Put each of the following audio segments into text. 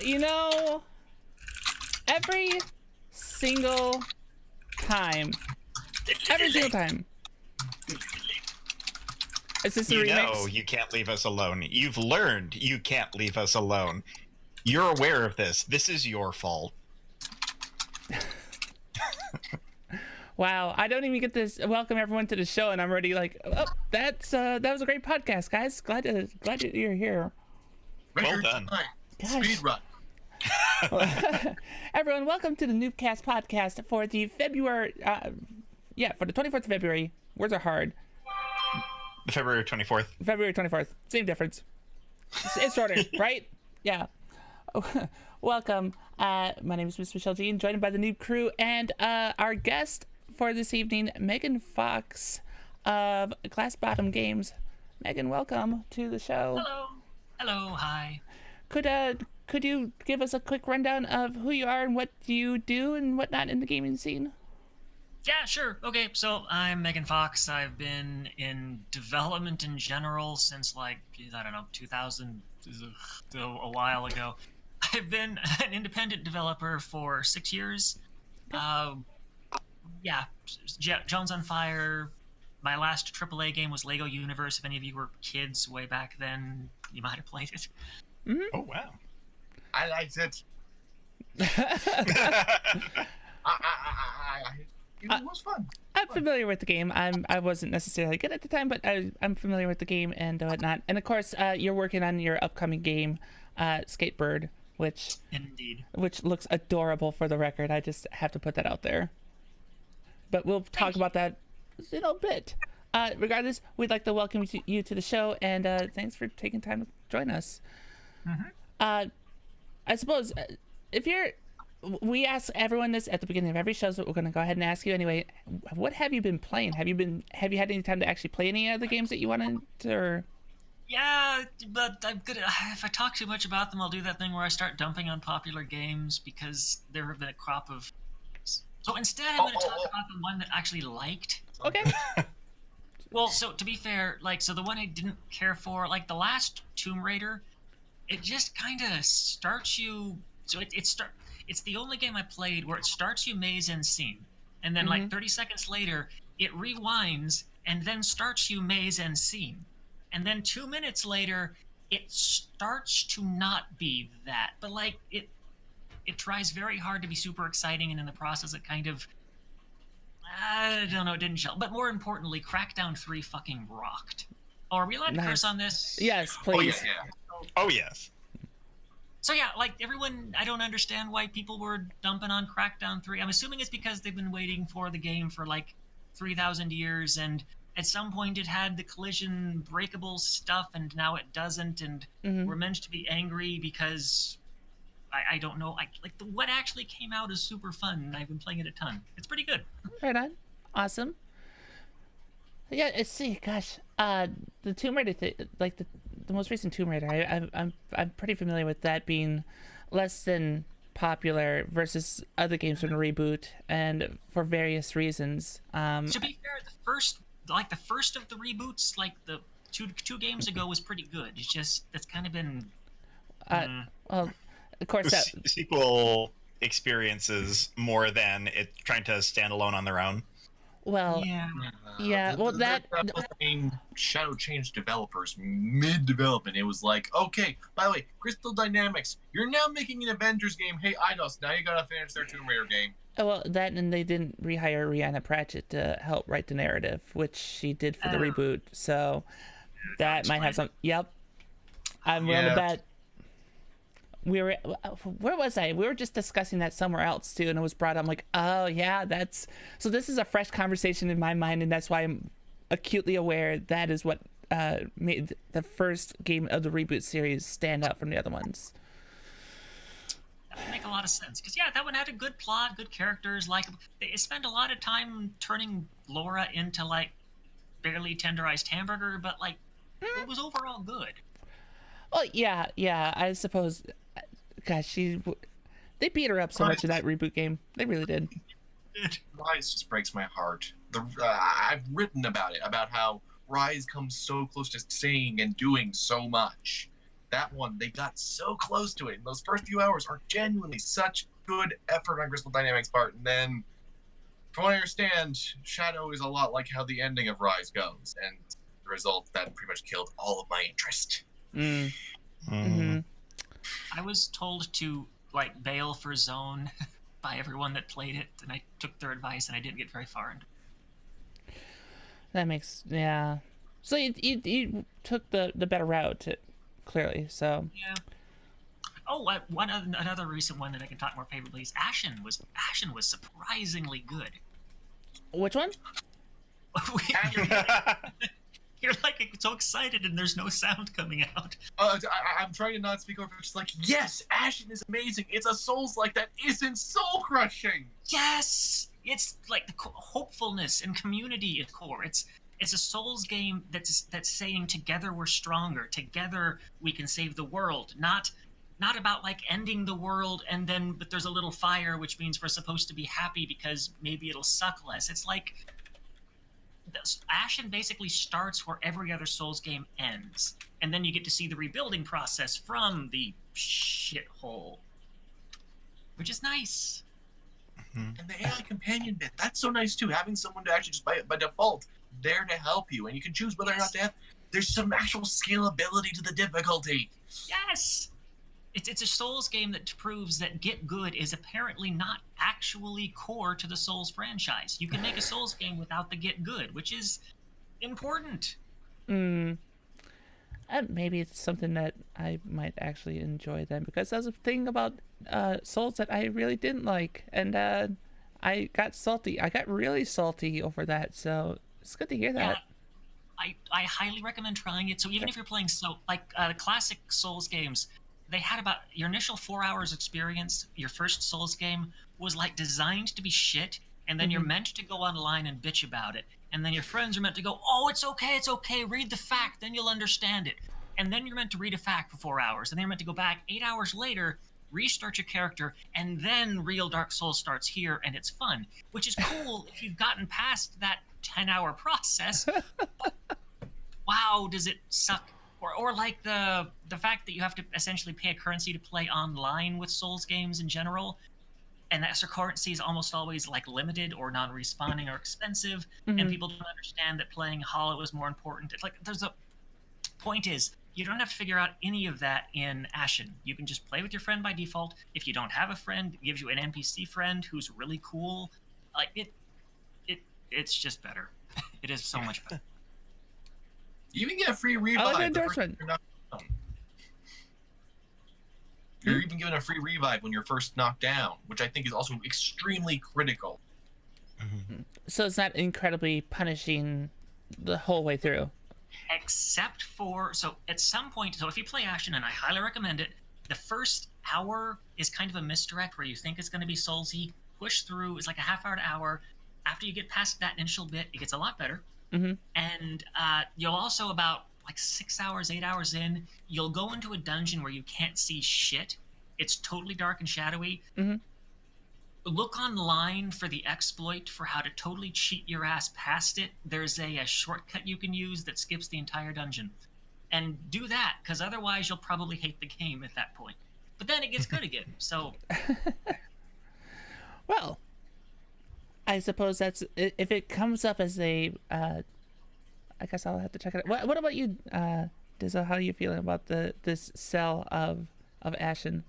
You know, every single time. Is this a remix? You know you can't leave us alone. You've learned you can't leave us alone. You're aware of this. This is your fault. Wow, I don't even get to welcome everyone to the show, and I'm already like, oh, that was a great podcast, guys. Glad you're here. Well done. Speed run. Everyone, welcome to the Newbcast Podcast for the February, for the 24th of February. Words are hard. February 24th. February 24th. Same difference. It's shorter, right? Yeah. Welcome. My name is Miss Michelle Jean, joined by the Noob crew, and our guest for this evening, Megan Fox of Glass Bottom Games. Megan, welcome to the show. Hello, hi. Could you give us a quick rundown of who you are and what you do and whatnot in the gaming scene? Yeah, sure. Okay, so I'm Megan Fox. I've been in development in general since 2000, a while ago. I've been an independent developer for 6 years. Jones on Fire. My last AAA game was Lego Universe. If any of you were kids way back then, you might have played it. Mm-hmm. Oh, wow. I liked it. It was fun. I'm familiar with the game. I wasn't necessarily good at the time, but I'm familiar with the game and whatnot. And of course, you're working on your upcoming game, Skatebird, which looks adorable for the record. I just have to put that out there. But we'll talk about that in a bit. Regardless, we'd like to welcome you to the show, and thanks for taking time to join us. Mm-hmm. I suppose we ask everyone this at the beginning of every show, so we're going to go ahead and ask you anyway. What have you been playing? Have you had any time to actually play any of the games that you wanted to? Or... Yeah, but I'm good. If I talk too much about them, I'll do that thing where I start dumping on popular games because there have been a crop of. So instead, I'm going to talk about the one that I actually liked. Okay. Well, so to be fair, so the one I didn't care for, the last Tomb Raider, it just kind of starts you. So it's the only game I played where it starts you maze and scene, and then 30 seconds later it rewinds and then starts you maze and scene, and then 2 minutes later it starts to not be that, but it tries very hard to be super exciting, and in the process it kind of, I don't know, it didn't gel. But more importantly, Crackdown 3 fucking rocked. Oh, are we allowed to curse on this? Yes, please. Oh, yeah. Oh, yes. So yeah, everyone, I don't understand why people were dumping on Crackdown 3. I'm assuming it's because they've been waiting for the game for 3,000 years, and at some point it had the collision breakable stuff, and now it doesn't, and we're meant to be angry because... I don't know. What actually came out is super fun, and I've been playing it a ton. It's pretty good. Right on. Awesome. Yeah, gosh, the Tomb Raider, the most recent Tomb Raider, I'm pretty familiar with that being less than popular versus other games from the reboot, and for various reasons. To be fair, the first of the reboots, the two games ago, was pretty good. It's just that's kind of been. Well. Of course, that sequel experiences more than it trying to stand alone on their own. Well, yeah. Well, that Shadow changed developers mid-development. It was okay. By the way, Crystal Dynamics, you're now making an Avengers game. Hey, Eidos, now you gotta finish their Tomb Raider game. Well, that, and they didn't rehire Rihanna Pratchett to help write the narrative, which she did for the reboot. So that might have some. Yep, I'm willing to bet. Where was I? We were just discussing that somewhere else too, and it was brought up. I'm like, oh yeah, so this is a fresh conversation in my mind, and that's why I'm acutely aware that is what made the first game of the reboot series stand out from the other ones. That would make a lot of sense, because that one had a good plot, good characters. They spent a lot of time turning Laura into barely tenderized hamburger, but it was overall good. Well, yeah, I suppose. Gosh, they beat her up so much in that reboot game. They really did. Rise just breaks my heart. I've written about it, about how Rise comes so close to saying and doing so much that one, they got so close to it. And those first few hours are genuinely such good effort on Crystal Dynamics' part. And then, from what I understand, Shadow is a lot like how the ending of Rise goes. And the result, that pretty much killed all of my interest. Mm-hmm. I was told to bail for Zone by everyone that played it, and I took their advice, and I didn't get very far into it. That makes So you took the better route, clearly. So yeah. Oh, another recent one that I can talk more favorably is Ashen was surprisingly good. Which one? You're so excited and there's no sound coming out. I'm trying to not speak over. It's yes, Ashen is amazing. It's a Souls-like that isn't soul crushing. Yes, it's the hopefulness and community at core. It's a Souls game that's saying together we're stronger. Together we can save the world. Not about ending the world but there's a little fire, which means we're supposed to be happy because maybe it'll suck less. It's Ashen basically starts where every other Souls game ends, and then you get to see the rebuilding process from the shithole, which is nice. And the AI companion bit, that's so nice too, having someone to actually just by default there to help you, and you can choose whether or not to have. There's some actual scalability to the difficulty. Yes! It's a Souls game that proves that Get Good is apparently not actually core to the Souls franchise. You can make a Souls game without the Get Good, which is important. Maybe it's something that I might actually enjoy then, because that's a thing about Souls that I really didn't like, and I got salty. I got really salty over that, so it's good to hear that. Yeah, I highly recommend trying it. So even if you're playing the classic Souls games, they had about your initial 4 hours experience. Your first Souls game was designed to be shit, and then you're meant to go online and bitch about it, and then your friends are meant to go, oh, it's okay, read the fact, then you'll understand it. And then you're meant to read a fact for 4 hours, and then you're meant to go back 8 hours later, restart your character, and then real Dark Souls starts here, and it's fun, which is cool if you've gotten past that 10-hour process. But wow, does it suck. Or the fact that you have to essentially pay a currency to play online with Souls games in general, and that currency is almost always limited or non-respawning or expensive, and people don't understand that playing Hollow is more important. It's there's a point is you don't have to figure out any of that in Ashen. You can just play with your friend by default. If you don't have a friend, it gives you an NPC friend who's really cool. It's just better. It is so much better. You even get a free revive. You're even given a free revive when you're first knocked down, which I think is also extremely critical. So it's not incredibly punishing the whole way through. Except for, at some point, if you play Ashen, and I highly recommend it, the first hour is kind of a misdirect where you think it's going to be Soulsy. Push through, it's a half hour to hour. After you get past that initial bit, it gets a lot better. And you'll also about 6 hours, 8 hours in, you'll go into a dungeon where you can't see shit. It's totally dark and shadowy. Look online for the exploit for how to totally cheat your ass past it. There's a shortcut you can use that skips the entire dungeon. And do that, because otherwise you'll probably hate the game at that point. But then it gets good again, so... Well, I suppose that's... If it comes up as a... I guess I'll have to check it out. What about you, Dizzle? How are you feeling about this sell of Ashen?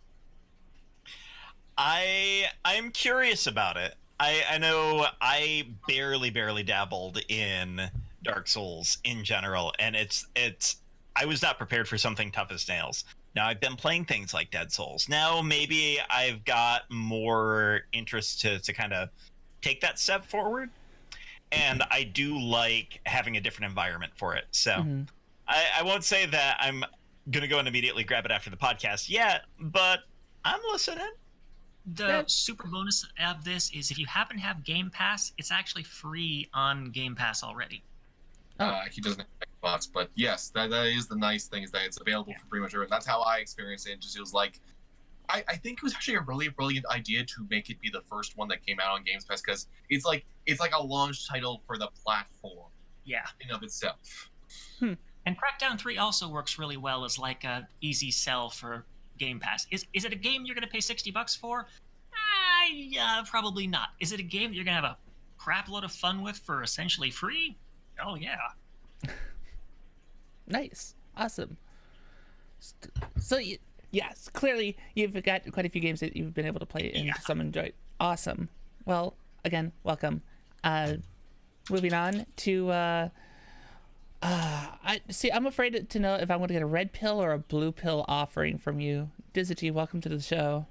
I'm curious about it. I know I barely dabbled in Dark Souls in general, and it's I was not prepared for something tough as nails. Now I've been playing things like Dead Souls. Now maybe I've got more interest to kind of take that step forward. And I do like having a different environment for it. So I won't say that I'm going to go and immediately grab it after the podcast yet, but I'm listening. The super bonus of this is if you happen to have Game Pass, it's actually free on Game Pass already. He doesn't have Xbox, but yes, that is the nice thing, is that it's available for pretty much everyone. That's how I experienced it. It just feels like I think it was actually a really brilliant idea to make it be the first one that came out on Game Pass, because it's like a launch title for the platform. Yeah. In of itself. And Crackdown 3 also works really well as like a easy sell for Game Pass. Is it a game you're going to pay $60 for? Probably not. Is it a game that you're going to have a crap load of fun with for essentially free? Oh, yeah. Nice. Awesome. So, yes, clearly you've got quite a few games that you've been able to play and some enjoyed. Awesome. Well, again, welcome. Moving on to... I'm afraid to know if I'm going to get a red pill or a blue pill offering from you. Dizzy, welcome to the show.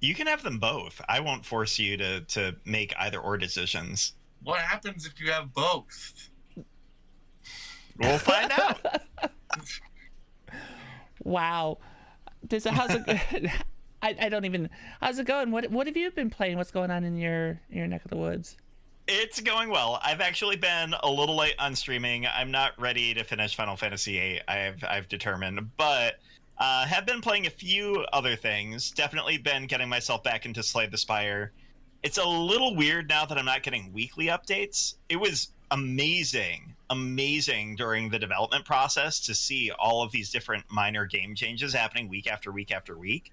You can have them both. I won't force you to make either or decisions. What happens if you have both? We'll find out. Wow. How's it? I don't even. How's it going? What have you been playing? What's going on in your neck of the woods? It's going well. I've actually been a little late on streaming. I'm not ready to finish Final Fantasy VIII. I've determined, but have been playing a few other things. Definitely been getting myself back into Slay the Spire. It's a little weird now that I'm not getting weekly updates. It was amazing during the development process to see all of these different minor game changes happening week after week after week.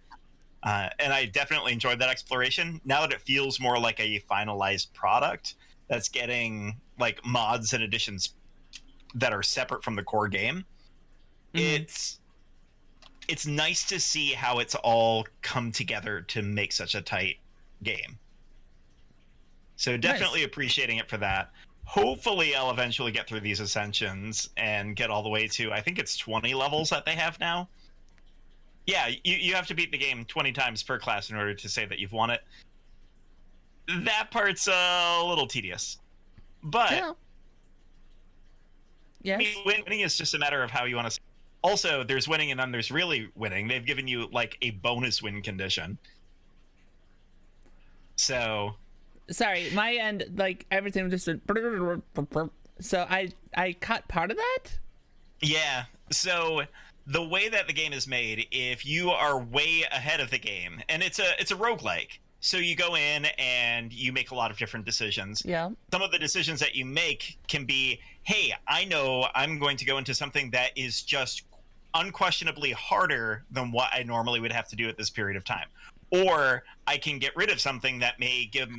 And I definitely enjoyed that exploration. Now that it feels more like a finalized product that's getting like mods and additions that are separate from the core game, it's nice to see how it's all come together to make such a tight game. So definitely appreciating it for that. Hopefully I'll eventually get through these ascensions and get all the way to, I think it's 20 levels that they have now. Yeah, you have to beat the game 20 times per class in order to say that you've won it. That part's a little tedious. But Yeah. Yes. I mean, winning is just a matter of how you want to. Also, there's winning and then there's really winning. They've given you like a bonus win condition. So Sorry, my end, like everything just went. So I caught part of that. yeah, so the way that the game is made, if you are way ahead of the game, and it's a roguelike, so you go in and you make a lot of different decisions. Yeah. Some of the decisions that you make can be, hey, I know I'm going to go into something that is just unquestionably harder than what I normally would have to do at this period of time. Or I can get rid of something that may give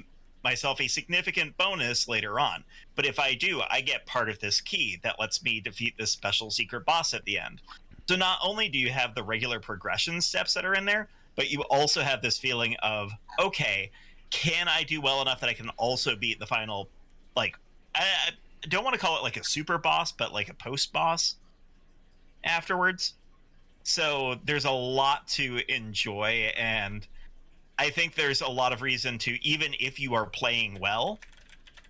myself a significant bonus later on. But if I do, I get part of this key that lets me defeat this special secret boss at the end. So not only do you have the regular progression steps that are in there, but you also have this feeling of, okay, can I do well enough that I can also beat the final, like, I don't want to call it like a super boss, but like a post boss afterwards. So there's a lot to enjoy, and I think there's a lot of reason to, even if you are playing well,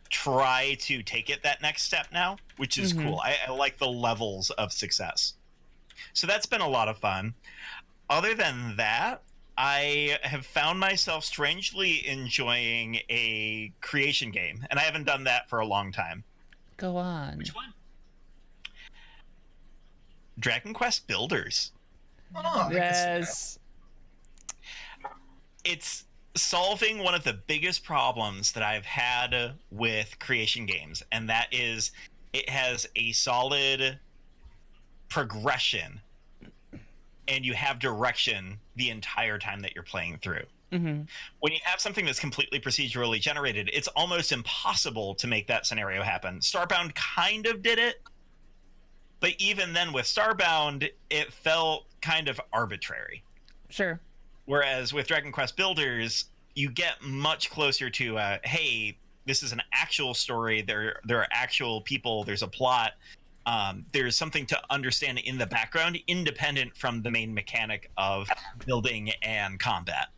try to take it that next step now, which is cool. I like the levels of success. So that's been a lot of fun. Other than that, I have found myself strangely enjoying a creation game, and I haven't done that for a long time. Go on. Which one? Dragon Quest Builders. Oh, Yes. It's solving one of the biggest problems that I've had with creation games, and that is it has a solid progression and you have direction the entire time that you're playing through. Mm-hmm. When you have something that's completely procedurally generated, it's almost impossible to make that scenario happen. Starbound kind of did it, but even then with Starbound, it felt kind of arbitrary. Sure. Whereas with Dragon Quest Builders, you get much closer to, hey, this is an actual story. There are actual people. There's a plot. There's something to understand in the background, independent from the main mechanic of building and combat.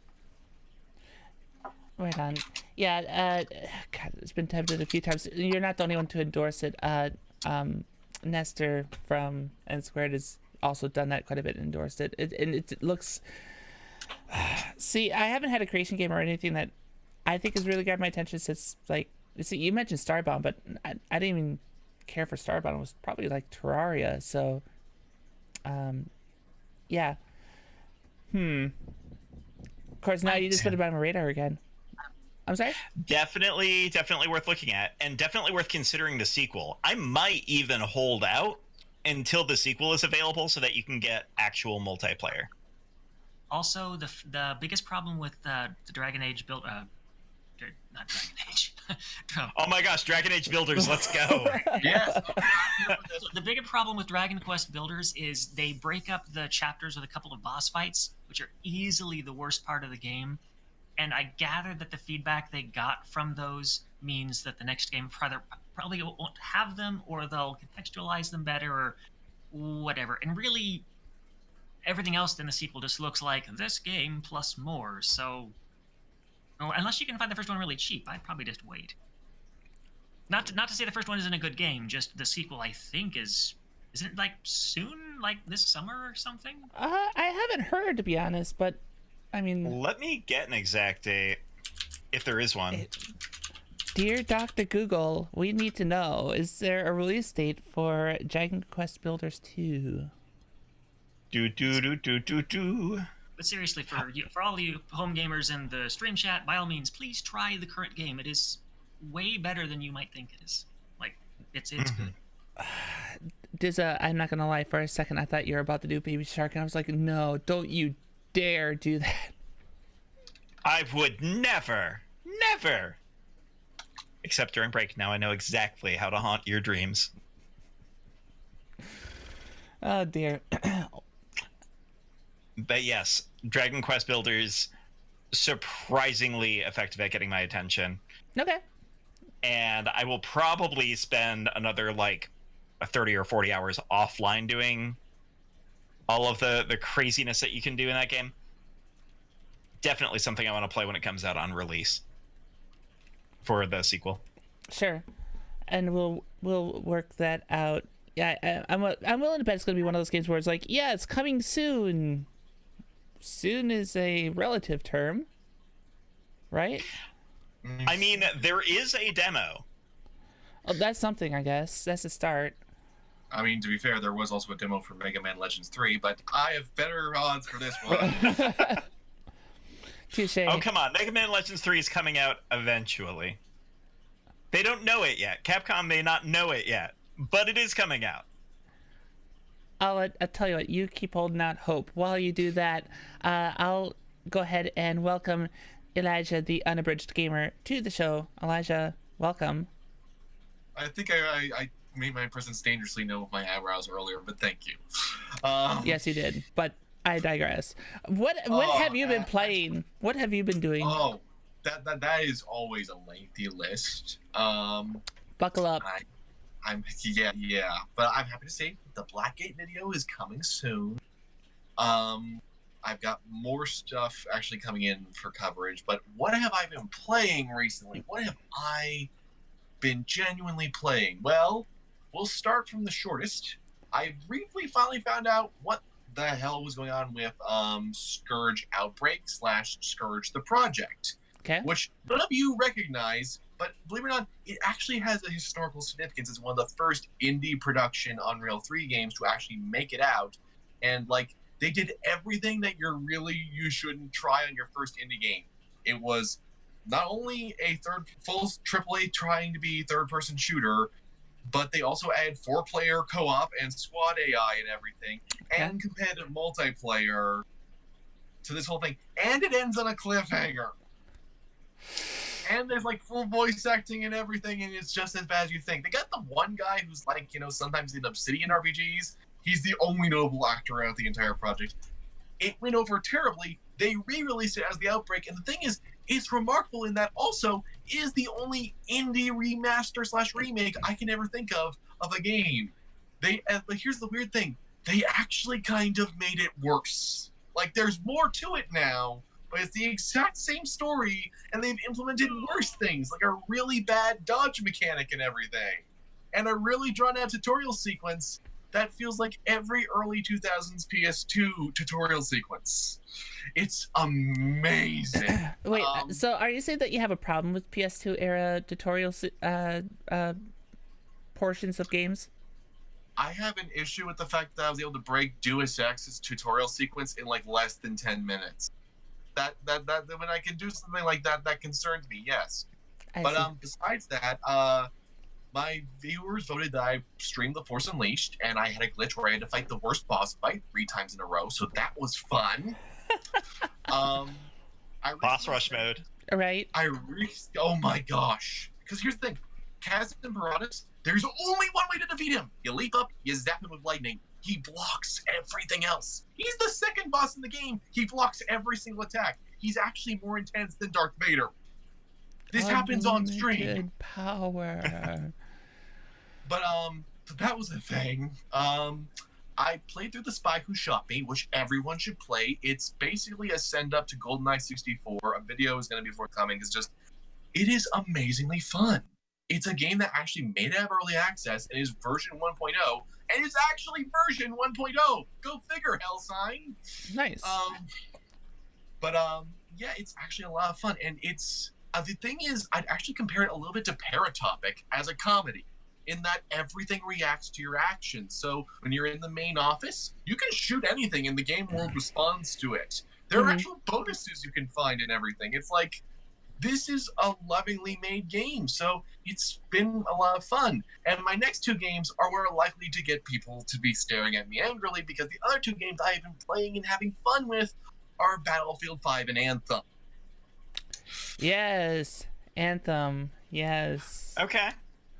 Right on. Yeah. God, it's been tempted a few times. You're not the only one to endorse it. Nestor from N Squared has also done that quite a bit and endorsed it. And it looks. See, I haven't had a creation game or anything that I think has really grabbed my attention since, like, see, you mentioned Starbound, but I didn't even care for Starbound. It was probably like Terraria. So, yeah. Of course, now you just put it on my radar again. I'm sorry? Definitely worth looking at, and definitely worth considering the sequel. I might even hold out until the sequel is available so that you can get actual multiplayer. Also, the biggest problem with the Dragon Age build, not Dragon Age. Oh my gosh, Dragon Age builders, let's go. Yes. The biggest problem with Dragon Quest builders is they break up the chapters with a couple of boss fights, which are easily the worst part of the game. And I gather that the feedback they got from those means that the next game probably won't have them, or they'll contextualize them better, or whatever. And really, everything else in the sequel just looks like this game plus more. So, unless you can find the first one really cheap, I'd probably just wait. Not to say the first one isn't a good game, just the sequel I think isn't it like soon, like this summer or something? I haven't heard, to be honest, but I mean, Let me get an exact date, if there is one. Dear Dr. Google, we need to know, is there a release date for Dragon Quest Builders 2? Do. But seriously, for all you home gamers in the stream chat, by all means, please try the current game. It is way better than you might think it is. Like, it's good. Dizza, I'm not gonna lie, for a second I thought you were about to do Baby Shark, and I was like, no, don't you dare do that. I would never. Except during break. Now I know exactly how to haunt your dreams. Oh dear. But yes, Dragon Quest Builders, surprisingly effective at getting my attention. Okay. And I will probably spend another like 30 or 40 hours offline doing all of the craziness that you can do in that game. Definitely something I want to play when it comes out on release for the sequel. Sure. And we'll work that out. Yeah, I'm willing to bet it's going to be one of those games where it's like, yeah, it's coming soon. Soon is a relative term, right? I mean, there is a demo. Oh, that's something, I guess. That's a start. I mean, to be fair, there was also a demo for Mega Man Legends 3, but I have better odds for this one. Touche. Oh, come on. Mega Man Legends 3 is coming out eventually. They don't know it yet. Capcom may not know it yet, but it is coming out. I'll tell you what, you keep holding out hope. While you do that, I'll go ahead and welcome Elijah, the unabridged gamer, to the show. Elijah, welcome. I think I made my presence dangerously known with my eyebrows earlier, but thank you. Yes, you did, but I digress. What have you been playing? What have you been doing? Oh, that is always a lengthy list. Buckle up. Yeah, but I'm happy to say the Blackgate video is coming soon. I've got more stuff actually coming in for coverage, but what have I been playing recently? What have I been genuinely playing? Well, we'll start from the shortest. I briefly finally found out what the hell was going on with Scourge Outbreak / Scourge the Project. Okay. Which none of you recognize, but believe it or not, it actually has a historical significance. It's one of the first indie production Unreal 3 games to actually make it out. And like, they did everything that you shouldn't try on your first indie game. It was not only a full AAA trying to be third-person shooter, but they also added 4-player co-op and squad AI and everything, and competitive multiplayer to this whole thing. And it ends on a cliffhanger. And there's like full voice acting and everything, and it's just as bad as you think. They got the one guy who's like, sometimes in Obsidian RPGs, he's the only notable actor out of the entire project. It went over terribly. They re-released it as The Outbreak, and the thing is, it's remarkable in that also is the only indie remaster / remake I can ever think of a game. But here's the weird thing. They actually kind of made it worse. Like, there's more to it now, but it's the exact same story, and they've implemented worse things, like a really bad dodge mechanic and everything, and a really drawn-out tutorial sequence that feels like every early 2000s PS2 tutorial sequence. It's amazing. Wait, so are you saying that you have a problem with PS2 era tutorial portions of games? I have an issue with the fact that I was able to break Deus Ex's tutorial sequence in like less than 10 minutes. That when I can do something like that, that concerns me. Yes, but besides that, my viewers voted that I streamed The Force Unleashed, and I had a glitch where I had to fight the worst boss fight 3 times in a row, so that was fun. Boss rush mode. Right. Oh my gosh. Because here's the thing. Kaz Imperatus, there's only one way to defeat him. You leap up, you zap him with lightning. He blocks everything else. He's the second boss in the game. He blocks every single attack. He's actually more intense than Darth Vader. This happens on stream. Power. But that was a thing. I played through The Spy Who Shot Me, which everyone should play. It's basically a send up to GoldenEye 64. A video is going to be forthcoming. It is amazingly fun. It's a game that actually made it have early access and is version 1.0, and it's actually version 1.0. Go figure, hell sign. Nice. Yeah, it's actually a lot of fun, and it's the thing is, I'd actually compare it a little bit to Paratopic as a comedy, in that everything reacts to your actions. So when you're in the main office, you can shoot anything, and the game world responds to it. There are actual bonuses you can find and everything. It's like, this is a lovingly made game, so it's been a lot of fun. And my next 2 games are where I'm likely to get people to be staring at me angrily, because the other 2 games I have been playing and having fun with are Battlefield 5 and Anthem. Yes, Anthem. Yes. Okay.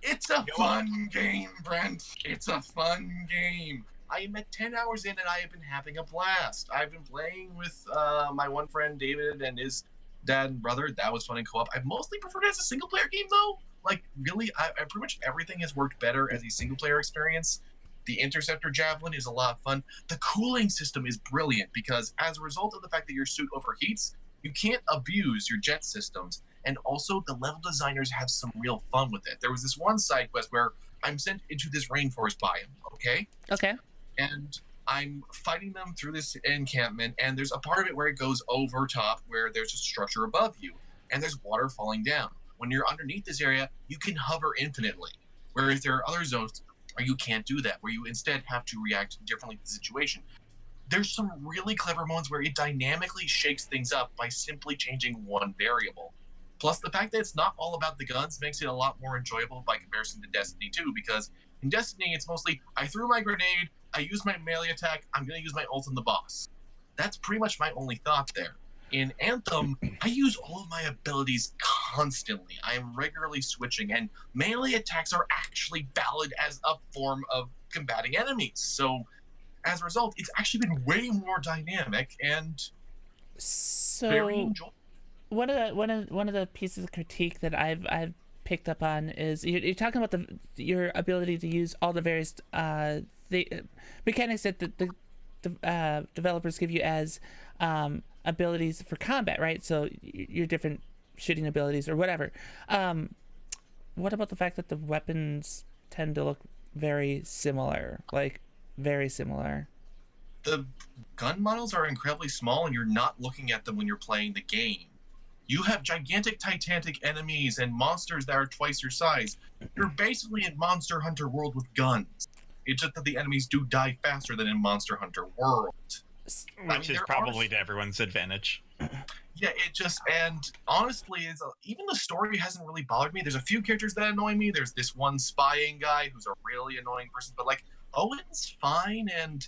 It's a fun game, Brent. It's a fun game. I am at 10 hours in, and I have been having a blast. I've been playing with my one friend, David, and his dad and brother. That was fun in co-op. I mostly preferred it as a single-player game, though. Like, really, I pretty much everything has worked better as a single-player experience. The Interceptor Javelin is a lot of fun. The cooling system is brilliant, because as a result of the fact that your suit overheats, you can't abuse your jet systems. And also, the level designers have some real fun with it. There was this one side quest where I'm sent into this rainforest biome, okay? Okay. And I'm fighting them through this encampment, and there's a part of it where it goes over top, where there's a structure above you, and there's water falling down. When you're underneath this area, you can hover infinitely, whereas there are other zones where you can't do that, where you instead have to react differently to the situation. There's some really clever moments where it dynamically shakes things up by simply changing one variable. Plus, the fact that it's not all about the guns makes it a lot more enjoyable by comparison to Destiny 2, because in Destiny, it's mostly, I threw my grenade, I use my melee attack, I'm going to use my ult on the boss. That's pretty much my only thought there. In Anthem, I use all of my abilities constantly. I am regularly switching, and melee attacks are actually valid as a form of combating enemies. So, as a result, it's actually been way more dynamic and very enjoyable. One of the pieces of critique that I've picked up on is you're talking about your ability to use all the various the mechanics that the developers give you as abilities for combat, right? So your different shooting abilities or whatever. What about the fact that the weapons tend to look very similar, like very similar? The gun models are incredibly small, and you're not looking at them when you're playing the game. You have gigantic titanic enemies and monsters that are twice your size. You're basically in Monster Hunter World with guns. It's just that the enemies do die faster than in Monster Hunter World. Which is probably to everyone's advantage. Yeah, and honestly, even the story hasn't really bothered me. There's a few characters that annoy me. There's this one spying guy who's a really annoying person, but like, Owen's fine, and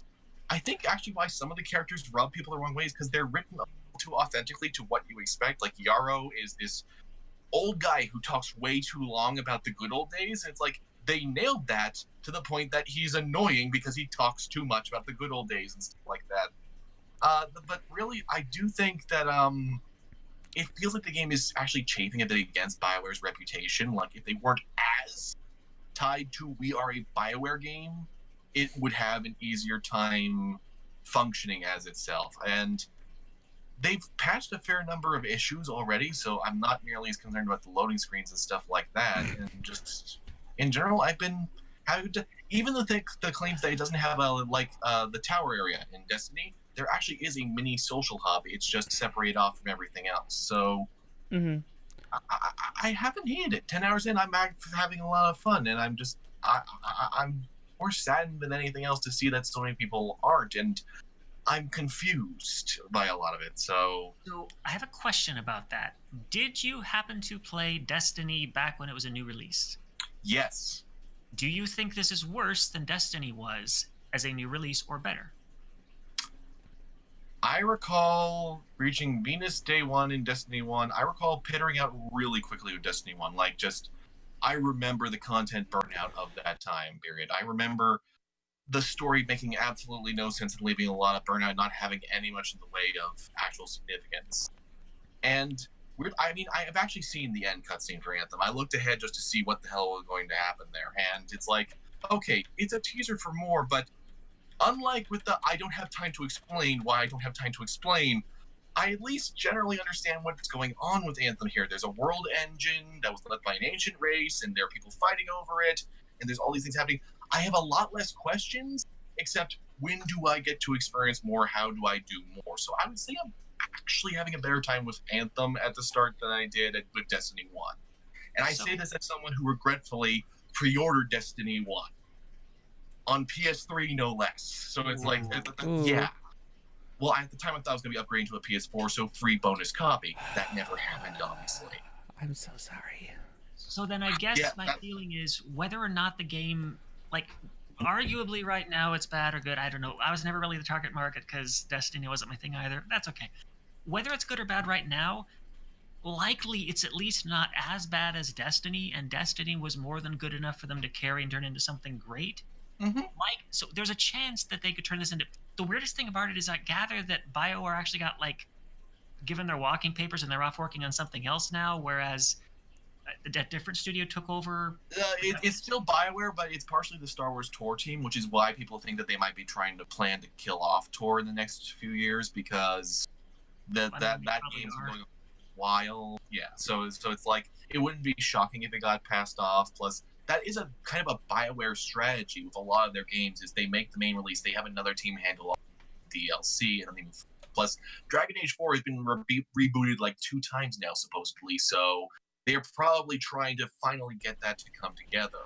I think actually why some of the characters rub people the wrong way is because they're written too authentically to what you expect. Like, Yarrow is this old guy who talks way too long about the good old days, and it's like, they nailed that to the point that he's annoying because he talks too much about the good old days and stuff like that. But really, I do think that it feels like the game is actually chafing a bit against BioWare's reputation. Like, if they weren't as tied to we are a BioWare game, it would have an easier time functioning as itself. And they've patched a fair number of issues already, so I'm not nearly as concerned about the loading screens and stuff like that. And just in general, I've been having to, even the claims that it doesn't have the tower area in Destiny, there actually is a mini social hub. It's just separated off from everything else. So I haven't hated it. 10 hours in, I'm having a lot of fun, and I'm just I'm more saddened than anything else to see that so many people aren't, and I'm confused by a lot of it. So I have a question about that. Did you happen to play Destiny back when it was a new release? Yes. Do you think this is worse than Destiny was as a new release, or better? I recall reaching Venus day one in Destiny 1. I recall pittering out really quickly with Destiny 1. Like, just, I remember the content burnout of that time period. I remember the story making absolutely no sense and leaving a lot of burnout, not having any much in the way of actual significance. And I mean, I have actually seen the end cutscene for Anthem. I looked ahead just to see what the hell was going to happen there, and it's like, okay, it's a teaser for more, but unlike with the I don't have time to explain why I don't have time to explain, I at least generally understand what's going on with Anthem here. There's a world engine that was led by an ancient race, and there are people fighting over it, and there's all these things happening. I have a lot less questions, except when do I get to experience more? How do I do more? So I would say I'm actually having a better time with Anthem at the start than I did with Destiny 1. And I say this as someone who regretfully pre-ordered Destiny 1 on PS3, no less. So it's like, yeah. Well, at the time I thought I was going to be upgrading to a PS4, so free bonus copy. That never happened, obviously. I'm so sorry. So then I guess my feeling is whether or not the game, like, arguably right now it's bad or good, I don't know. I was never really the target market because Destiny wasn't my thing either. That's okay. Whether it's good or bad right now, likely it's at least not as bad as Destiny, and Destiny was more than good enough for them to carry and turn into something great. Mm-hmm. Like, so there's a chance that they could turn this into... The weirdest thing about it is I gather that BioWare actually got, like, given their walking papers and they're off working on something else now, whereas a different studio took over. It's still BioWare, but it's partially the Star Wars Tor team, which is why people think that they might be trying to plan to kill off Tor in the next few years, because that game's been going on a while. Yeah, so it's like, it wouldn't be shocking if it got passed off. Plus, that is a kind of a BioWare strategy with a lot of their games, is they make the main release, they have another team handle all the DLC, and I mean, plus Dragon Age 4 has been rebooted like 2 times now, supposedly, so they're probably trying to finally get that to come together.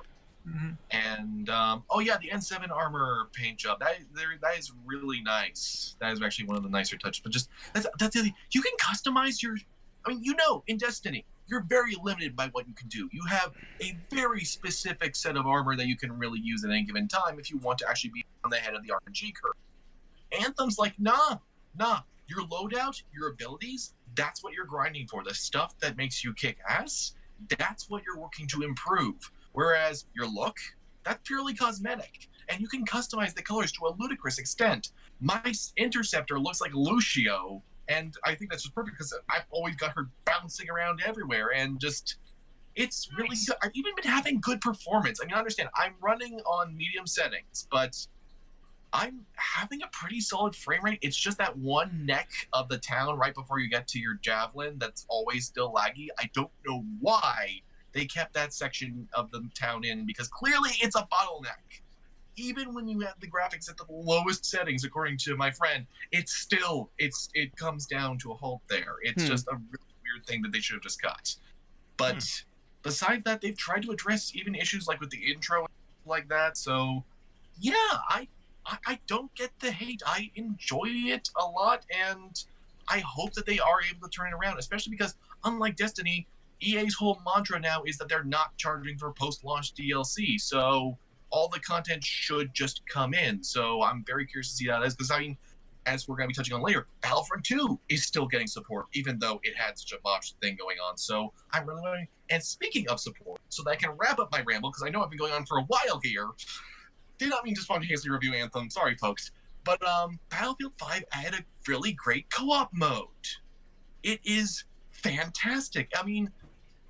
Mm-hmm. And the N7 armor paint job, that is really nice. That is actually one of the nicer touches. But just that's the thing. You can customize your. I mean, in Destiny, you're very limited by what you can do. You have a very specific set of armor that you can really use at any given time if you want to actually be on the head of the RNG curve. Anthem's like, nah. Your loadout, your abilities, that's what you're grinding for. The stuff that makes you kick ass, that's what you're working to improve. Whereas your look, that's purely cosmetic. And you can customize the colors to a ludicrous extent. My Interceptor looks like Lucio, and I think that's just perfect because I've always got her bouncing around everywhere, and just, it's really good. I've even been having good performance. I mean, understand, I'm running on medium settings, but I'm having a pretty solid frame rate. It's just that one neck of the town right before you get to your javelin that's always still laggy. I don't know why they kept that section of the town in, because clearly it's a bottleneck. Even when you have the graphics at the lowest settings, according to my friend, it comes down to a halt there. It's just a really weird thing that they should have just cut. But besides that, they've tried to address even issues like with the intro like that. So yeah, I don't get the hate. I enjoy it a lot, and I hope that they are able to turn it around, especially because, unlike Destiny, EA's whole mantra now is that they're not charging for post-launch DLC, so all the content should just come in. So I'm very curious to see how that is, because, I mean, as we're going to be touching on later, Battlefront 2 is still getting support, even though it had such a botched thing going on. So I'm really wondering. And speaking of support, so that I can wrap up my ramble, because I know I've been going on for a while here, did not mean to spontaneously review Anthem. Sorry, folks. But Battlefield 5 had a really great co-op mode. It is fantastic. I mean,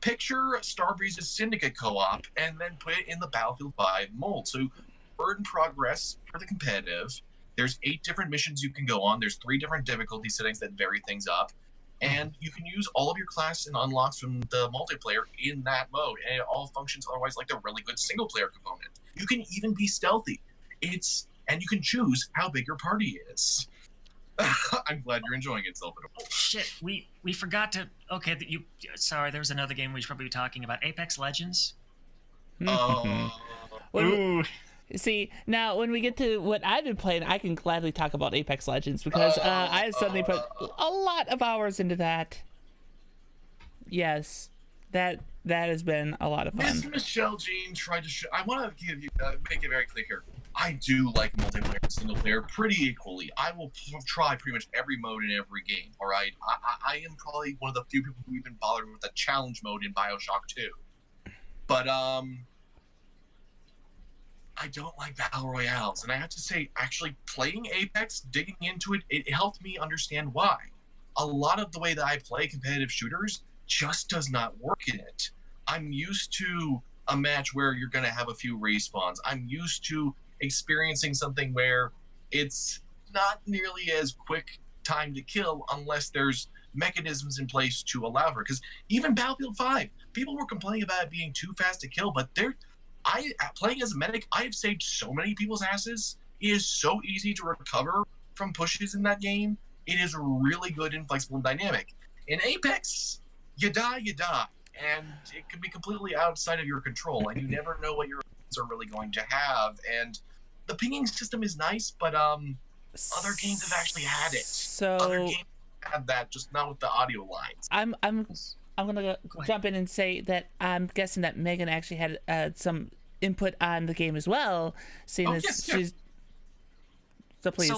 picture Starbreeze's Syndicate co-op and then put it in the Battlefield 5 mold. So, earn progress for the competitive. There's 8 different missions you can go on. There's 3 different difficulty settings that vary things up. And you can use all of your class and unlocks from the multiplayer in that mode. And it all functions otherwise like a really good single-player component. You can even be stealthy. And you can choose how big your party is. I'm glad you're enjoying it, Sylvan. Oh, shit. We forgot to... Okay, sorry, there was another game we should probably be talking about. Apex Legends? Ooh. See, now when we get to what I've been playing, I can gladly talk about Apex Legends, because I suddenly put a lot of hours into that. Yes, that That has been a lot of fun. Miss Michelle Jean tried to I want to give you make it very clear here. I do like multiplayer and single player pretty equally. I will try pretty much every mode in every game. All right, I am probably one of the few people who even bothered with the challenge mode in BioShock 2. But I don't like battle royales, and I have to say, actually playing Apex, digging into it, it helped me understand why. A lot of the way that I play competitive shooters just does not work in it. I'm used to a match where you're going to have a few respawns. I'm used to experiencing something where it's not nearly as quick time to kill unless there's mechanisms in place to allow for it. Because even Battlefield 5, people were complaining about it being too fast to kill, but playing as a medic, I have saved so many people's asses. It is so easy to recover from pushes in that game. It is really good and flexible and dynamic. In Apex, you die, and it can be completely outside of your control, and you never know what your opponents are really going to have. And the pinging system is nice, but other games have actually had it. So other games have that, just not with the audio lines. I'm gonna jump in and say that I'm guessing that Megan actually had some input on the game as well, seeing as she's. So please.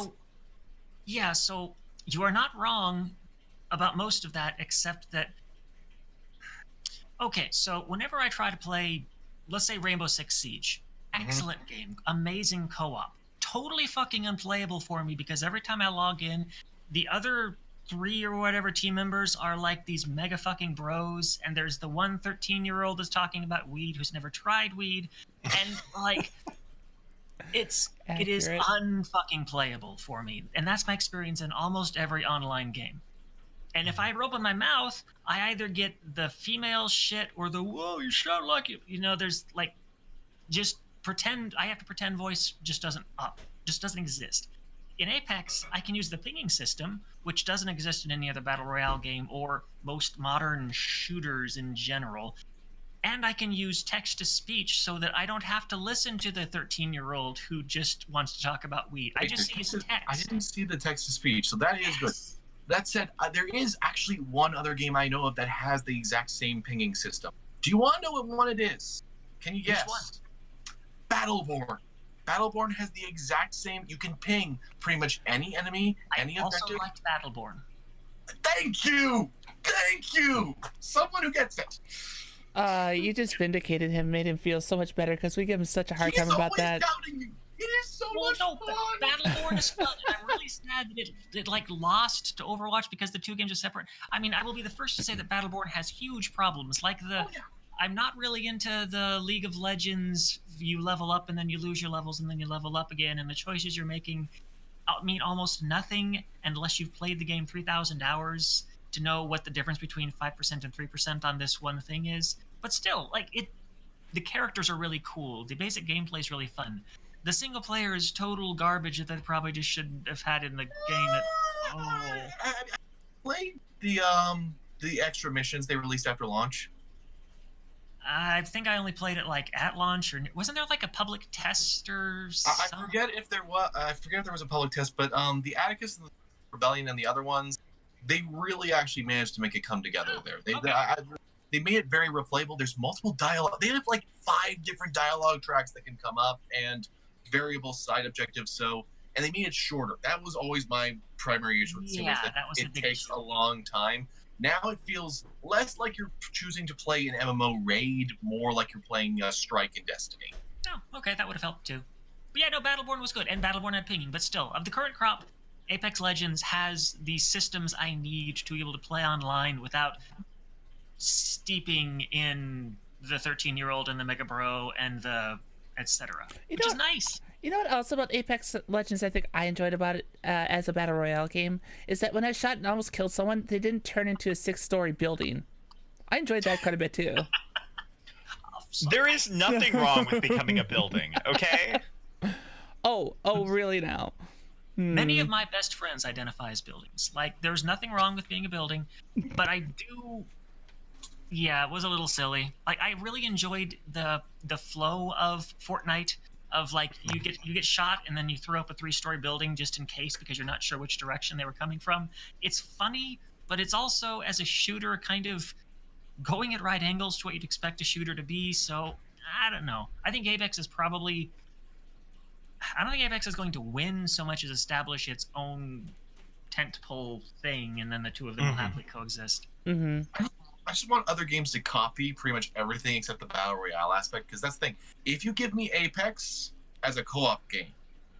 So you are not wrong about most of that, except that. Okay, so whenever I try to play, let's say Rainbow Six Siege, excellent game, amazing co-op, totally fucking unplayable for me because every time I log in, the other 3 or whatever team members are like these mega fucking bros, and there's the one 13-year-old that's talking about weed who's never tried weed, and like it is unfucking playable for me, and that's my experience in almost every online game. And if I open my mouth, I either get the female shit or the whoa, you sound like it. There's like, just pretend. I have to pretend voice just doesn't exist. In Apex, I can use the pinging system, which doesn't exist in any other battle royale game or most modern shooters in general. And I can use text to speech so that I don't have to listen to the 13-year-old who just wants to talk about weed. I just use text. I didn't see the text to speech, so that is good. That said, there is actually one other game I know of that has the exact same pinging system. Do you want to know what one it is? Can you guess? Which one? Battleborn. Battleborn has the exact same. You can ping pretty much any enemy, any objective. I also liked Battleborn. Thank you. Someone who gets it. You just vindicated him, made him feel so much better because we give him such a hard time about that. Doubting me. It is so much fun. Battleborn is fun, and I'm really sad that it like lost to Overwatch because the two games are separate. I mean, I will be the first to say that Battleborn has huge problems, like I'm not really into the League of Legends. You level up and then you lose your levels and then you level up again, and the choices you're making mean almost nothing unless you've played the game 3,000 hours to know what the difference between 5% and 3% on this one thing is. But still, the characters are really cool. The basic gameplay is really fun. The single player is total garbage that they probably just shouldn't have had in the game. I played the extra missions they released after launch. I think I only played it at launch, or wasn't there a public test or something? I forget if there was a public test, but the Atticus and the Rebellion and the other ones, they really actually managed to make it come together there. They made it very replayable. There's multiple dialogue. They have 5 different dialogue tracks that can come up and variable side objectives. And they made it shorter. That was always my primary issue with the series. It takes a long time. Now it feels less like you're choosing to play an MMO raid, more like you're playing Strike in Destiny. Oh, okay, that would have helped too. But yeah, no, Battleborn was good, and Battleborn had pinging. But still, of the current crop, Apex Legends has the systems I need to be able to play online without steeping in the 13-year-old and the Mega Bro and the etc. Which is nice. You know what else about Apex Legends I think I enjoyed about it as a Battle Royale game is that when I shot and almost killed someone, they didn't turn into a 6-story building. I enjoyed that quite a bit too. There is nothing wrong with becoming a building, okay? Oh, really now? Many of my best friends identify as buildings. There's nothing wrong with being a building, but I do... Yeah, it was a little silly. I really enjoyed the flow of Fortnite, of you get shot and then you throw up a 3-story building just in case because you're not sure which direction they were coming from. It's funny, but it's also, as a shooter, kind of going at right angles to what you'd expect a shooter to be. So I don't know. I think Apex is probably. I don't think Apex is going to win so much as establish its own tentpole thing, and then the two of them will happily coexist. Mm-hmm. I just want other games to copy pretty much everything except the Battle Royale aspect, because that's the thing. If you give me Apex as a co-op game,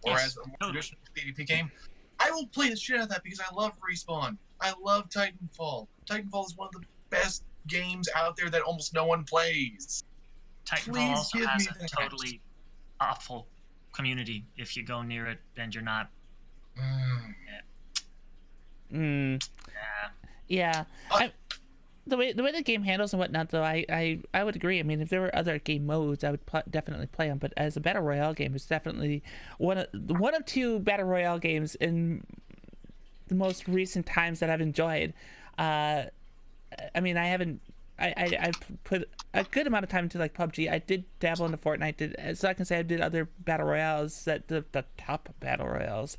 or as a more traditional PvP game, I will play the shit out of that because I love Respawn. I love Titanfall. Titanfall is one of the best games out there that almost no one plays. Titanfall also has a totally awful community if you go near it and you're not. Yeah. The way the game handles and whatnot, though, I would agree. I mean, if there were other game modes, I would definitely play them. But as a battle royale game, it's definitely one of two battle royale games in the most recent times that I've enjoyed. I mean, I've put a good amount of time into like PUBG. I did dabble into Fortnite, so I can say I did other battle royales, that the top battle royales,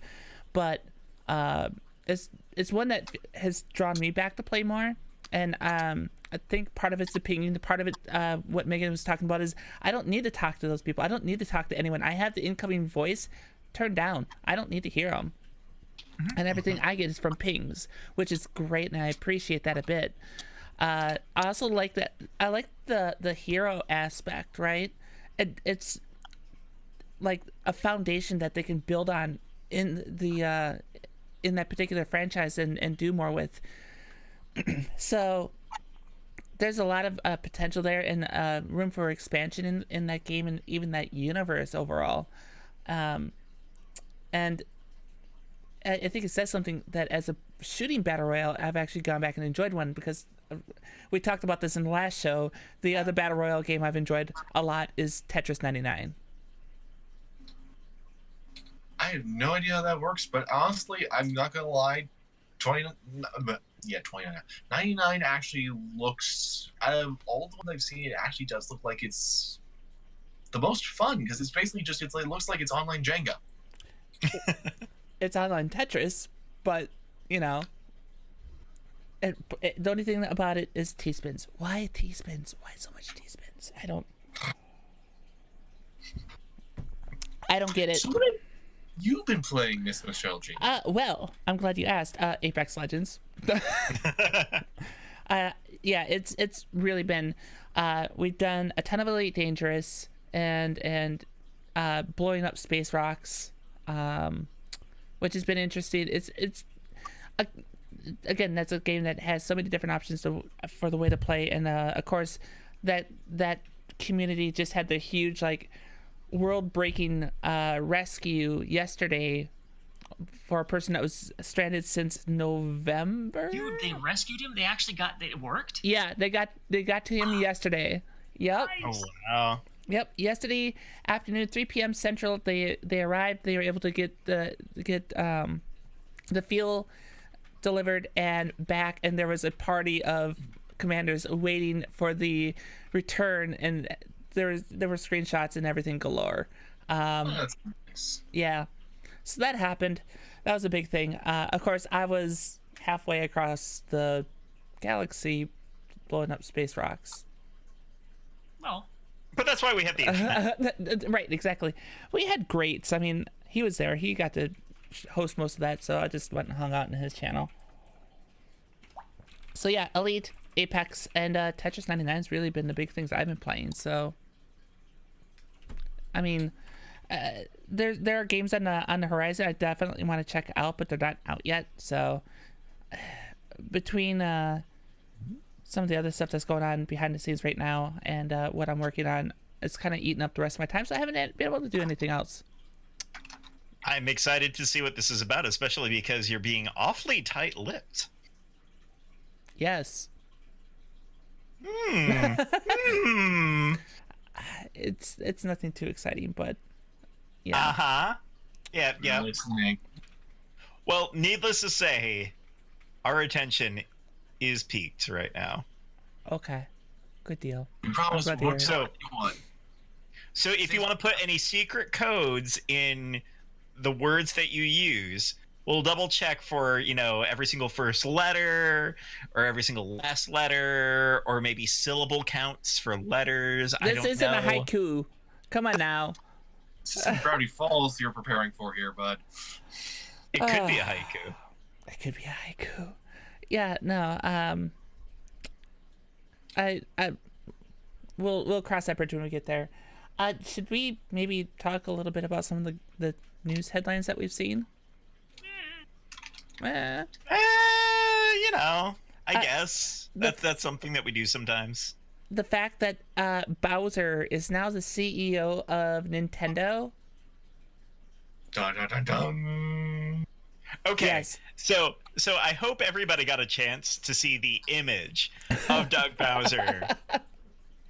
but it's one that has drawn me back to play more. And I think part of it's opinion. Part of it, what Megan was talking about, is I don't need to talk to those people. I don't need to talk to anyone. I have the incoming voice turned down. I don't need to hear them. And everything I get is from pings, which is great, and I appreciate that a bit. I also like that. I like the hero aspect, right? It's like a foundation that they can build on in the in that particular franchise and do more with. So there's a lot of potential there, and room for expansion in that game and even that universe overall. And I think it says something that as a shooting battle royale, I've actually gone back and enjoyed one, because we talked about this in the last show. The other battle royale game I've enjoyed a lot is Tetris 99. I have no idea how that works, but honestly, I'm not gonna lie, 99 actually looks, out of all the ones I've seen, it actually does look like it's the most fun, because it's basically just, it looks like it's online Jenga. It's online Tetris, but you know, the only thing about it is T-spins. Why T-spins? Why so much T-spins? I don't get it. So what have you been playing, Miss Michelle G? Well, I'm glad you asked. Apex Legends. Yeah, it's really been. We've done a ton of Elite Dangerous and blowing up space rocks, which has been interesting. It's again, that's a game that has so many different options for the way to play, and of course that community just had the huge like world-breaking rescue yesterday for a person that was stranded since November. Dude, they rescued him. They actually it worked. Yeah, they got to him yesterday. Yep. Nice. Oh wow. Yep. Yesterday afternoon, 3 p.m. Central, they arrived. They were able to get the fuel delivered and back, and there was a party of commanders waiting for the return, and there were screenshots and everything galore. That's nice. Yeah, so that happened. That was a big thing. Of course, I was halfway across the galaxy blowing up space rocks. Well, But that's why we have the internet. Right, exactly. We had greats. I mean, he was there. He got to host most of that, so I just went and hung out in his channel. So yeah, Elite, Apex, and Tetris 99 has really been the big things I've been playing. So, I mean, there are games on the horizon I definitely want to check out, but they're not out yet. So, between some of the other stuff that's going on behind the scenes right now and what I'm working on, it's kind of eating up the rest of my time. So I haven't been able to do anything else. I'm excited to see what this is about, especially because you're being awfully tight-lipped. Yes. It's nothing too exciting, but yeah. Uh-huh. Yeah. Listening. Well, needless to say, our attention is peaked right now. Okay. Good deal. You promised I'm glad to more hear so, it. So if you want to put any secret codes in the words that you use, we'll double check for, every single first letter or every single last letter, or maybe syllable counts for letters. I don't know. This isn't a haiku. Come on now. This isn't Gravity Falls you're preparing for here, bud. It could be a haiku. It could be a haiku. Yeah, no. We'll cross that bridge when we get there. Should we maybe talk a little bit about some of the news headlines that we've seen? I guess that's something that we do sometimes. The fact that Bowser is now the CEO of Nintendo. Dun, dun, dun, dun. Okay, yes. So I hope everybody got a chance to see the image of Doug Bowser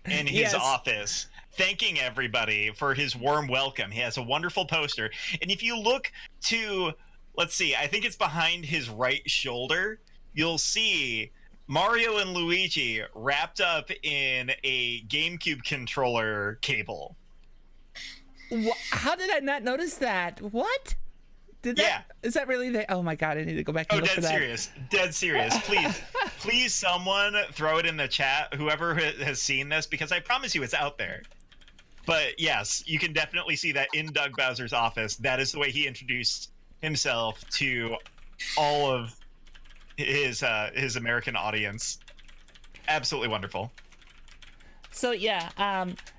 in his office, thanking everybody for his warm welcome. He has a wonderful poster, and if you look to, let's see, I think it's behind his right shoulder, you'll see Mario and Luigi wrapped up in a GameCube controller cable. How did I not notice that? What? Is that really oh my god, I need to go back and look for that. Dead serious. Please someone throw it in the chat, whoever has seen this, because I promise you it's out there. But yes, you can definitely see that in Doug Bowser's office. That is the way he introduced himself to all of his American audience. Absolutely wonderful. So yeah,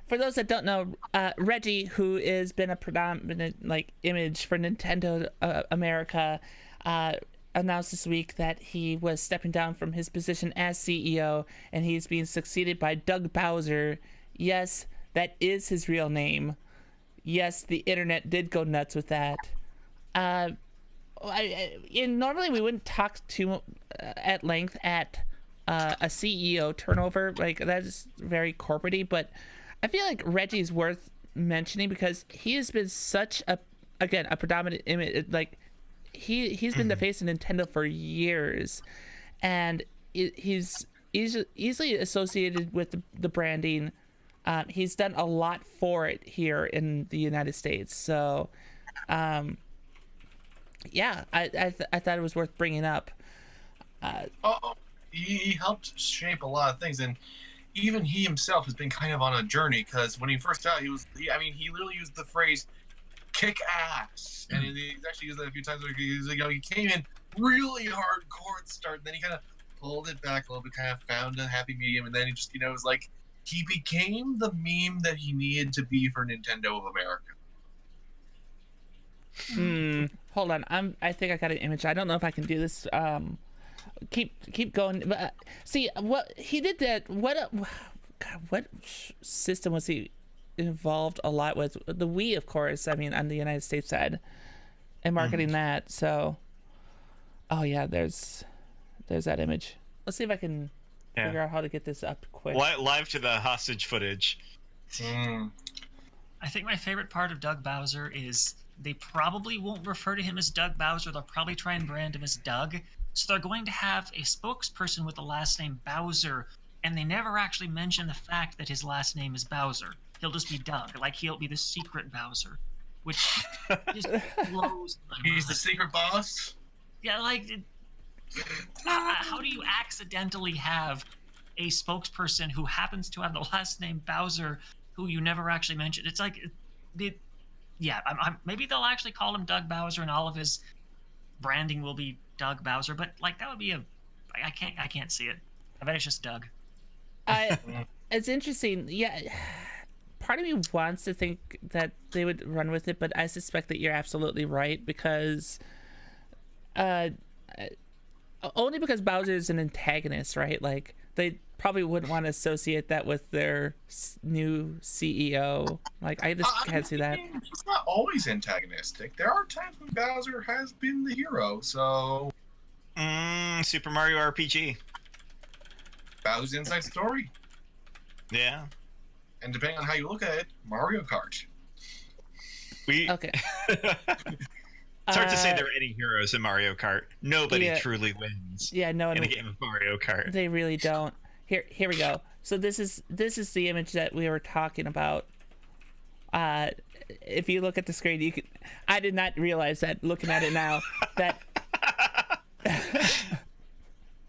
for those that don't know, Reggie, who has been a predominant image for Nintendo America, announced this week that he was stepping down from his position as CEO, and he's being succeeded by Doug Bowser. Yes, that is his real name. Yes, the internet did go nuts with that. Normally we wouldn't talk too at length at a CEO turnover, that is very corporate-y, but I feel like Reggie's worth mentioning because he has been such a predominant image. He's been the face of Nintendo for years, and he's easily associated with the branding. He's done a lot for it here in the United States, so yeah, I thought it was worth bringing up. He helped shape a lot of things, and even he himself has been kind of on a journey, because when he first started, he literally used the phrase "kick ass," and he actually used that a few times. He came in really hardcore at the start, and then he kind of pulled it back a little bit, kind of found a happy medium, and then he just, was like, he became the meme that he needed to be for Nintendo of America. Hold on, I think I got an image. I don't know if I can do this. Keep going. But see what he did. What system was he involved a lot with? The Wii, of course. I mean, on the United States side, and marketing that. So, oh yeah, there's that image. Let's see if I can figure out how to get this up quick. Live to the hostage footage. I think my favorite part of Doug Bowser is they probably won't refer to him as Doug Bowser. They'll probably try and brand him as Doug. So they're going to have a spokesperson with the last name Bowser, and they never actually mention the fact that his last name is Bowser. He'll just be Doug, he'll be the secret Bowser, which just blows my mind. He's the secret boss? Yeah, how do you accidentally have a spokesperson who happens to have the last name Bowser, who you never actually mentioned? It's maybe they'll actually call him Doug Bowser, and all of his branding will be Doug Bowser, but that would be I can't see it. I bet it's just Doug. It's interesting. Yeah, part of me wants to think that they would run with it, but I suspect that you're absolutely right, because only because Bowser is an antagonist, right? They probably wouldn't want to associate that with their new CEO. I just can't see that. It's not always antagonistic. There are times when Bowser has been the hero, so... Super Mario RPG. Bowser's Inside Story. Yeah. And depending on how you look at it, Mario Kart. Okay. It's hard to say there are any heroes in Mario Kart. Nobody truly wins. Yeah, no one in a game of Mario Kart. They really don't. Here we go. So this is the image that we were talking about. If you look at the screen, I did not realize that looking at it now that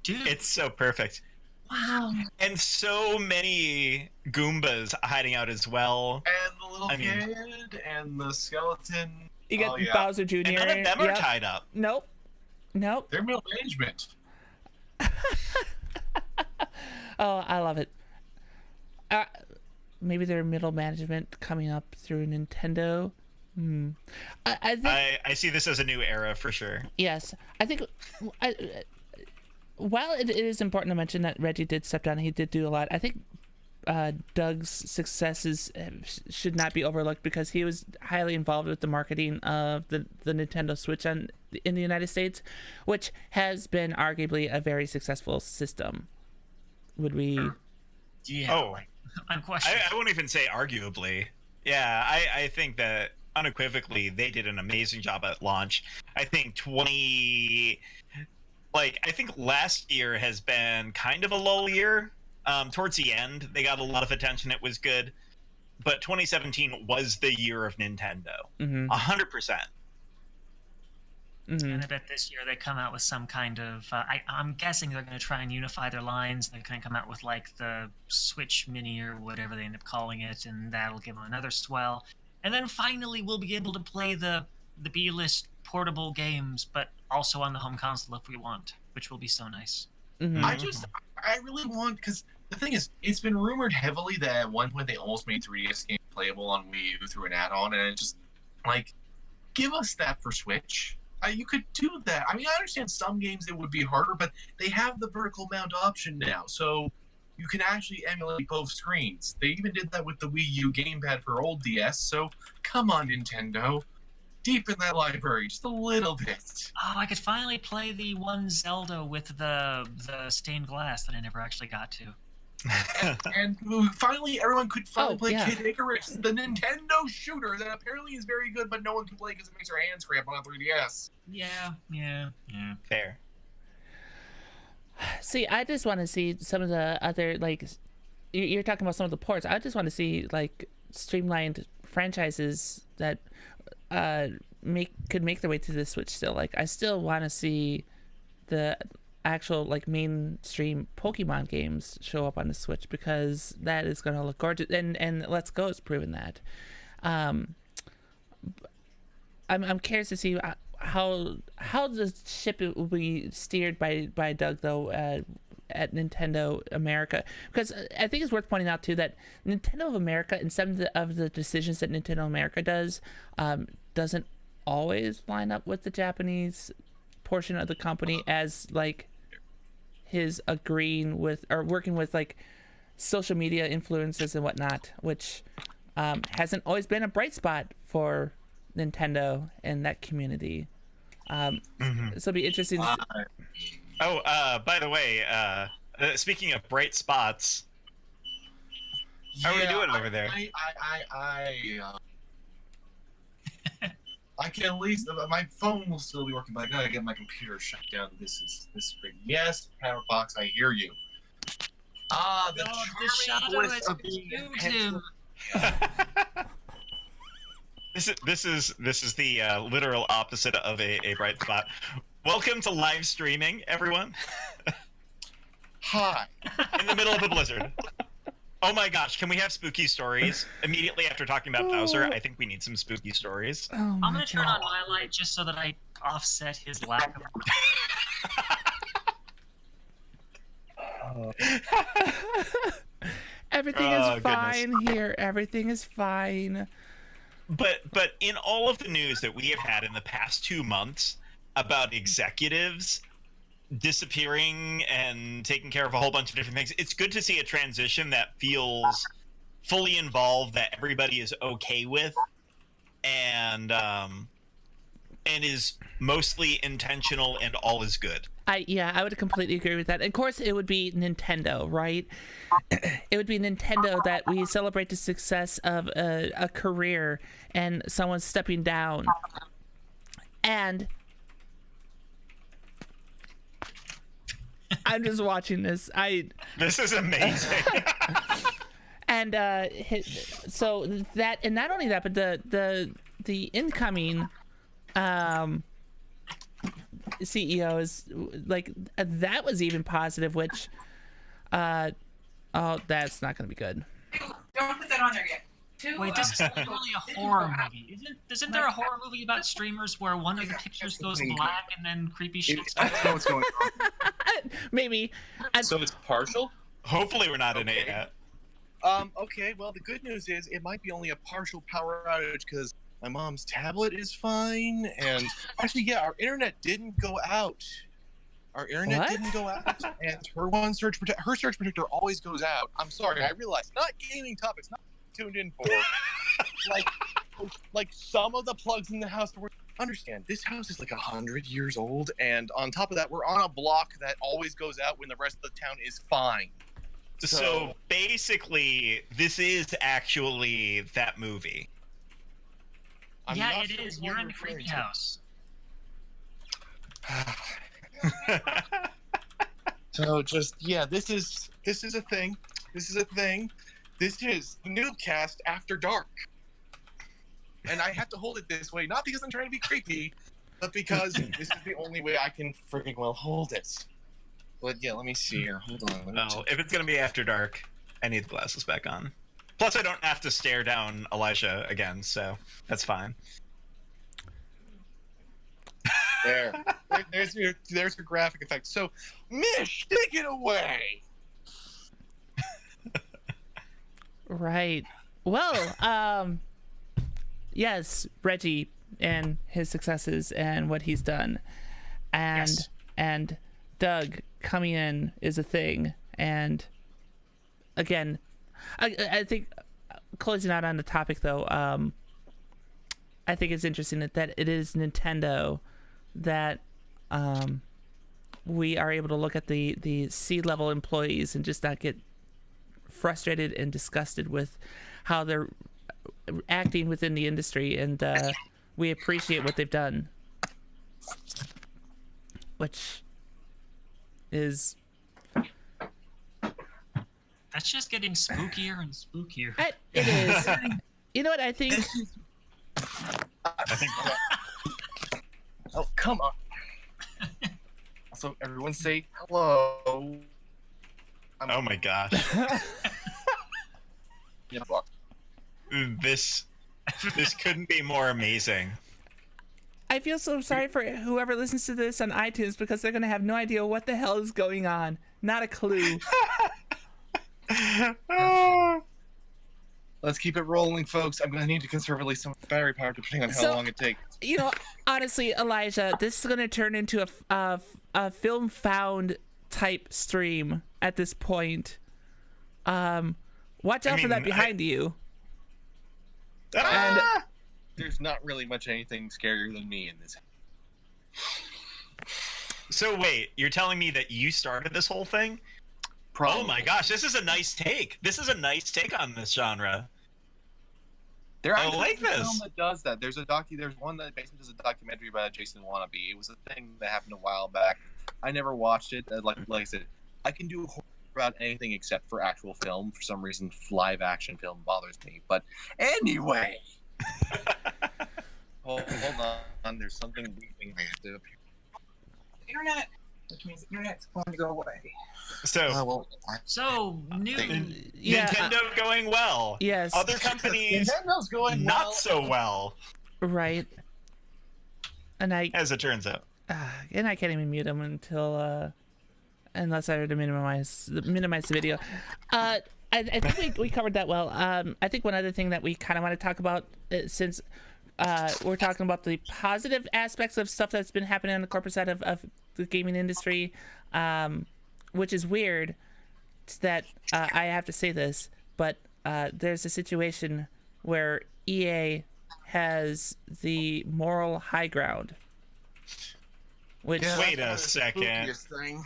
Dude, It's so perfect. wow. And so many Goombas hiding out as well. And the little kid and the skeleton. You get Oh, yeah. Bowser Jr. And none of them are Yep. tied up. Nope. They're middle management. Oh, I love it. Maybe their middle management coming up through Nintendo. I think I see this as a new era for sure. yes. I think while it is important to mention that Reggie did step down, he did do a lot. I think Doug's successes should not be overlooked because he was highly involved with the marketing of the Nintendo Switch in the United States, which has been arguably a very successful system. Would we? Yeah. Oh, Unquestionably. I won't even say arguably. Yeah, I think that unequivocally they did an amazing job at launch. I think I think last year has been kind of a lull year. Towards the end, they got a lot of attention. It was good. But 2017 was the year of Nintendo. 100%. And I bet this year they come out with some kind of. I'm guessing they're going to try and unify their lines. They're going to come out with like the Switch Mini or whatever they end up calling it, and that'll give them another swell. And then finally, we'll be able to play the B-list portable games, but also on the home console if we want, which will be so nice. I really want, because the thing is, it's been rumored heavily that at one point they almost made 3DS games playable on Wii U through an add-on, and it's just like, give us that for Switch. You could do that. I mean, I understand some games it would be harder, but they have the vertical mount option now, so you can actually emulate both screens. They even did that with the Wii U gamepad for old DS, so come on, Nintendo. Deepen that library just a little bit. Oh, I could finally play the one Zelda with the stained glass that I never actually got to. And finally, everyone could finally play yeah. Kid Icarus, the Nintendo shooter that apparently is very good, but no one can play because it makes their hands cramp on a 3DS. Yeah. Fair. See, I just want to see some of the other, like, you're talking about some of the ports. I just want to see, like, streamlined franchises that could make their way to the Switch still. Like, I still want to see the actual, like, mainstream Pokemon games show up on the Switch because that is going to look gorgeous. And Let's Go has proven that. I'm curious to see how the ship will be steered by Doug though at Nintendo America, because I think it's worth pointing out too that Nintendo of America and some of the decisions that Nintendo America does doesn't always line up with the Japanese portion of the company, as like his agreeing with or working with like social media influencers and whatnot, which hasn't always been a bright spot for Nintendo and that community. So it'll be interesting. By the way, speaking of bright spots, how are we doing over there? I can at least my phone will still be working, but I gotta get my computer shut down. This is big. Yes, Powerbox, I hear you. The charming voice of being YouTube. This is the literal opposite of a bright spot. Welcome to live streaming, everyone. Hi. In the middle of a blizzard. Oh my gosh, can we have spooky stories? Immediately after talking about Bowser, I think we need some spooky stories. Oh I'm gonna turn on my light just so that I offset his lack of. Everything is fine here. Everything is fine. But in all of the news that we have had in the past 2 months about executives disappearing and taking care of a whole bunch of different things, it's good to see a transition that feels fully involved, that everybody is okay with, and is mostly intentional, and all is good. I would completely agree with that. And of course, it would be Nintendo, right? It would be Nintendo that we celebrate the success of a career and someone stepping down. And I'm just watching this. This is amazing. And so that, and not only that, but the incoming CEO is like that was even positive, which oh, that's not going to be good. Don't put that on there yet. Wait, this isn't really a horror movie. Isn't there a horror movie about streamers where one of the pictures goes black and then creepy shit I starts? don't know what's going on. Maybe. So it's partial? Hopefully we're not in it yet. Okay, well, the good news is it might be only a partial power outage because my mom's tablet is fine. And actually, yeah, our internet didn't go out. Our internet What? didn't go out. And her search protector always goes out. I'm sorry, I realize. Not gaming topics, not tuned in for. like some of the plugs in the house. Understand, this house is like 100 years old. And on top of that, we're on a block that always goes out when the rest of the town is fine. So basically, this is actually that movie. I'm Yeah, not it sure is. what You're you're in the creepy referring to. house. So just this is a thing. This is a thing. This is the Newbcast After Dark. And I have to hold it this way, not because I'm trying to be creepy, but because this is the only way I can freaking well hold it. But yeah, let me see here. Hold on. Let me No, if it's gonna be after dark, I need the glasses back on. Plus, I don't have to stare down Elijah again, so that's fine. there's your graphic effect. So, Mish, take it away. Right. Well, yes, Reggie and his successes and what he's done, and Yes. and Doug coming in is a thing. And again, I think closing out on the topic though, I think it's interesting that it is Nintendo that we are able to look at the C-level employees and just not get frustrated and disgusted with how they're acting within the industry, and we appreciate what they've done, which is That's just getting spookier and spookier. it is. You know what I think? I think Oh, come on. Also, everyone say hello. Oh my gosh. Yeah, fuck. This couldn't be more amazing. I feel so sorry for whoever listens to this on iTunes because they're gonna have no idea what the hell is going on. Not a clue. Let's keep it rolling, folks. I'm gonna need to conserve at least some battery power depending on how long it takes. You know, honestly, Elijah, this is gonna turn into a film found type stream at this point. Watch out for that behind you. And There's not really much anything scarier than me in this. So wait, you're telling me that you started this whole thing? Probably. Oh my gosh, this is a nice take. This is a nice take on this genre. There I actually like is a film this. that does that. There's one that basically does a documentary about Jason Wannabe. It was a thing that happened a while back. I never watched it. Like I said, I can do horror about anything except for actual film. For some reason, live action film bothers me. But anyway. Hold on. There's something beeping. I have to. Internet, which means the internet's going to go away. So So, yeah, Nintendo going well. yes, Other companies Nintendo's going not well. so well, right. And as it turns out. I can't even mute him until unless I were to minimize the video. I think we covered that well. I think one other thing that we kind of want to talk about, since we're talking about the positive aspects of stuff that's been happening on the corporate side of the gaming industry, which is weird that I have to say this, but there's a situation where EA has the moral high ground. Which, Wait a second. Spookiest thing.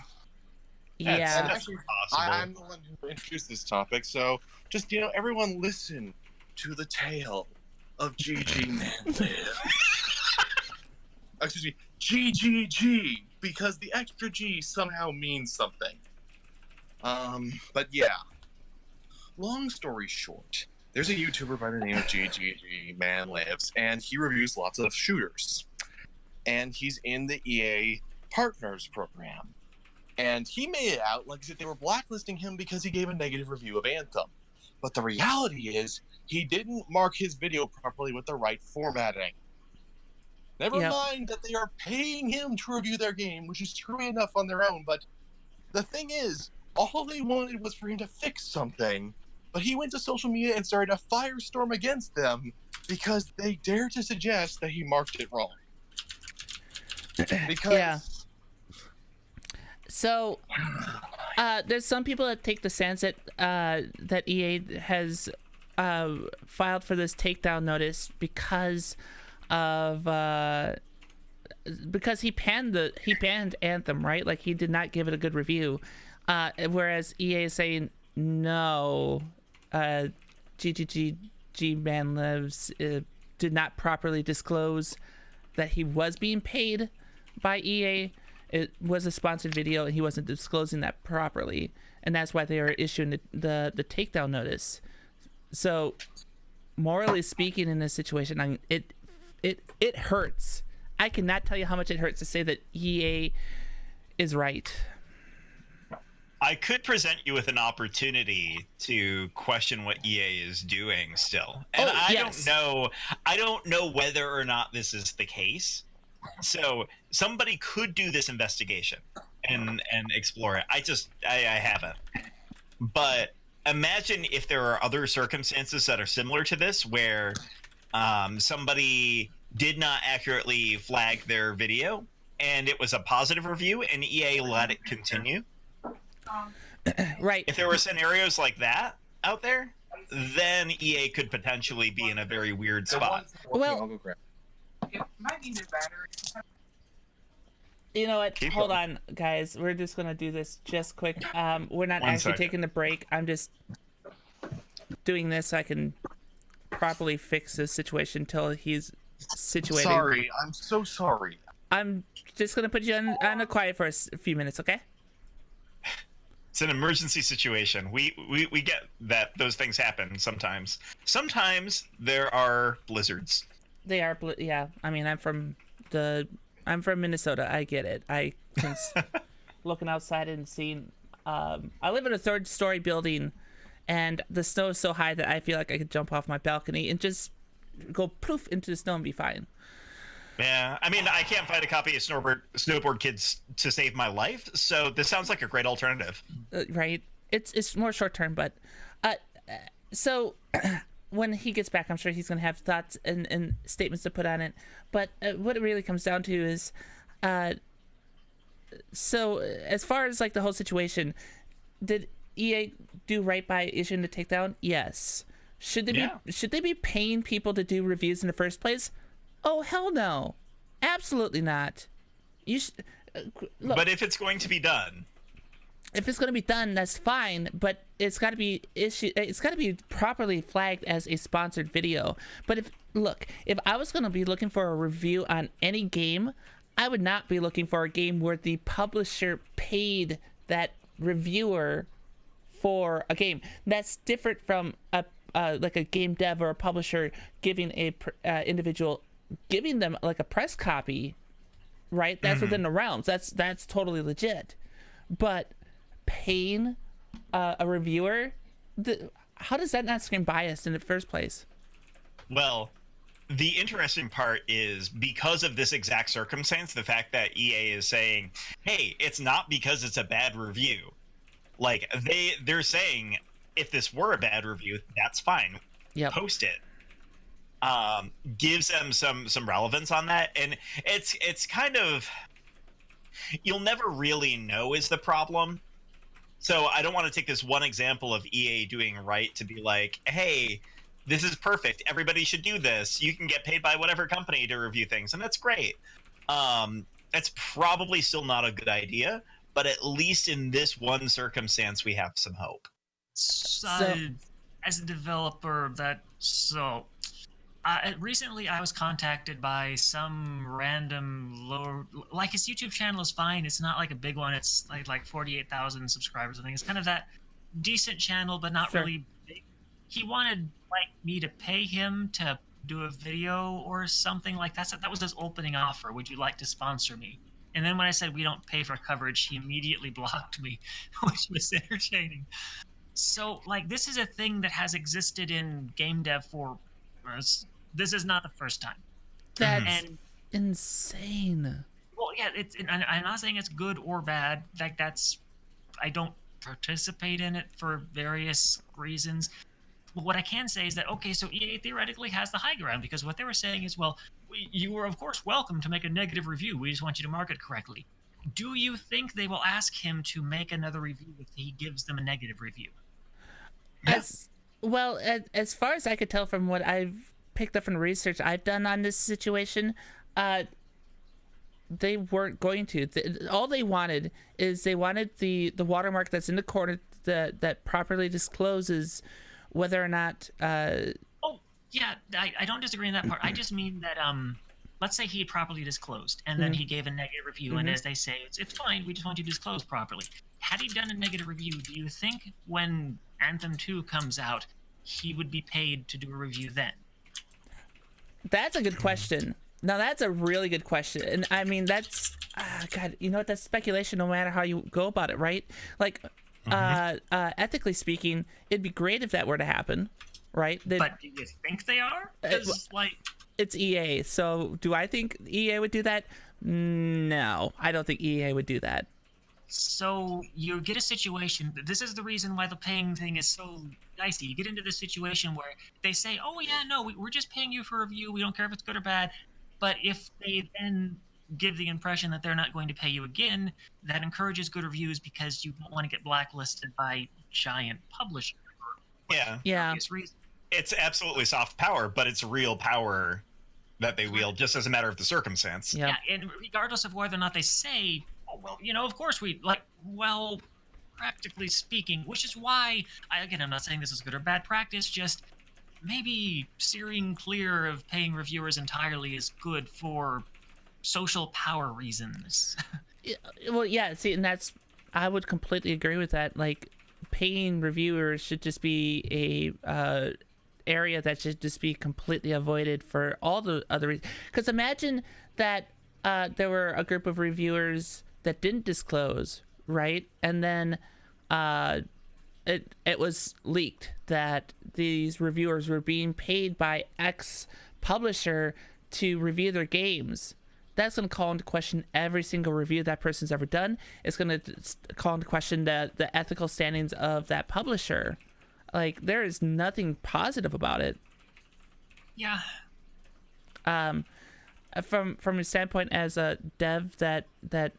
yeah, That's Actually, possible. I'm the one who introduced this topic, so just everyone listen to the tale of GG Manlive. Excuse me, GGG, because the extra G somehow means something. But yeah. Long story short, there's a YouTuber by the name of GGG Manlives, and he reviews lots of shooters. And he's in the EA partners program. And he made it out like they were blacklisting him because he gave a negative review of Anthem. But the reality is, he didn't mark his video properly with the right formatting. Never mind that they are paying him to review their game, which is true enough on their own, but the thing is, all they wanted was for him to fix something, but he went to social media and started a firestorm against them because they dared to suggest that he marked it wrong. Because... So, there's some people that take the stance that that EA has filed for this takedown notice because he banned Anthem, right? Like, he did not give it a good review, whereas EA is saying no. Man Lives did not properly disclose that he was being paid by EA. It was a sponsored video, and he wasn't disclosing that properly, and that's why they are issuing the takedown notice. So, morally speaking, in this situation, it hurts. I cannot tell you how much it hurts to say that EA is right. I could present you with an opportunity to question what EA is doing still, and I don't know whether or not this is the case. So somebody could do this investigation and explore it. I haven't. But imagine if there are other circumstances that are similar to this, where somebody did not accurately flag their video and it was a positive review and EA let it continue. Right. If there were scenarios like that out there, then EA could potentially be in a very weird spot. Well, It might need a battery. you know what? Hold on, guys. We're just gonna do this just quick. We're not actually taking the break. I'm just doing this so I can properly fix this situation until he's situated. Sorry, I'm so sorry. I'm just gonna put you on a quiet for a few minutes, okay? It's an emergency situation. We get that those things happen sometimes. Sometimes there are blizzards. They are, yeah. I mean, I'm from Minnesota. I get it. I can looking outside and seeing. I live in a 3rd-story building, and the snow is so high that I feel like I could jump off my balcony and just go poof into the snow and be fine. Yeah, I mean, I can't find a copy of Snowboard Kids to save my life, so this sounds like a great alternative. Right? It's more short term, but so. When he gets back, I'm sure he's going to have thoughts and statements to put on it. But what it really comes down to is, so as far as like the whole situation, did EA do right by issuing the takedown? Yes. Should they be paying people to do reviews in the first place? Oh, hell no. Absolutely not. You should, look, but if it's going to be done. If it's going to be done, that's fine, but it's got to be it's got to be properly flagged as a sponsored video. But if I was going to be looking for a review on any game, I would not be looking for a game where the publisher paid that reviewer for a game. That's different from like a game dev or a publisher giving a individual, giving them like a press copy, right? That's within the realms. That's totally legit. But paying a reviewer, how does that not scream biased in the first place? Well, the interesting part is because of this exact circumstance, the fact that EA is saying, hey, it's not because it's a bad review. Like, they're saying, if this were a bad review, that's fine. Yep. Post it. Gives them some relevance on that. And it's kind of, you'll never really know is the problem. So I don't want to take this one example of EA doing right to be like, hey, this is perfect. Everybody should do this. You can get paid by whatever company to review things, and that's great. That's probably still not a good idea, but at least in this one circumstance, we have some hope. As a developer, recently I was contacted by some random lower, like his YouTube channel is fine. It's not like a big one. It's like 48,000 subscribers. I think it's kind of that decent channel, but not really big. He wanted me to pay him to do a video or something like that. That was his opening offer. Would you like to sponsor me? And then when I said we don't pay for coverage, he immediately blocked me, which was entertaining. So, like, this is a thing that has existed in game dev for... This is not the first time. That's insane. Well, yeah, I'm not saying it's good or bad. Like, I don't participate in it for various reasons. But what I can say is that, okay, so EA theoretically has the high ground, because what they were saying is, well, you are, of course, welcome to make a negative review. We just want you to market correctly. Do you think they will ask him to make another review if he gives them a negative review? As far as I could tell from what I've picked up from the research I've done on this situation, they weren't going to. All they wanted is the watermark that's in the corner that properly discloses whether or not. Oh yeah, I don't disagree in that part. I just mean that let's say he properly disclosed, and then he gave a negative review, and as they say, it's fine. We just want you to disclose properly. Had he done a negative review, do you think when Anthem 2 comes out, he would be paid to do a review then? That's a good question. Now, that's a really good question. And I mean, that's, God, you know what? That's speculation no matter how you go about it, right? Like, ethically speaking, it'd be great if that were to happen, right? But do you think they are? It's EA. So do I think EA would do that? No, I don't think EA would do that. So you get a situation. This is the reason why the paying thing is so dicey. You get into this situation where they say, "Oh yeah, no, we're just paying you for a review. We don't care if it's good or bad." But if they then give the impression that they're not going to pay you again, that encourages good reviews because you don't want to get blacklisted by giant publishers. Yeah. It's absolutely soft power, but it's real power that they wield, just as a matter of the circumstance. Yep. Yeah, and regardless of whether or not they say, "Oh, well, you know, of course we like." Well, practically speaking, which is why I'm not saying this is good or bad practice, just maybe steering clear of paying reviewers entirely is good for social power reasons. Well, yeah, see, and I would completely agree with that. Like, paying reviewers should just be a area that should just be completely avoided for all the other reasons. Because imagine that there were a group of reviewers that didn't disclose, right? And then it was leaked that these reviewers were being paid by X publisher to review their games. That's going to call into question every single review that person's ever done. It's going to call into question the ethical standings of that publisher. Like, there is nothing positive about it. Yeah. From a standpoint as a dev that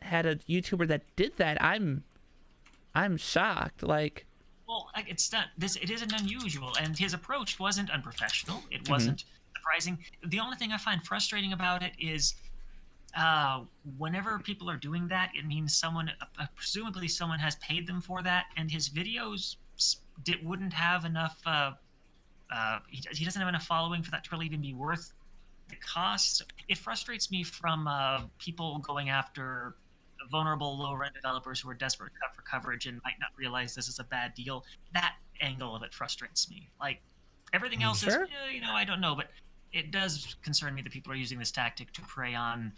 had a YouTuber that did that, I'm shocked. Like, well, it's not this. It isn't unusual, and his approach wasn't unprofessional. It wasn't surprising. The only thing I find frustrating about it is, whenever people are doing that, it means presumably someone has paid them for that, and his videos wouldn't have enough. He doesn't have enough following for that to really even be worth the cost. It frustrates me from people going after vulnerable low-rent developers who are desperate for coverage and might not realize this is a bad deal. That angle of it frustrates me. Like, everything else is, I don't know, but it does concern me that people are using this tactic to prey on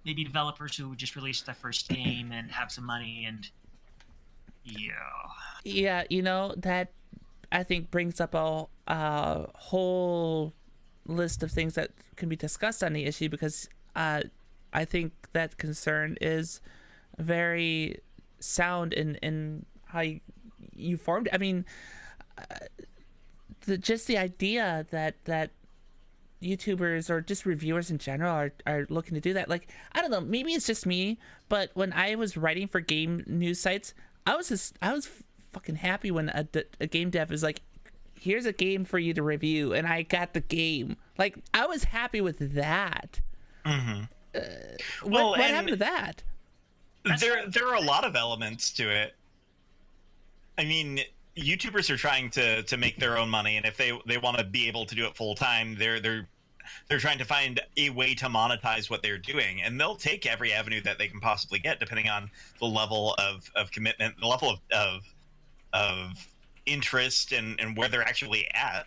maybe developers who just released their first game and have some money, and yeah, that I think brings up a whole list of things that can be discussed on the issue, because I think that concern is very sound in how you formed it. I mean, just the idea that YouTubers or just reviewers in general are looking to do that. Like, I don't know, maybe it's just me, but when I was writing for game news sites, I was fucking happy when a game dev is like, here's a game for you to review, and I got the game. Like, I was happy with that. What happened to that? There are a lot of elements to it. I mean, YouTubers are trying to make their own money, and if they want to be able to do it full time, they're trying to find a way to monetize what they're doing, and they'll take every avenue that they can possibly get, depending on the level of commitment, the level of interest, and where they're actually at.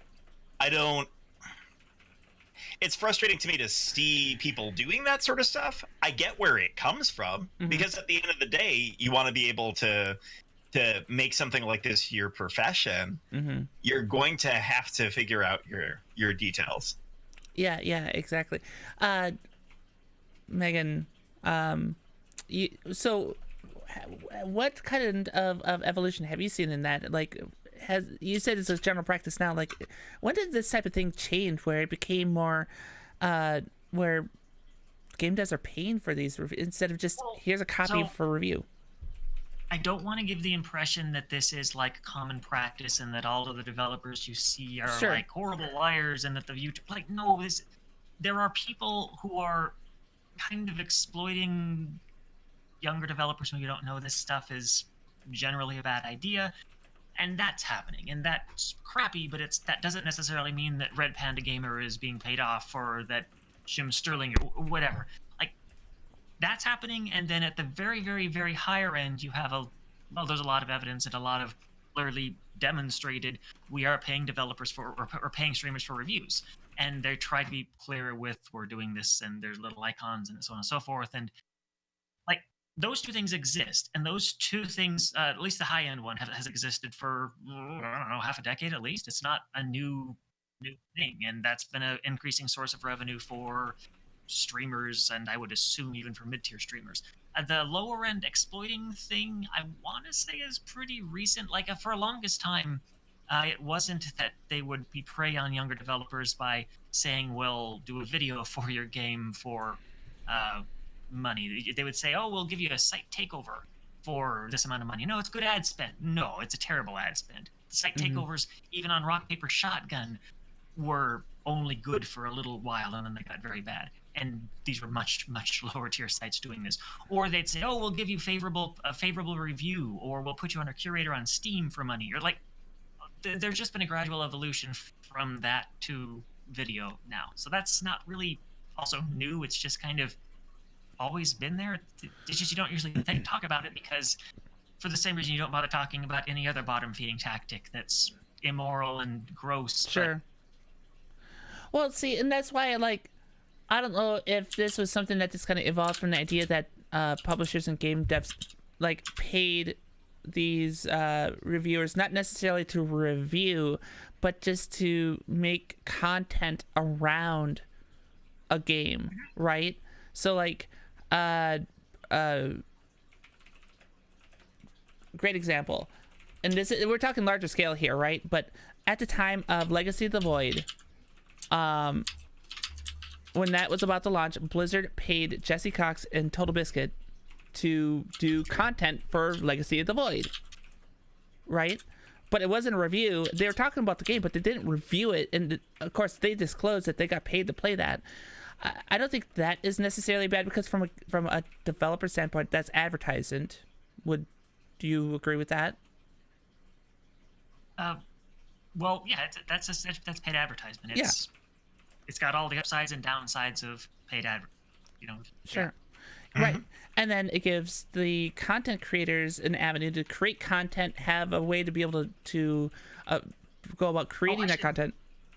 it's frustrating to me to see people doing that sort of stuff. I get where it comes from, because at the end of the day, you want to be able to make something like this your profession. You're going to have to figure out your details. Yeah, exactly. Megan, so what kind of evolution have you seen in that? Like, you said it's a general practice now. Like, when did this type of thing change where it became more where game devs are paying for these instead of just here's a copy for review? I don't want to give the impression that this is like common practice and that all of the developers you see are like horrible liars and that the YouTube, like, no, there are people who are kind of exploiting younger developers when you don't know this stuff is generally a bad idea, and that's happening, and that's crappy, but that doesn't necessarily mean that Red Panda Gamer is being paid off or that Jim Sterling or whatever. Like, that's happening, and then at the very, very, very higher end, you have there's a lot of evidence and a lot of clearly demonstrated we are paying developers for or paying streamers for reviews, and they try to be clear with we're doing this, and there's little icons and so on and so forth, and like those two things exist, and those two things, at least the high end one, has existed for I don't know, half a decade at least. It's not a new thing, and that's been an increasing source of revenue for streamers, and I would assume even for mid-tier streamers. The lower end exploiting thing, I want to say, is pretty recent. Like, for the longest time, it wasn't that they would be prey on younger developers by saying, "We'll do a video for your game for money." They would say, "Oh, we'll give you a site takeover for this amount of money." No, it's good ad spend. No, it's a terrible ad spend. The site takeovers, even on Rock Paper Shotgun, were only good for a little while, and then they got very bad. And these were much, much lower tier sites doing this. Or they'd say, "Oh, we'll give you a favorable review," or "We'll put you on a curator on Steam for money." Or like, there's just been a gradual evolution from that to video now. So that's not really also new. It's just kind of always been there. It's just you don't usually talk about it because, for the same reason you don't bother talking about any other bottom feeding tactic that's immoral and gross. Sure. Well, see, and that's why I don't know if this was something that just kind of evolved from the idea that publishers and game devs paid these reviewers not necessarily to review, but just to make content around a game, right? So like great example, and we're talking larger scale here, right? But at the time of Legacy of the Void, when that was about to launch, Blizzard paid Jesse Cox and Total Biscuit to do content for Legacy of the Void, right? But it wasn't a review. They were talking about the game, but they didn't review it, and of course they disclosed that they got paid to play that. I don't think that is necessarily bad, because from a developer standpoint, that's advertisement. Do you agree with that? Well, yeah, that's paid advertisement. It's got all the upsides and downsides of paid ad. Sure. Yeah. Right. And then it gives the content creators an avenue to create content, have a way to be able to go about creating that content.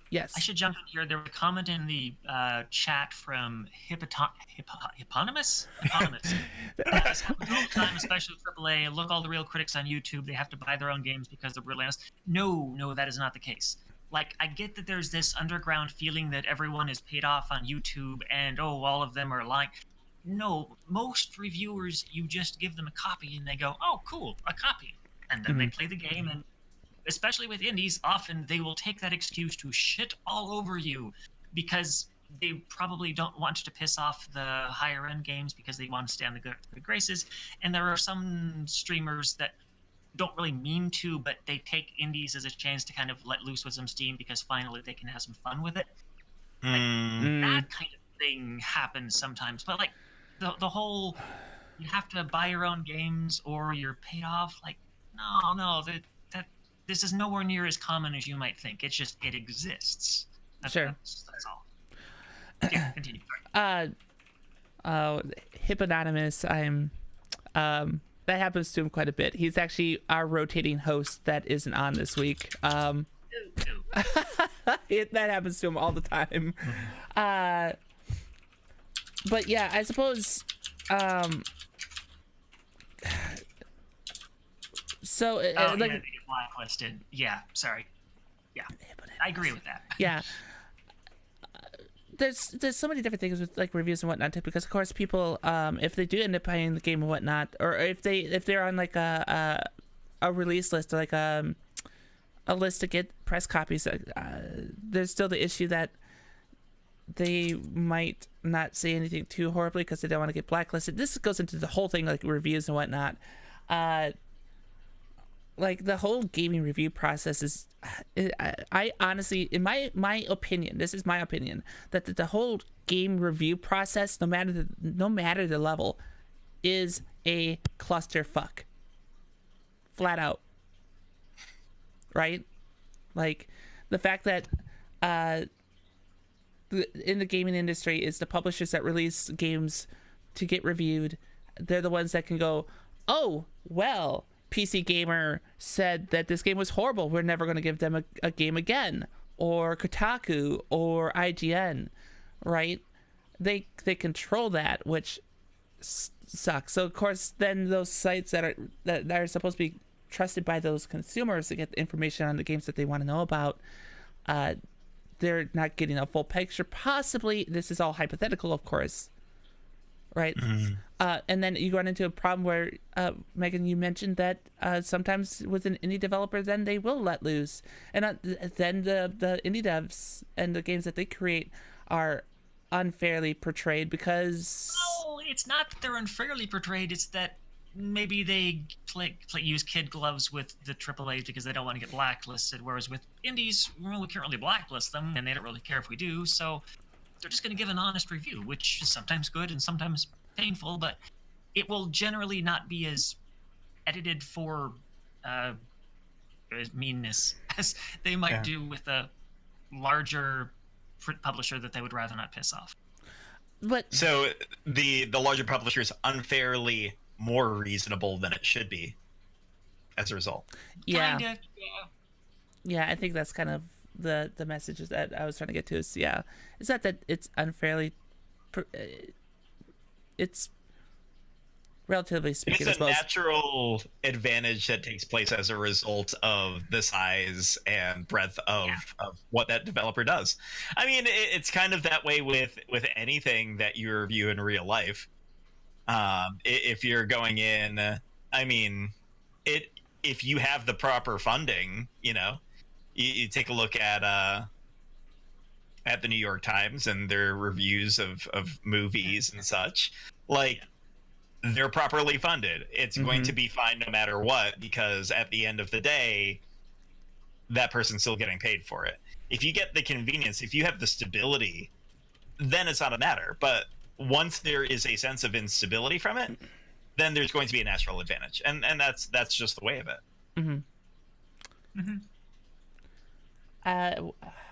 Yes. I should jump in here. There was a comment in the chat from Hipponomus. Yes, all the time, especially with AAA. Look, all the real critics on YouTube, they have to buy their own games because they're relentless. No, that is not the case. Like, I get that there's this underground feeling that everyone is paid off on YouTube and, all of them are lying. No, most reviewers, you just give them a copy and they go, "Oh, cool, a copy." And then they play the game, and especially with indies, often they will take that excuse to shit all over you because they probably don't want to piss off the higher end games because they want to stay on the good graces. And there are some streamers that don't really mean to, but they take indies as a chance to kind of let loose with some steam because finally they can have some fun with it. That kind of thing happens sometimes. But like the whole, you have to buy your own games or you're paid off. Like, no, this is nowhere near as common as you might think. It's just, it exists. That's all. Yeah, continue. Hipponomus, that happens to him quite a bit. He's actually our rotating host that isn't on this week. That happens to him all the time. But yeah, I suppose. So Oh, like, yeah, they get blacklisted. Yeah, sorry. Yeah, I agree with that. yeah. There's so many different things with like reviews and whatnot too, because of course people if they do end up playing the game and whatnot, or if they're on like a release list, like a list to get press copies, there's still the issue that they might not say anything too horribly because they don't want to get blacklisted. This goes into the whole thing, like reviews and whatnot. Like the whole gaming review process is, I honestly, in my opinion, this is my opinion, that the whole game review process, no matter the level, is a clusterfuck. Flat out. Right? Like the fact that in the gaming industry is the publishers that release games to get reviewed. They're the ones that can go, oh, well, PC Gamer said that this game was horrible. We're never going to give them a game again. Or Kotaku or IGN, right? They control that, which sucks. So of course, then those sites that are supposed to be trusted by those consumers to get the information on the games that they want to know about, they're not getting a full picture. Possibly, this is all hypothetical, of course, right? Mm-hmm. And then you run into a problem where, Megan, you mentioned that sometimes with an indie developer, then they will let loose. And then the indie devs and the games that they create are unfairly portrayed because... No, it's not that they're unfairly portrayed. It's that maybe they use kid gloves with the AAA because they don't want to get blacklisted. Whereas with indies, well, we can't really blacklist them, and they don't really care if we do. So they're just going to give an honest review, which is sometimes good and sometimes painful, but it will generally not be as edited for meanness as they might do with a larger publisher that they would rather not piss off. But so the larger publisher is unfairly more reasonable than it should be as a result. Yeah. Kinda, yeah, I think that's kind of the messages that I was trying to get to is, it's not that it's unfairly, it's relatively speaking, it's a natural advantage that takes place as a result of the size and breadth of what that developer does. I mean, it's kind of that way with anything that you review in real life. If you're going in, I mean, if you have the proper funding, you take a look at the New York Times and their reviews of movies and such, like, they're properly funded. It's going to be fine no matter what, because at the end of the day, that person's still getting paid for it. If you get the convenience, if you have the stability, then it's not a matter. But once there is a sense of instability from it, then there's going to be a natural advantage, and that's just the way of it.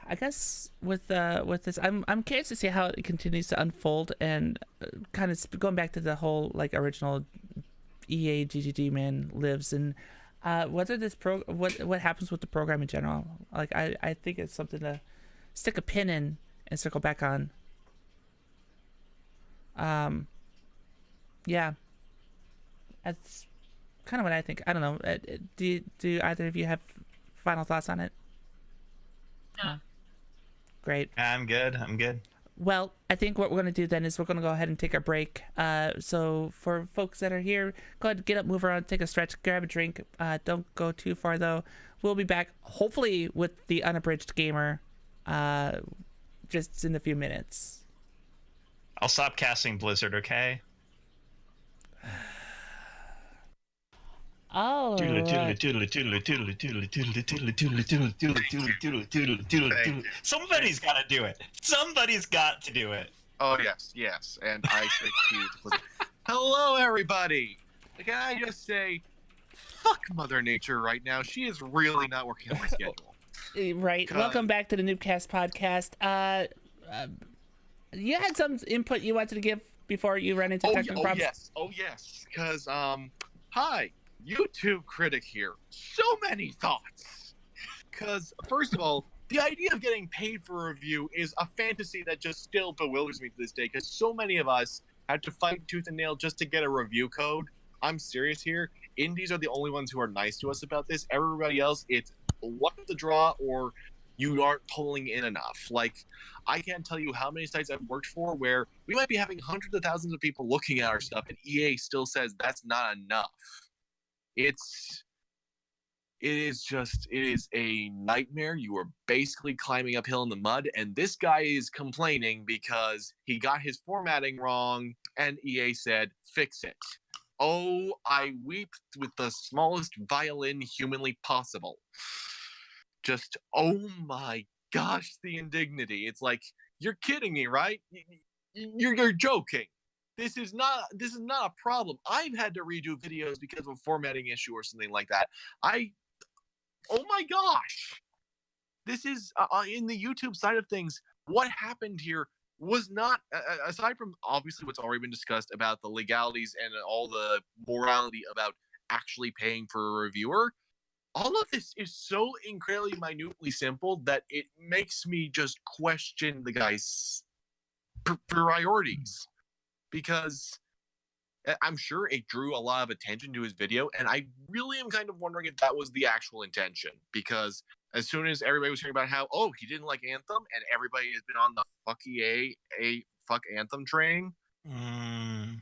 I guess with this, I'm curious to see how it continues to unfold, and kind of going back to the whole like original EA GGG man lives, and whether this what happens with the program in general. Like I think it's something to stick a pin in and circle back on. Yeah, that's kind of what I think. I don't know. Do either of you have final thoughts on it? No. Great. I'm good. Well, I think what we're going to do then is we're going to go ahead and take our break. So for folks that are here, go ahead, get up, move around, take a stretch, grab a drink. Don't go too far, though. We'll be back, hopefully, with the Unabridged Gamer just in a few minutes. I'll stop casting Blizzard, okay? Oh. Somebody's got to do it. Somebody's got to do it. Oh, yes. And I say to you, hello, everybody. Can I just say, fuck Mother Nature right now. She is really not working on my schedule. Right. Welcome back to the Newbcast Podcast. You had some input you wanted to give before you ran into technical problems? Oh, yes. Because, hi, YouTube critic here. So many thoughts. Because, first of all, the idea of getting paid for a review is a fantasy that just still bewilders me to this day, because so many of us had to fight tooth and nail just to get a review code. I'm serious here. Indies are the only ones who are nice to us about this. Everybody else, it's luck of the draw or you aren't pulling in enough. Like, I can't tell you how many sites I've worked for where we might be having hundreds of thousands of people looking at our stuff, and EA still says that's not enough. It is a nightmare. You are basically climbing uphill in the mud, and this guy is complaining because he got his formatting wrong, and EA said, fix it. Oh, I weep with the smallest violin humanly possible. Just, oh my gosh, the indignity. It's like, you're kidding me, right? You're joking. This is not a problem. I've had to redo videos because of a formatting issue or something like that. Oh my gosh. This is, in the YouTube side of things, what happened here was not, aside from obviously what's already been discussed about the legalities and all the morality about actually paying for a reviewer, all of this is so incredibly minutely simple that it makes me just question the guy's priorities. Because I'm sure it drew a lot of attention to his video, and I really am kind of wondering if that was the actual intention. Because as soon as everybody was hearing about how, oh, he didn't like Anthem, and everybody has been on the fuck EA, fuck Anthem train,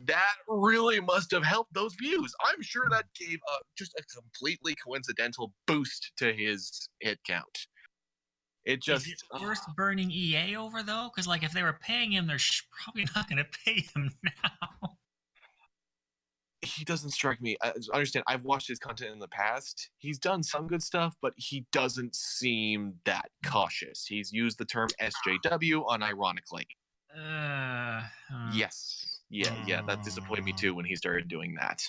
that really must have helped those views. I'm sure that gave just a completely coincidental boost to his hit count. It just... Is it worth burning EA over, though? Because, like, if they were paying him, they're probably not going to pay him now. He doesn't strike me. I understand, I've watched his content in the past. He's done some good stuff, but he doesn't seem that cautious. He's used the term SJW unironically. Yes. Yeah, that disappointed me too when he started doing that.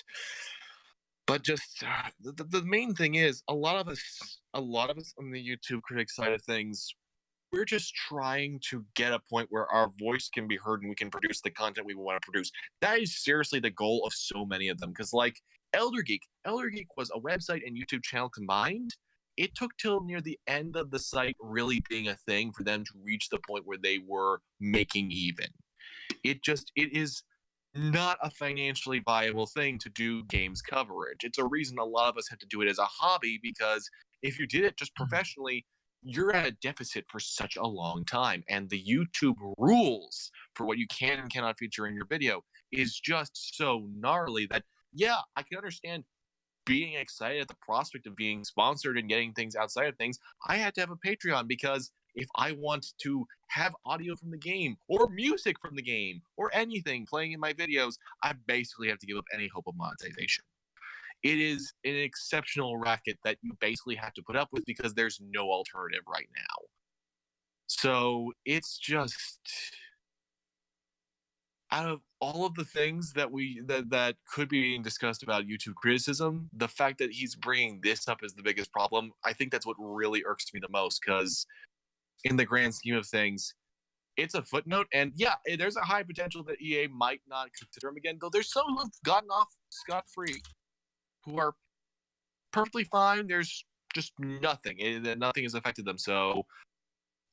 But just the main thing is, a lot of us on the YouTube critic side of things, we're just trying to get a point where our voice can be heard and we can produce the content we want to produce. That is seriously the goal of so many of them. Because like Elder Geek was a website and YouTube channel combined. It took till near the end of the site really being a thing for them to reach the point where they were making even. It is not a financially viable thing to do games coverage. It's a reason a lot of us had to do it as a hobby, because if you did it just professionally, you're at a deficit for such a long time. And the YouTube rules for what you can and cannot feature in your video is just so gnarly that, yeah, I can understand being excited at the prospect of being sponsored and getting things outside of things. I had to have a Patreon because if I want to have audio from the game or music from the game or anything playing in my videos, I basically have to give up any hope of monetization. It is an exceptional racket that you basically have to put up with because there's no alternative right now. So it's just, out of all of the things that that could be being discussed about YouTube criticism, the fact that he's bringing this up as the biggest problem, I think that's what really irks me the most, because in the grand scheme of things, it's a footnote, and yeah, there's a high potential that EA might not consider him again, though there's some who have gotten off scot-free, who are perfectly fine. There's just nothing has affected them, so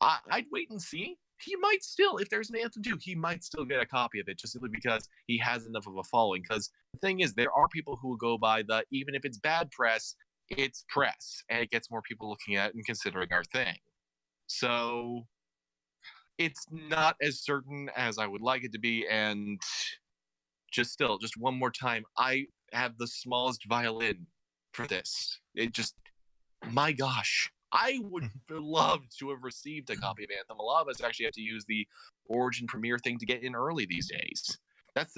I'd wait and see. He might still, if there's an Anthem 2, he might still get a copy of it, just simply because he has enough of a following. Because the thing is, there are people who will go by the, even if it's bad press, it's press, and it gets more people looking at it and considering our thing. So it's not as certain as I would like it to be, and just one more time, I have the smallest violin for this. It just, my gosh, I would love to have received a copy of Anthem. A lot of us actually have to use the Origin Premiere thing to get in early these days. That's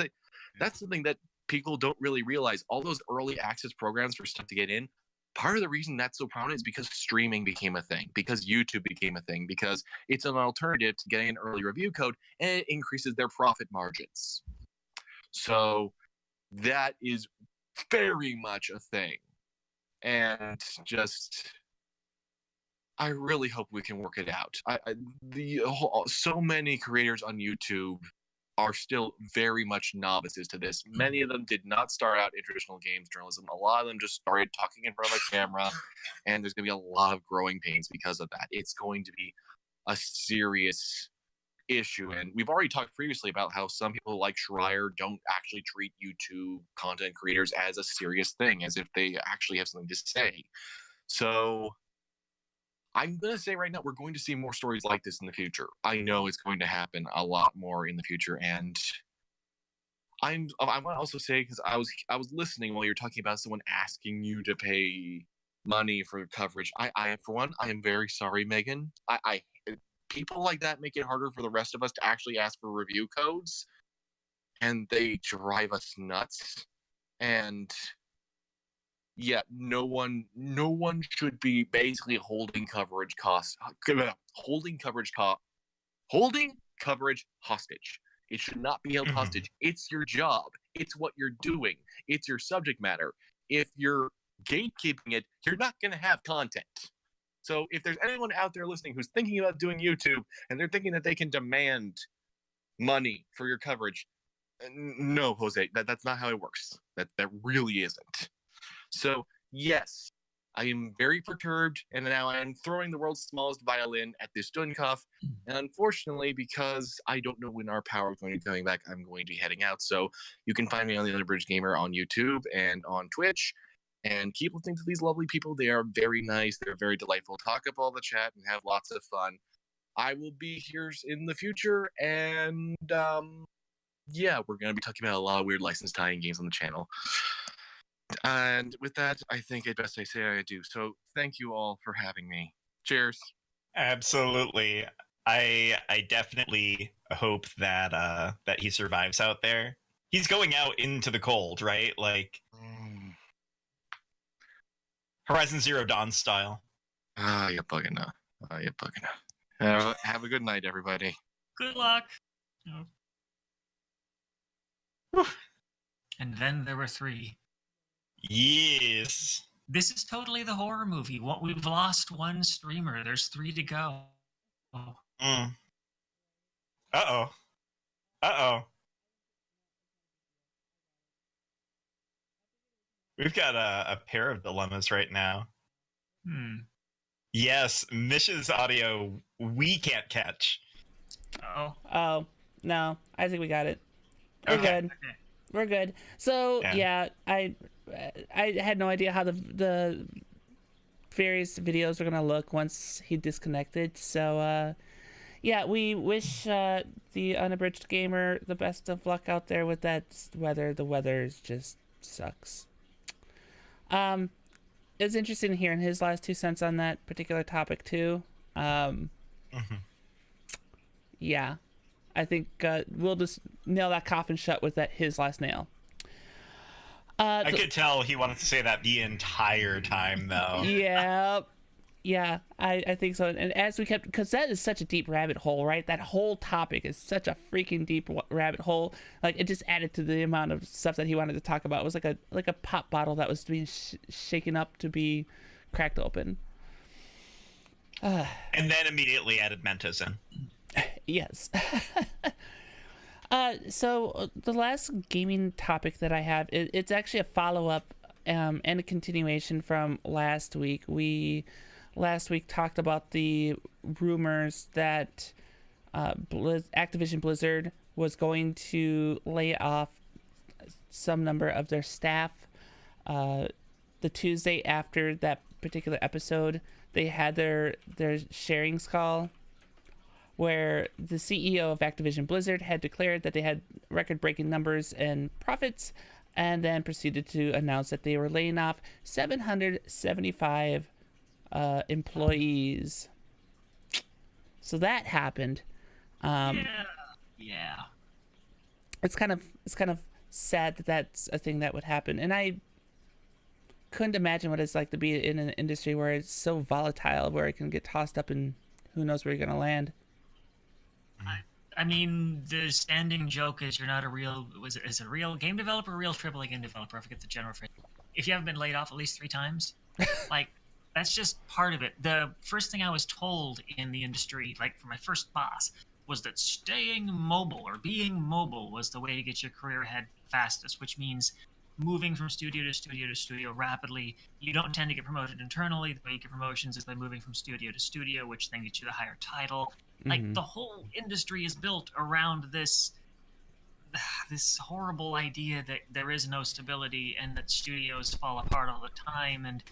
something that people don't really realize. All those early access programs for stuff to get in, part of the reason that's so prominent is because streaming became a thing, because YouTube became a thing, because it's an alternative to getting an early review code, and it increases their profit margins. So that is very much a thing. And just, I really hope we can work it out. So many creators on YouTube are still very much novices to this. Many of them did not start out in traditional games journalism. A lot of them just started talking in front of a camera, and there's going to be a lot of growing pains because of that. It's going to be a serious issue, and we've already talked previously about how some people like Schreier don't actually treat YouTube content creators as a serious thing, as if they actually have something to say. So I'm going to say right now, we're going to see more stories like this in the future. I know it's going to happen a lot more in the future. And I want to also say, because I was listening while you were talking about someone asking you to pay money for coverage. I for one, I am very sorry, Megan. People like that make it harder for the rest of us to actually ask for review codes. And they drive us nuts. And yeah, no one should be basically holding coverage hostage. It should not be held hostage. It's your job. It's what you're doing. It's your subject matter. If you're gatekeeping it, you're not going to have content. So if there's anyone out there listening who's thinking about doing YouTube and they're thinking that they can demand money for your coverage, no, Jose, that's not how it works. That really isn't. So, yes, I am very perturbed, and now I am throwing the world's smallest violin at this Dunkov. And unfortunately, because I don't know when our power is going to be coming back, I'm going to be heading out. So you can find me on the Unabridged Gamer on YouTube and on Twitch. And keep listening to these lovely people. They are very nice. They're very delightful. Talk up all the chat and have lots of fun. I will be here in the future, and yeah, we're going to be talking about a lot of weird license tying games on the channel. And with that, I think it best I say I do. So thank you all for having me. Cheers. Absolutely. I definitely hope that that he survives out there. He's going out into the cold, right? Like Horizon Zero Dawn style. You're bugging out. Have a good night, everybody. Good luck. And then there were 3. Yes. This is totally the horror movie. We've lost 1 streamer. There's 3 to go. Uh-oh. We've got a pair of dilemmas right now. Yes, Mish's audio we can't catch. Oh, no. I think we got it. We're good. Okay. We're good. So, yeah, I had no idea how the various videos were going to look once he disconnected. So, yeah, we wish the Unabridged Gamer the best of luck out there with that weather. The weather just sucks. It's interesting hearing his last 2 cents on that particular topic, too. Yeah. I think we'll just nail that coffin shut with his last nail. I could tell he wanted to say that the entire time, though. Yeah, I think so. And as we kept, because that is such a deep rabbit hole, right? That whole topic is such a freaking deep rabbit hole. Like, it just added to the amount of stuff that he wanted to talk about. It was like a pop bottle that was being shaken up to be cracked open. And then immediately added Mentos in. Yes. So the last gaming topic that I have, it's actually a follow-up and a continuation from last week. We last week talked about the rumors that Activision-Blizzard was going to lay off some number of their staff. The Tuesday after that particular episode, they had their sharings call, where the CEO of Activision-Blizzard had declared that they had record-breaking numbers and profits, and then proceeded to announce that they were laying off 775 employees. So that happened. Yeah. It's kind of sad that that's a thing that would happen, and I couldn't imagine what it's like to be in an industry where it's so volatile, where it can get tossed up and who knows where you're gonna land. I mean, the standing joke is you're not a real is a real game developer, a real AAA game developer. I forget the general phrase. If you haven't been laid off at least 3 times, like, that's just part of it. The first thing I was told in the industry, like from my first boss, was that staying mobile or being mobile was the way to get your career ahead fastest, which means moving from studio to studio to studio rapidly. You don't tend to get promoted internally. The way you get promotions is by moving from studio to studio, which then gets you the higher title. Like, the whole industry is built around this horrible idea that there is no stability and that studios fall apart all the time. And,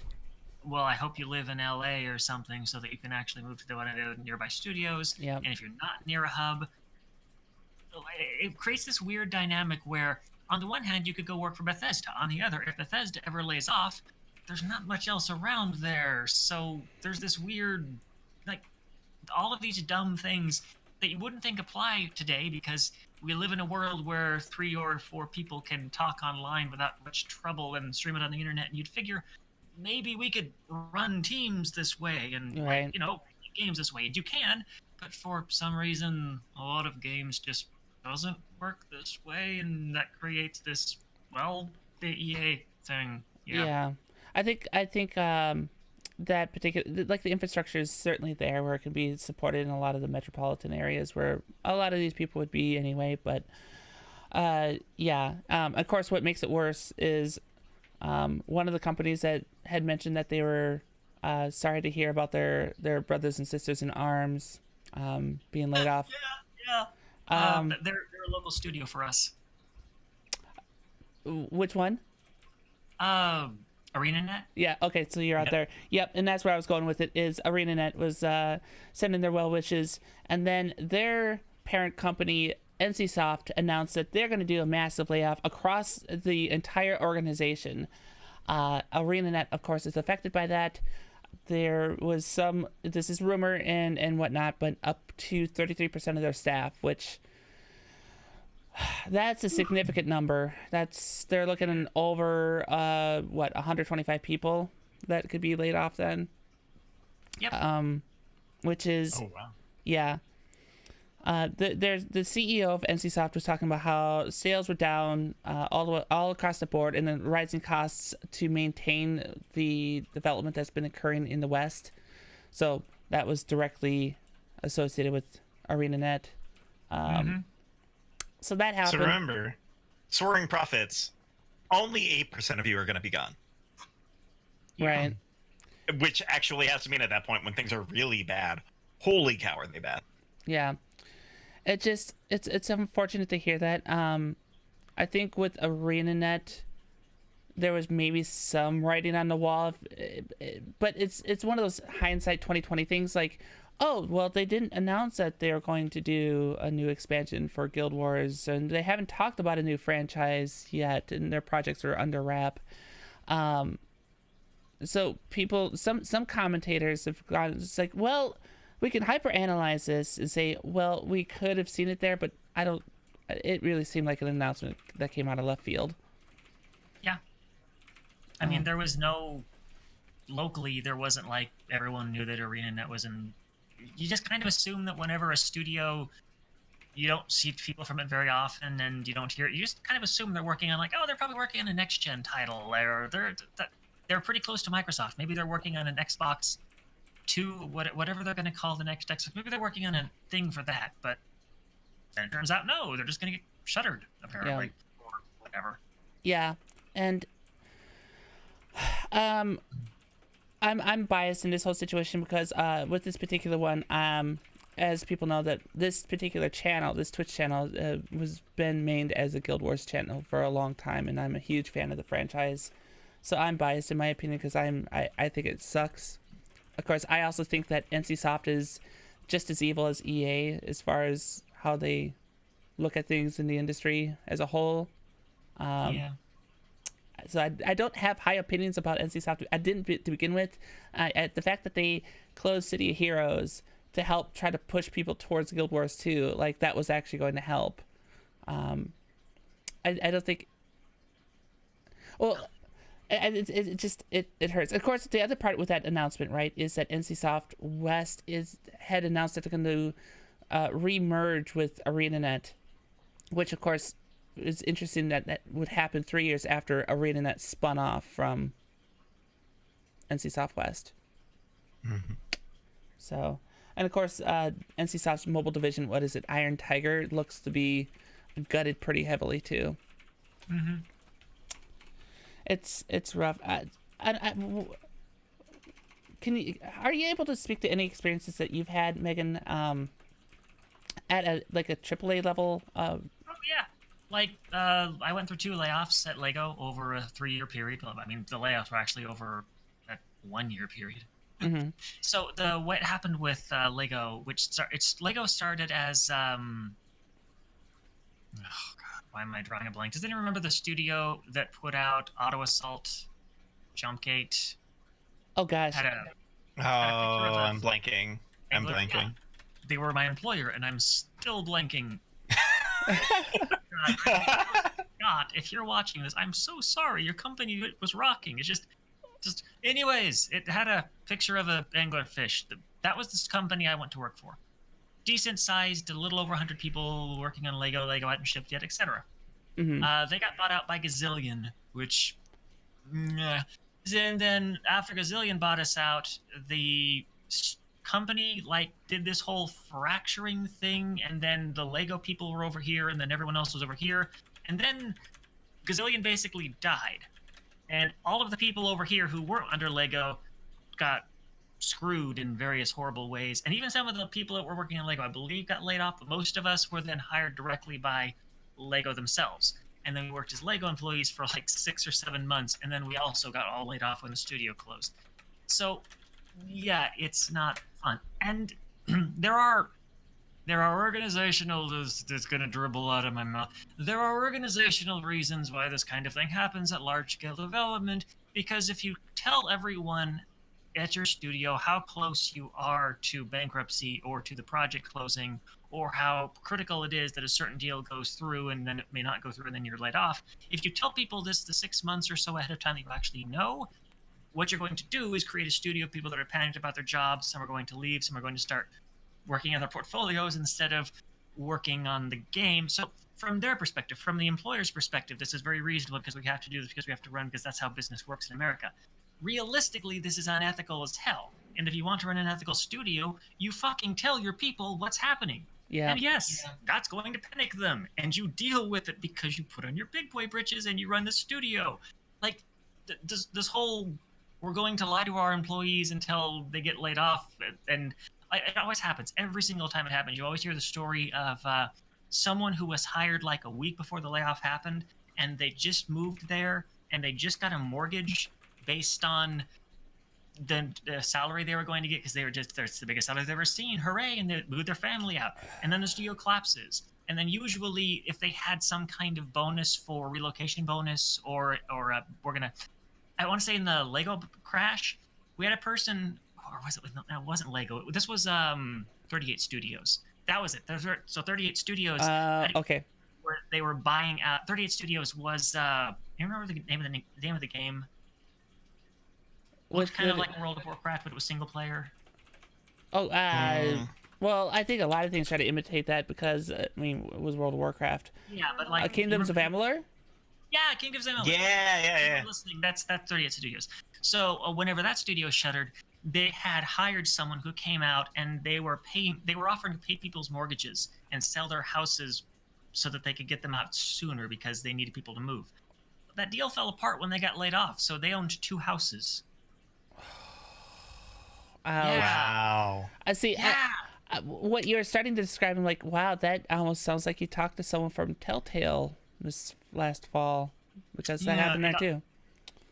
well, I hope you live in LA or something so that you can actually move to the one of the nearby studios. Yep. And if you're not near a hub, it creates this weird dynamic where, on the one hand, you could go work for Bethesda. On the other, if Bethesda ever lays off, there's not much else around there. So there's this weird, like, all of these dumb things that you wouldn't think apply today because we live in a world where 3 or 4 people can talk online without much trouble and stream it on the internet. And you'd figure maybe we could run teams this way and, Right. games this way. And you can, but for some reason, a lot of games just doesn't work this way, and that creates this, well, the EA thing. Yeah. I think that particular, like, the infrastructure is certainly there where it can be supported in a lot of the metropolitan areas where a lot of these people would be anyway. But of course, what makes it worse is one of the companies that had mentioned that they were sorry to hear about their brothers and sisters in arms being laid off. They're a local studio for us. Which one? ArenaNet. Yeah, okay, so you're out there. Yep, and that's where I was going with it, is ArenaNet was sending their well wishes, and then their parent company, NCSoft, announced that they're going to do a massive layoff across the entire organization. ArenaNet, of course, is affected by that. There was this is rumor and whatnot, but up to 33% of their staff, which, that's a significant number. They're looking at over 125 people that could be laid off then. Yep. Which is, Oh wow. yeah. There's the CEO of NCSoft was talking about how sales were down all across the board, and then rising costs to maintain the development that's been occurring in the West. So that was directly associated with ArenaNet. So that happened. So remember, soaring profits, only 8% of you are going to be gone. Right. Which actually has to mean at that point when things are really bad, holy cow, are they bad? Yeah. It's unfortunate to hear that. I think with ArenaNet, there was maybe some writing on the wall, but it's one of those hindsight 2020 things. Like, oh well, they didn't announce that they were going to do a new expansion for Guild Wars, and they haven't talked about a new franchise yet, and their projects are under wrap. So some commentators have gone, it's like, well, we can hyperanalyze this and say, well, we could have seen it there, but it really seemed like an announcement that came out of left field. Yeah. I mean, there was locally, there wasn't like everyone knew that ArenaNet was in. You just kind of assume that whenever a studio, you don't see people from it very often and you don't hear it, you just kind of assume they're working on, like, oh, they're probably working on a next-gen title, or they're pretty close to Microsoft. Maybe they're working on an Xbox 2, whatever they're going to call the next Xbox. Maybe they're working on a thing for that, but then it turns out, no, they're just going to get shuttered, apparently, or whatever. Yeah, and I'm biased in this whole situation because with this particular one, as people know, that this particular channel, this Twitch channel, was been made as a Guild Wars channel for a long time, and I'm a huge fan of the franchise. So I'm biased in my opinion because I think it sucks. Of course, I also think that NCSoft is just as evil as EA as far as how they look at things in the industry as a whole. Yeah. So I don't have high opinions about NCSoft. I didn't to begin with. At the fact that they closed City of Heroes to help try to push people towards Guild Wars 2, like, that was actually going to help. I don't think. Well, it hurts. Of course, the other part with that announcement, right, is that NCSoft West had announced that they're going to re-merge with ArenaNet, which of course is interesting that would happen 3 years after ArenaNet spun off from NCSoft West. Mm-hmm. So, And of course, NCSoft's mobile division, what is it, Iron Tiger, looks to be gutted pretty heavily too. Mm-hmm. It's rough. Are you able to speak to any experiences that you've had, Megan, at a AAA level? Oh yeah, like I went through 2 layoffs at Lego over a 3-year period. Well, I mean, the layoffs were actually over a 1-year period. Mm-hmm. So what happened with Lego, Lego started as oh god, why am I drawing a blank? Does anyone remember the studio that put out Auto Assault, Jumpgate? Oh gosh. I'm blanking. I'm Yeah. blanking. They were my employer, and I'm still blanking. God, if you're watching this, I'm so sorry. Your company was rocking. It's just anyways, it had a picture of a anglerfish. That was this company I went to work for. Decent sized, a little over 100 people working on Lego. Lego hadn't shipped yet, etc. Mm-hmm. They got bought out by Gazillion, which... And then after Gazillion bought us out, the company did this whole fracturing thing, and then the Lego people were over here, and then everyone else was over here, and then Gazillion basically died, and all of the people over here who weren't under Lego got screwed in various horrible ways, and even some of the people that were working on Lego, I believe, got laid off, but most of us were then hired directly by Lego themselves. And then we worked as Lego employees for 6 or 7 months, and then we also got all laid off when the studio closed. So, yeah, it's not fun. And there are organizational, that's going to dribble out of my mouth. There are organizational reasons why this kind of thing happens at large-scale development, because if you tell everyone at your studio how close you are to bankruptcy or to the project closing, or how critical it is that a certain deal goes through and then it may not go through and then you're laid off. If you tell people this the 6 months or so ahead of time that you actually know, what you're going to do is create a studio of people that are panicked about their jobs. Some are going to leave. Some are going to start working on their portfolios instead of working on the game. So from their perspective, from the employer's perspective, this is very reasonable because we have to do this because we have to run, because that's how business works in America. Realistically, this is unethical as hell. And if you want to run an ethical studio, you fucking tell your people what's happening. Yeah. And yes, that's going to panic them, and you deal with it because you put on your big boy britches and you run the studio. This whole, we're going to lie to our employees until they get laid off, and it always happens. Every single time it happens, you always hear the story of someone who was hired a week before the layoff happened, and they just moved there, and they just got a mortgage based on the salary they were going to get, because that's the biggest salary they've ever seen. Hooray! And they moved their family out, and then the studio collapses. And then usually, if they had some kind of bonus for relocation bonus, or I want to say in the Lego crash, we had a person, or was it? No, it wasn't Lego. This was 38 Studios. That was it. So 38 Studios. Okay. Where they were buying out. 38 Studios was. You remember the name of the game? It was kind of like World of Warcraft, but it was single player. Oh, well, I think a lot of things try to imitate that because, it was World of Warcraft. Yeah, but Kingdoms of Amalur? Yeah, Kingdoms of Amalur. Yeah. Listening, that's 38 Studios. So whenever that studio shuttered, they had hired someone who came out, and they were offering to pay people's mortgages and sell their houses so that they could get them out sooner because they needed people to move. That deal fell apart when they got laid off, so they owned 2 houses. Wow. I see. Yeah. What you're starting to describe, I'm like, wow, that almost sounds like you talked to someone from Telltale this last fall, because that happened there too.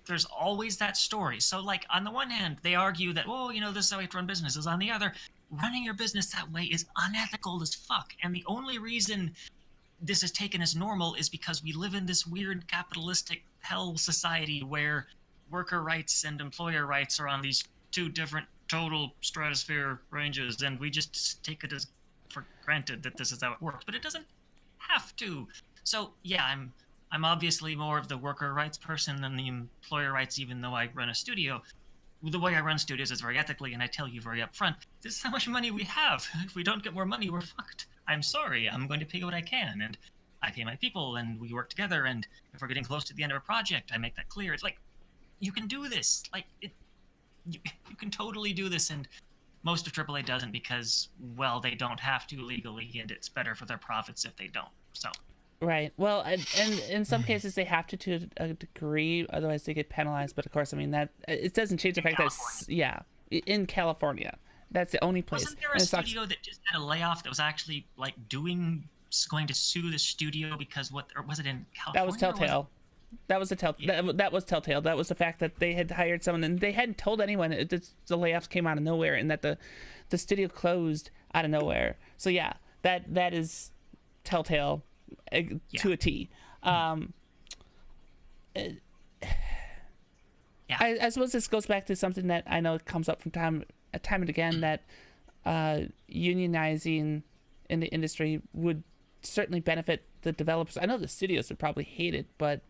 There's always that story. So, on the one hand, they argue that, this is how we have to run businesses. On the other, running your business that way is unethical as fuck. And the only reason this is taken as normal is because we live in this weird capitalistic hell society where worker rights and employer rights are on these 2 different total stratosphere ranges, and we just take it as for granted that this is how it works, but it doesn't have to. So yeah, I'm obviously more of the worker rights person than the employer rights, even though I run a studio. The way I run studios is very ethically, and I tell you very upfront, this is how much money we have. If we don't get more money, we're fucked. I'm sorry, I'm going to pay what I can, and I pay my people, and we work together, and if we're getting close to the end of a project, I make that clear. It's you can do this. You can totally do this, and Most of AAA doesn't because, well, they don't have to legally, and it's better for their profits if they don't. So. Right. Well, and in some cases they have to a degree, otherwise they get penalized. But of course, I mean that it doesn't change the fact that in California, that's the only place. Wasn't there a studio that just had a layoff that was actually like going to sue the studio because or was it in California? That was Telltale. That was that was Telltale. That was the fact that they had hired someone and they hadn't told anyone. The layoffs came out of nowhere, and that the studio closed out of nowhere. So yeah, that is Telltale to a T. I suppose this goes back to something that I know comes up from time and again, that unionizing in the industry would certainly benefit the developers. I know the studios would probably hate it, but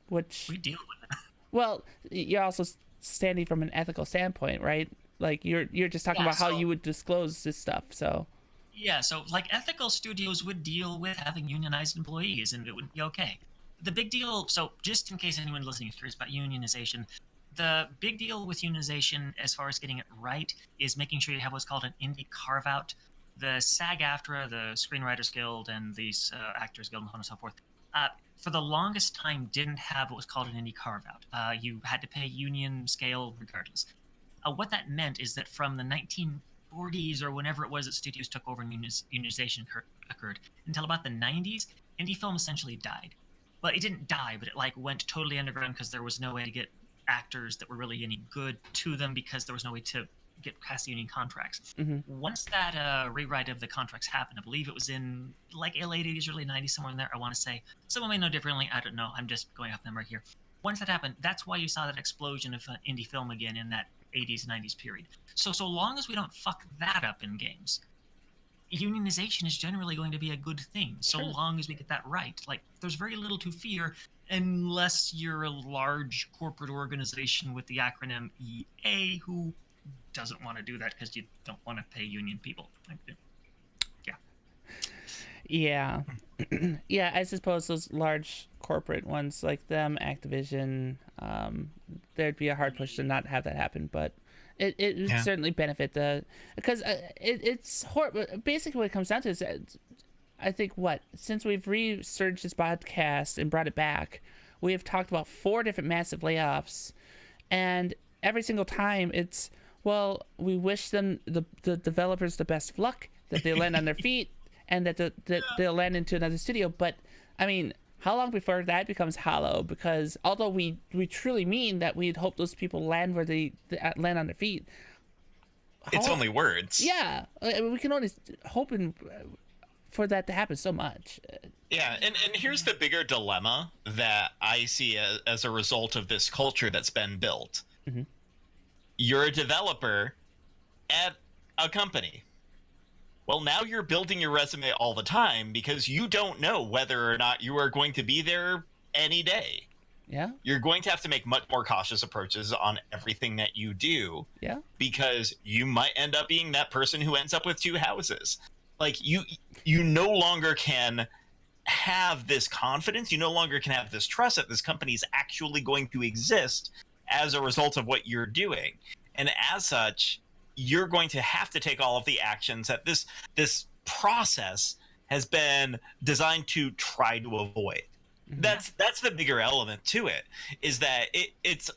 which we deal with it. Well, you're also standing from an ethical standpoint, right? Like you're just talking about how you would disclose this stuff. So yeah, so like ethical studios would deal with having unionized employees, and it would be okay. The big deal, so just in case anyone listening is curious about unionization, the big deal with unionization, as far as getting it right, is making sure you have what's called an indie carve-out. The SAG-AFTRA, the Screenwriters Guild, and the Actors Guild, and so on and so forth, for the longest time didn't have what was called an indie carve-out. You had to pay union scale regardless. What that meant is that from the 1940s or whenever it was that studios took over and unionization occurred, until about the 90s, indie film essentially died. Well, it didn't die, but it like went totally underground because there was no way to get actors that were really any good to them because there was no way to get past the union contracts. Mm-hmm. Once that rewrite of the contracts happened, I believe it was in like late 80s, early 90s, somewhere in there, I want to say. Someone may know differently. I don't know. I'm just going off memory here. Once that happened, that's why you saw that explosion of indie film again in that 80s, 90s period. So long as we don't fuck that up in games, unionization is generally going to be a good thing, so long as we get that right. Like, there's very little to fear unless you're a large corporate organization with the acronym EA who doesn't want to do that because you don't want to pay union people. Yeah. Yeah, I suppose those large corporate ones like them, Activision, there'd be a hard push to not have that happen, but it would certainly benefit because it's horrible. Basically what it comes down to is, I think since we've resurged this podcast and brought it back, we have talked about 4 different massive layoffs, and every single time it's, well, we wish them, the developers, the best of luck, that they land on their feet, and that they'll land into another studio. But I mean, how long before that becomes hollow? Because although we truly mean that we'd hope those people land where they land on their feet, it's only words. Yeah, we can only hope for that to happen so much. Yeah, and here's the bigger dilemma that I see as a result of this culture that's been built. Mm-hmm. You're a developer at a company. Well, now you're building your resume all the time because you don't know whether or not you are going to be there any day. Yeah. You're going to have to make much more cautious approaches on everything that you do. Yeah. Because you might end up being that person who ends up with 2 houses. Like, you no longer can have this confidence. You no longer can have this trust that this company is actually going to exist as a result of what you're doing. And as such, you're going to have to take all of the actions that this process has been designed to try to avoid. Mm-hmm. That's the bigger element to it, is that it's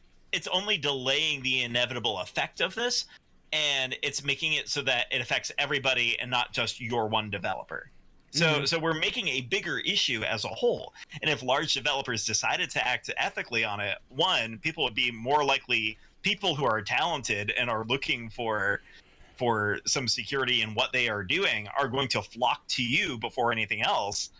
only delaying the inevitable effect of this, and it's making it so that it affects everybody and not just your one developer. So we're making a bigger issue as a whole. And if large developers decided to act ethically on it, one, people would be more likely, people who are talented and are looking for some security in what they are doing are going to flock to you before anything else.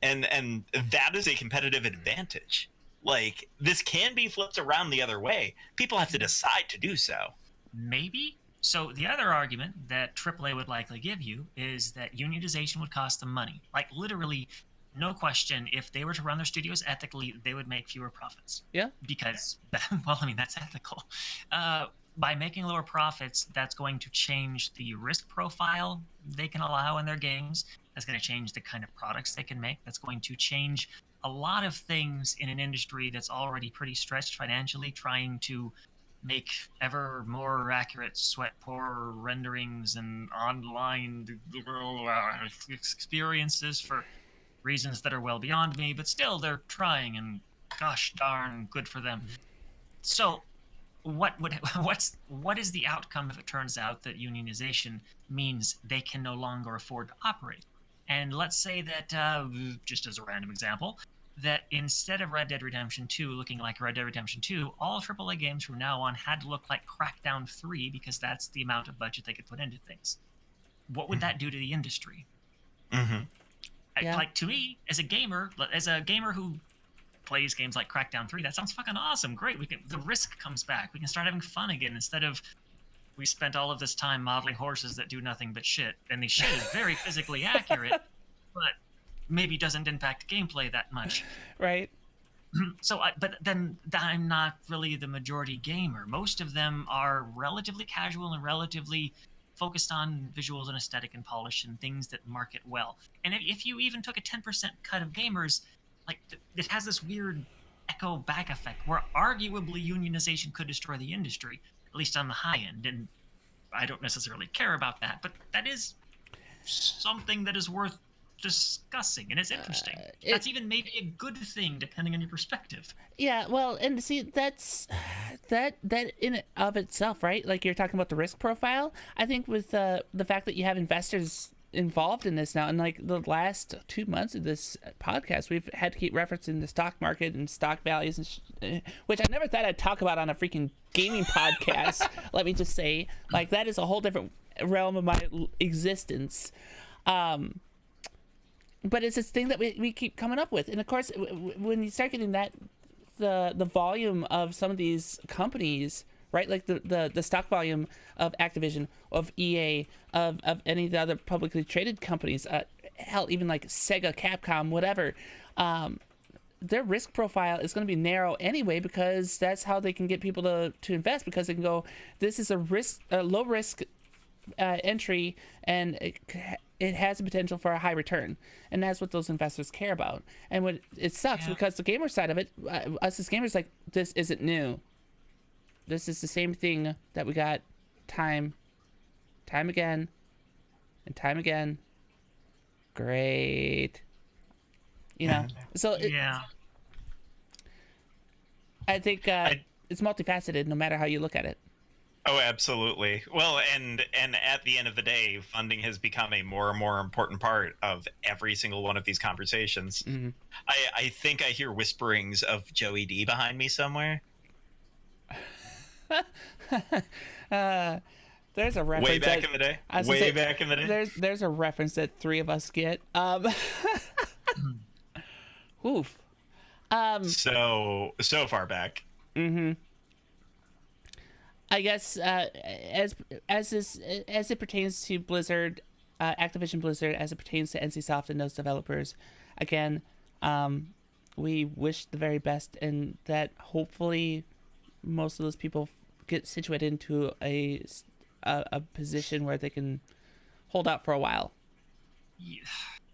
And that is a competitive advantage. Like, this can be flipped around the other way. People have to decide to do so. Maybe. So the other argument that AAA would likely give you is that unionization would cost them money. Like, literally, no question, if they were to run their studios ethically, they would make fewer profits. Yeah. Because, well, I mean, that's ethical. By making lower profits, that's going to change the risk profile they can allow in their games. That's going to change the kind of products they can make. That's going to change a lot of things in an industry that's already pretty stretched financially, trying to make ever more accurate sweat pour renderings and online experiences for reasons that are well beyond me, but still they're trying, and gosh darn good for them. So what is the outcome if it turns out that unionization means they can no longer afford to operate? And let's say that, just as a random example, that instead of Red Dead Redemption 2 looking like Red Dead Redemption 2, all AAA games from now on had to look like Crackdown 3 because that's the amount of budget they could put into things. What would that do to the industry? Yeah. Like, to me, as a gamer who plays games like Crackdown 3, that sounds fucking awesome. Great. The risk comes back. We can start having fun again instead of we spent all of this time modeling horses that do nothing but shit. And the shit is very physically accurate, but maybe doesn't impact gameplay that much. Right. So, but then I'm not really the majority gamer. Most of them are relatively casual and relatively focused on visuals and aesthetic and polish and things that market well. And if you even took a 10% cut of gamers, like, it has this weird echo back effect where arguably unionization could destroy the industry, at least on the high end. And I don't necessarily care about that, but that is something that is worth discussing, and it's interesting. That's even maybe a good thing depending on your perspective. Yeah, well, and see, that's that in and of itself, right? Like, you're talking about the risk profile. I think with the fact that you have investors involved in this now, and like the last 2 months of this podcast, we've had to keep referencing the stock market and stock values, and which I never thought I'd talk about on a freaking gaming podcast. Let me just say, like, that is a whole different realm of my existence. But it's this thing that we keep coming up with. And of course, when you start getting the volume of some of these companies, right? Like the stock volume of Activision, of EA, of any of the other publicly traded companies, hell, even like Sega, Capcom, whatever, their risk profile is going to be narrow anyway, because that's how they can get people to invest, because they can go, this is a low risk entry, and it has the potential for a high return, and that's what those investors care about. And when it sucks, because the gamer side of it, us as gamers, like, this isn't new. This is the same thing that we got time again and time again. Great, So I think it's multifaceted, no matter how you look at it. Oh, absolutely. Well, and at the end of the day, funding has become a more and more important part of every single one of these conversations. Mm-hmm. I think I hear whisperings of Joey D behind me somewhere. There's a reference. Way back in the day. Back in the day. There's a reference that three of us get. Oof. So far back. Mm-hmm. I guess as it pertains to Blizzard, Activision-Blizzard, as it pertains to NCSoft and those developers, again, we wish the very best, and that hopefully most of those people get situated into a position where they can hold out for a while. Yeah,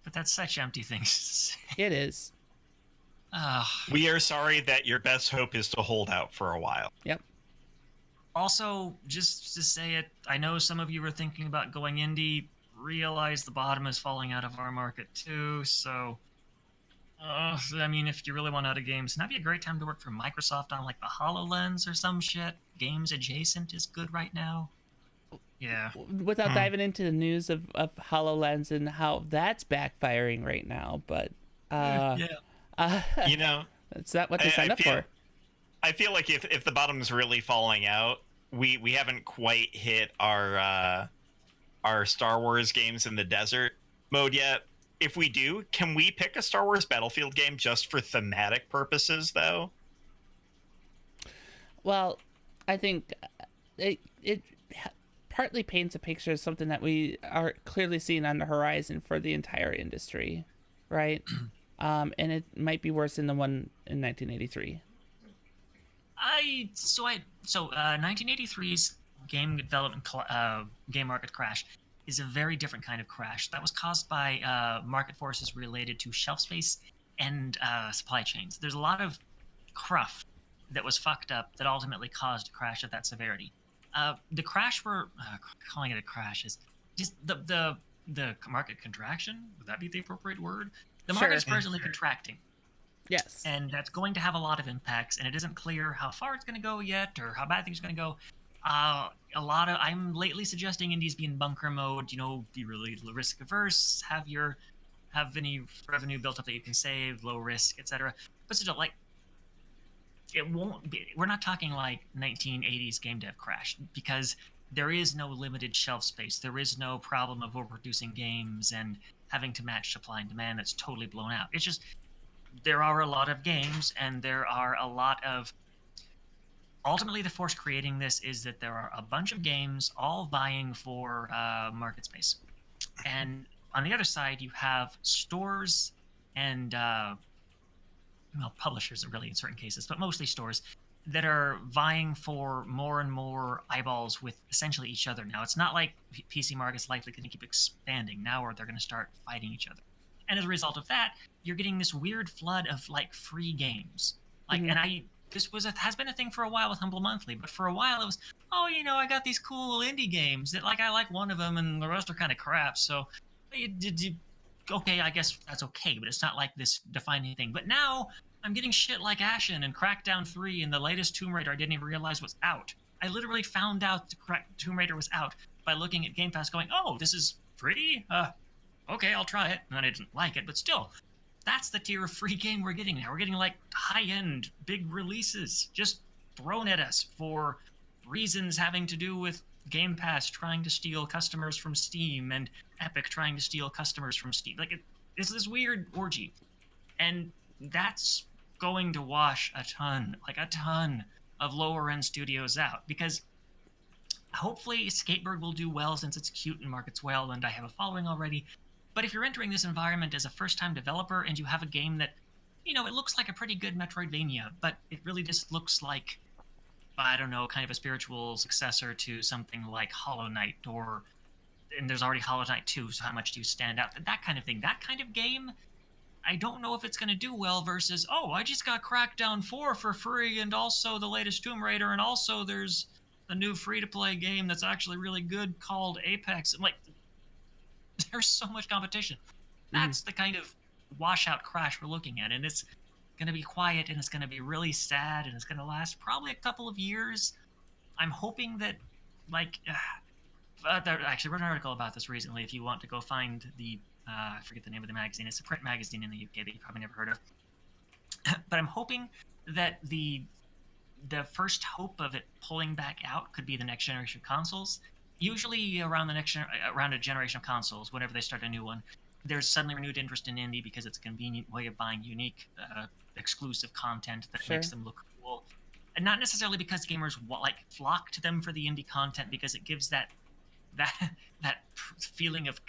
but that's such empty things to say. It is. We are sorry that your best hope is to hold out for a while. Yep. Also, just to say it, I know some of you were thinking about going indie. Realize the bottom is falling out of our market too. So, I mean, if you really want out of games, that'd be a great time to work for Microsoft on like the HoloLens or some shit. Games adjacent is good right now. Yeah. Without diving into the news of HoloLens and how that's backfiring right now, but it's not what they signed up for. I feel like if the bottom's really falling out, we haven't quite hit our Star Wars games in the desert mode yet. If we do, can we pick a Star Wars Battlefield game just for thematic purposes, though? Well, I think it partly paints a picture of something that we are clearly seeing on the horizon for the entire industry, right? And it might be worse than the one in 1983. 1983's game development game market crash is a very different kind of crash that was caused by market forces related to shelf space and supply chains. There's a lot of cruft that was fucked up that ultimately caused a crash of that severity. The crash we're calling it a crash is just the market contraction. Would that be the appropriate word? The market is presently contracting. Yes. And that's going to have a lot of impacts, and it isn't clear how far it's going to go yet or how bad things are going to go. I'm lately suggesting indies be in bunker mode, be really risk averse, have any revenue built up that you can save, low risk, etc. But still, it won't be, we're not talking like 1980s game dev crash, because there is no limited shelf space. There is no problem of overproducing games and having to match supply and demand that's totally blown out. It's just, there are a lot of games, and there are a lot of... Ultimately, the force creating this is that there are a bunch of games all vying for market space. And on the other side, you have stores and, publishers really in certain cases, but mostly stores, that are vying for more and more eyeballs with essentially each other now. It's not like PC market's likely going to keep expanding now, or they're going to start fighting each other. And as a result of that, you're getting this weird flood of free games. And this has been a thing for a while with Humble Monthly, but for a while it was, I got these cool indie games that I like one of them and the rest are kind of crap. So okay, I guess that's okay, but it's not like this defining thing. But now I'm getting shit like Ashen and Crackdown 3 and the latest Tomb Raider I didn't even realize was out. I literally found out the Tomb Raider was out by looking at Game Pass going, oh, this is free? Okay, I'll try it. And then I didn't like it, but still, that's the tier of free game we're getting now. We're getting high-end, big releases just thrown at us for reasons having to do with Game Pass trying to steal customers from Steam and Epic trying to steal customers from Steam. It's this weird orgy. And that's going to wash a ton of lower-end studios out, because hopefully Skatebird will do well since it's cute and markets well and I have a following already. But if you're entering this environment as a first-time developer and you have a game that, it looks like a pretty good Metroidvania, but it really just looks like, I don't know, kind of a spiritual successor to something like Hollow Knight, and there's already Hollow Knight 2, so how much do you stand out? That kind of thing. That kind of game, I don't know if it's going to do well versus, I just got Crackdown 4 for free, and also the latest Tomb Raider, and also there's a new free-to-play game that's actually really good called Apex. There's so much competition. That's the kind of washout crash we're looking at, and it's going to be quiet, and it's going to be really sad, and it's going to last probably a couple of years. I'm hoping that, I actually wrote an article about this recently. If you want to go find the, I forget the name of the magazine. It's a print magazine in the UK that you probably never heard of. But I'm hoping that the first hope of it pulling back out could be the next generation of consoles. Usually around a generation of consoles, whenever they start a new one, there's suddenly renewed interest in indie because it's a convenient way of buying unique, exclusive content that makes them look cool. And not necessarily because gamers flock to them for the indie content, because it gives that feeling of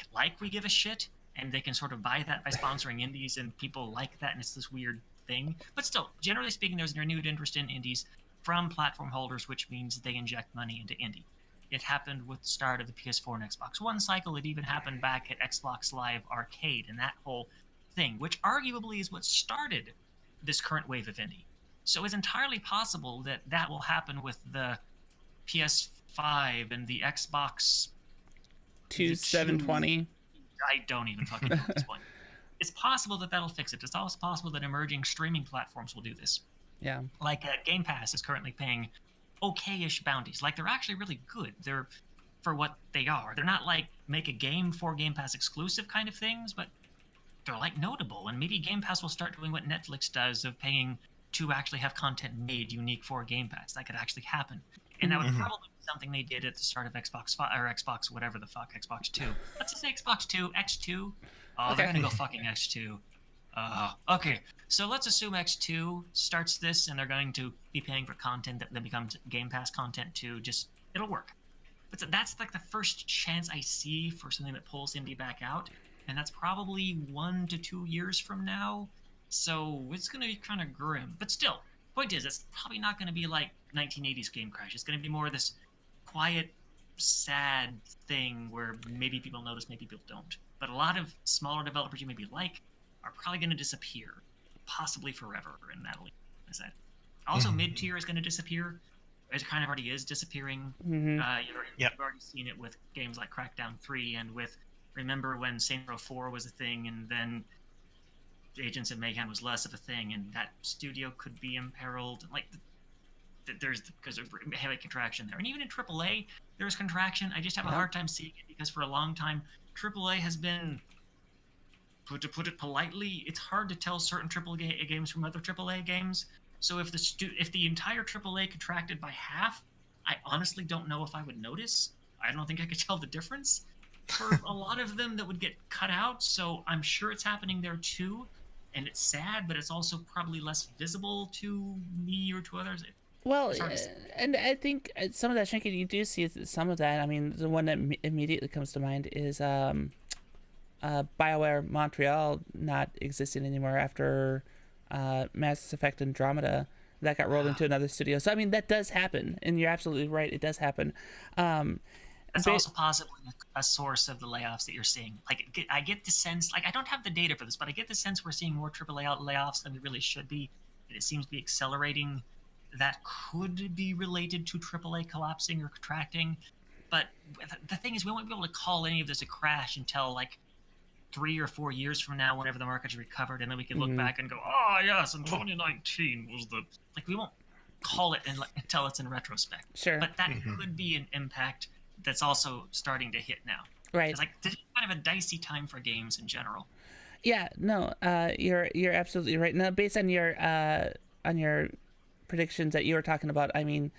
we give a shit, and they can sort of buy that by sponsoring indies, and people like that, and it's this weird thing. But still, generally speaking, there's a renewed interest in indies from platform holders, which means they inject money into indie. It happened with the start of the PS4 and Xbox One cycle. It even happened back at Xbox Live Arcade and that whole thing, which arguably is what started this current wave of indie. So it's entirely possible that will happen with the PS5 and the Xbox 720. I don't even fucking know at this point. It's possible that that'll fix it. It's also possible that emerging streaming platforms will do this. Yeah. Game Pass is currently paying okay-ish bounties. They're actually really good. They're for what they are. They're not make a game for Game Pass exclusive kind of things, but they're notable. And maybe Game Pass will start doing what Netflix does of paying to actually have content made unique for Game Pass. That could actually happen. And that would probably be something they did at the start of Xbox 5 or Xbox whatever the fuck, Xbox 2. Let's just say Xbox 2, X2. Oh, okay. They're gonna go fucking X2. Okay, so let's assume X2 starts this, and they're going to be paying for content that then becomes Game Pass content too. It'll work. But that's the first chance I see for something that pulls indie back out, and that's probably 1 to 2 years from now. So it's going to be kind of grim. But still, point is, it's probably not going to be like 1980s game crash. It's going to be more of this quiet, sad thing where maybe people notice, maybe people don't. But a lot of smaller developers you maybe are probably going to disappear, possibly forever, and that'll be sad. Also, mid-tier is going to disappear. It kind of already is disappearing. Mm-hmm. You've already seen it with games like Crackdown 3 and with, remember when Saints Row 4 was a thing and then Agents of Mayhem was less of a thing and that studio could be imperiled. Like, because of heavy contraction there. And even in AAA, there's contraction. I just have a hard time seeing it because for a long time, AAA has been, to put it politely, it's hard to tell certain AAA games from other AAA games. So if the entire AAA contracted by half, I honestly don't know if I would notice. I don't think I could tell the difference. For a lot of them that would get cut out, so I'm sure it's happening there too. And it's sad, but it's also probably less visible to me or to others. Well, and I think some of that shrinking, you do see some of that. I mean, the one that immediately comes to mind is BioWare Montreal not existing anymore after Mass Effect Andromeda. That got rolled into another studio. So, I mean, that does happen, and you're absolutely right. It does happen. That's also possibly a source of the layoffs that you're seeing. Like, I get the sense, like, I don't have the data for this, but I get the sense we're seeing more AAA layoffs than we really should be. And it seems to be accelerating. That could be related to AAA collapsing or contracting. But the thing is, we won't be able to call any of this a crash until, like, 3 or 4 years from now, whenever the market's recovered, and then we can look back and go, oh, yes, in 2019 was the... Like, we won't call it until it's in retrospect. Sure. But that could be an impact that's also starting to hit now. Right. It's like, this is kind of a dicey time for games in general. Yeah, no, you're absolutely right. Now, based on your predictions that you were talking about, I mean,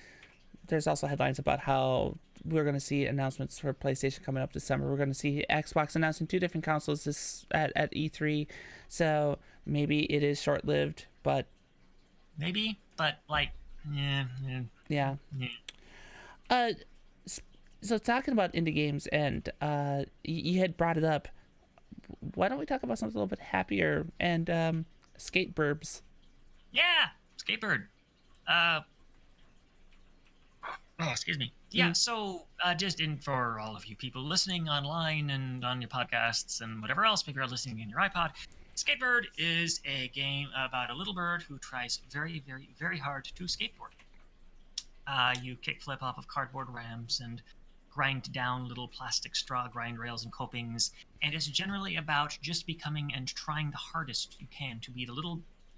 there's also headlines about how we're going to see announcements for PlayStation coming up this summer. We're going to see Xbox announcing 2 different consoles at E3. So maybe it is short-lived, but... Maybe, but, like, yeah. So talking about indie games, and you had brought it up. Why don't we talk about something a little bit happier and Skatebird's? Yeah, Skatebird. Excuse me. Yeah, so just for all of you people listening online and on your podcasts and whatever else, maybe you're listening in your iPod, Skatebird is a game about a little bird who tries very, very, very hard to skateboard. You kickflip off of cardboard ramps and grind down little plastic straw grind rails and copings, and it's generally about just becoming and trying the hardest you can to be the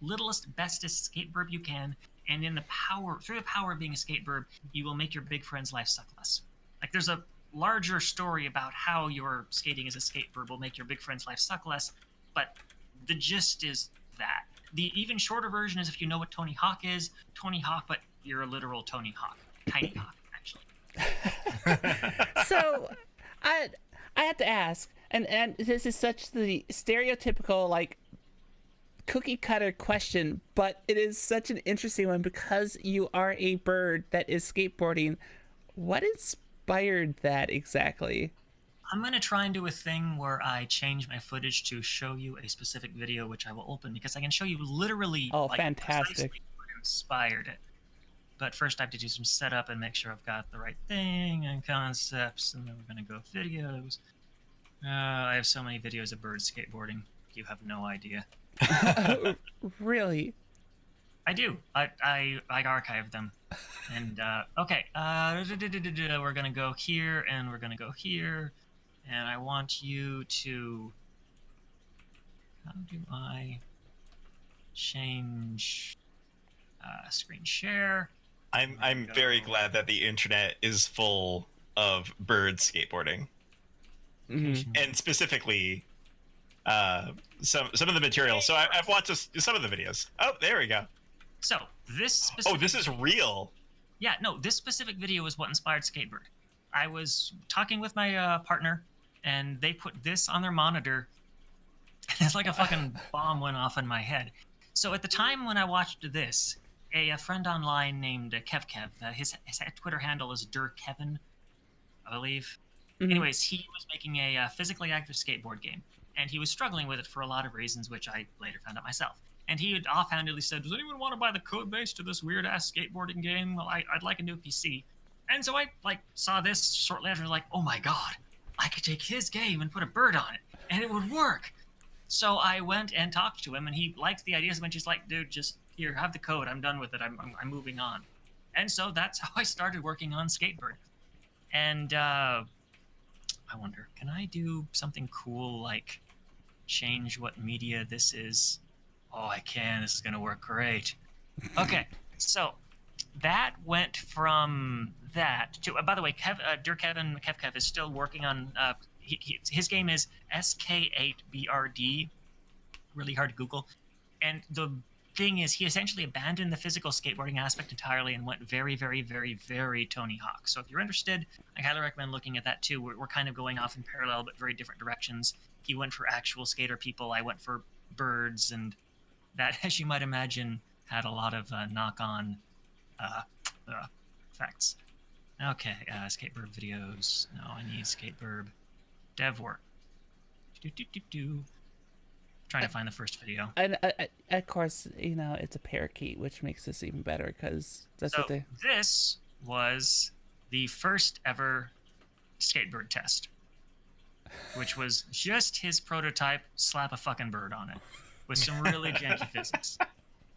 littlest, bestest skatebird you can, and through the power of being a skatebird, you will make your big friend's life suck less. Like, there's a larger story about how your skating as a skatebird will make your big friend's life suck less, but the gist is that. The even shorter version is if you know what Tony Hawk is, Tony Hawk, but you're a literal Tony Hawk. Tiny Hawk, actually. So, I have to ask, and this is such the stereotypical, like, cookie cutter question, but it is such an interesting one because you are a bird that is skateboarding. What inspired that exactly? I'm going to try and do a thing where I change my footage to show you a specific video, which I will open because I can show you literally fantastic. What inspired it. But first I have to do some setup and make sure I've got the right thing and concepts, and then we're going to go videos. I have so many videos of birds skateboarding. You have no idea. Really? I do. I archive them. And, okay. We're going to go here, and we're going to go here. And I want you to... How do I change screen share? I'm very glad that the internet is full of birds skateboarding. Mm-hmm. And specifically... some of the material. So I've watched some of the videos. Oh, there we go. So this specific... Oh, this is real. Yeah, no, this specific video is what inspired Skatebird. I was talking with my partner, and they put this on their monitor. It's like a fucking bomb went off in my head. So at the time when I watched this, a friend online named KevKev, his Twitter handle is DurKevin, I believe. Mm-hmm. Anyways, he was making a physically active skateboard game. And he was struggling with it for a lot of reasons, which I later found out myself. And he had offhandedly said, does anyone want to buy the code base to this weird-ass skateboarding game? Well, I'd like a new PC. And so I saw this shortly after, like, oh my god, I could take his game and put a bird on it, and it would work. So I went and talked to him, and he liked the idea so much. He's like, dude, just here, have the code. I'm done with it. I'm moving on. And so that's how I started working on Skatebird. And I wonder, can I do something cool like change what media this is? Oh, I can. This is going to work great. Okay, so that went from that to, by the way, Kev is still working on, his game is SK8BRD, really hard to Google. And the thing is, he essentially abandoned the physical skateboarding aspect entirely and went very, very, very, very Tony Hawk. So if you're interested, I highly recommend looking at that too. We're kind of going off in parallel but very different directions. He went for actual skater people. I went for birds, and that, as you might imagine, had a lot of knock-on effects. Okay, Skatebird videos. No, I need Skatebird dev work. Trying to find the first video. And of course, it's a parakeet, which makes this even better because that's what they. This was the first ever Skatebird test, which was just his prototype. Slap a fucking bird on it with some really janky physics.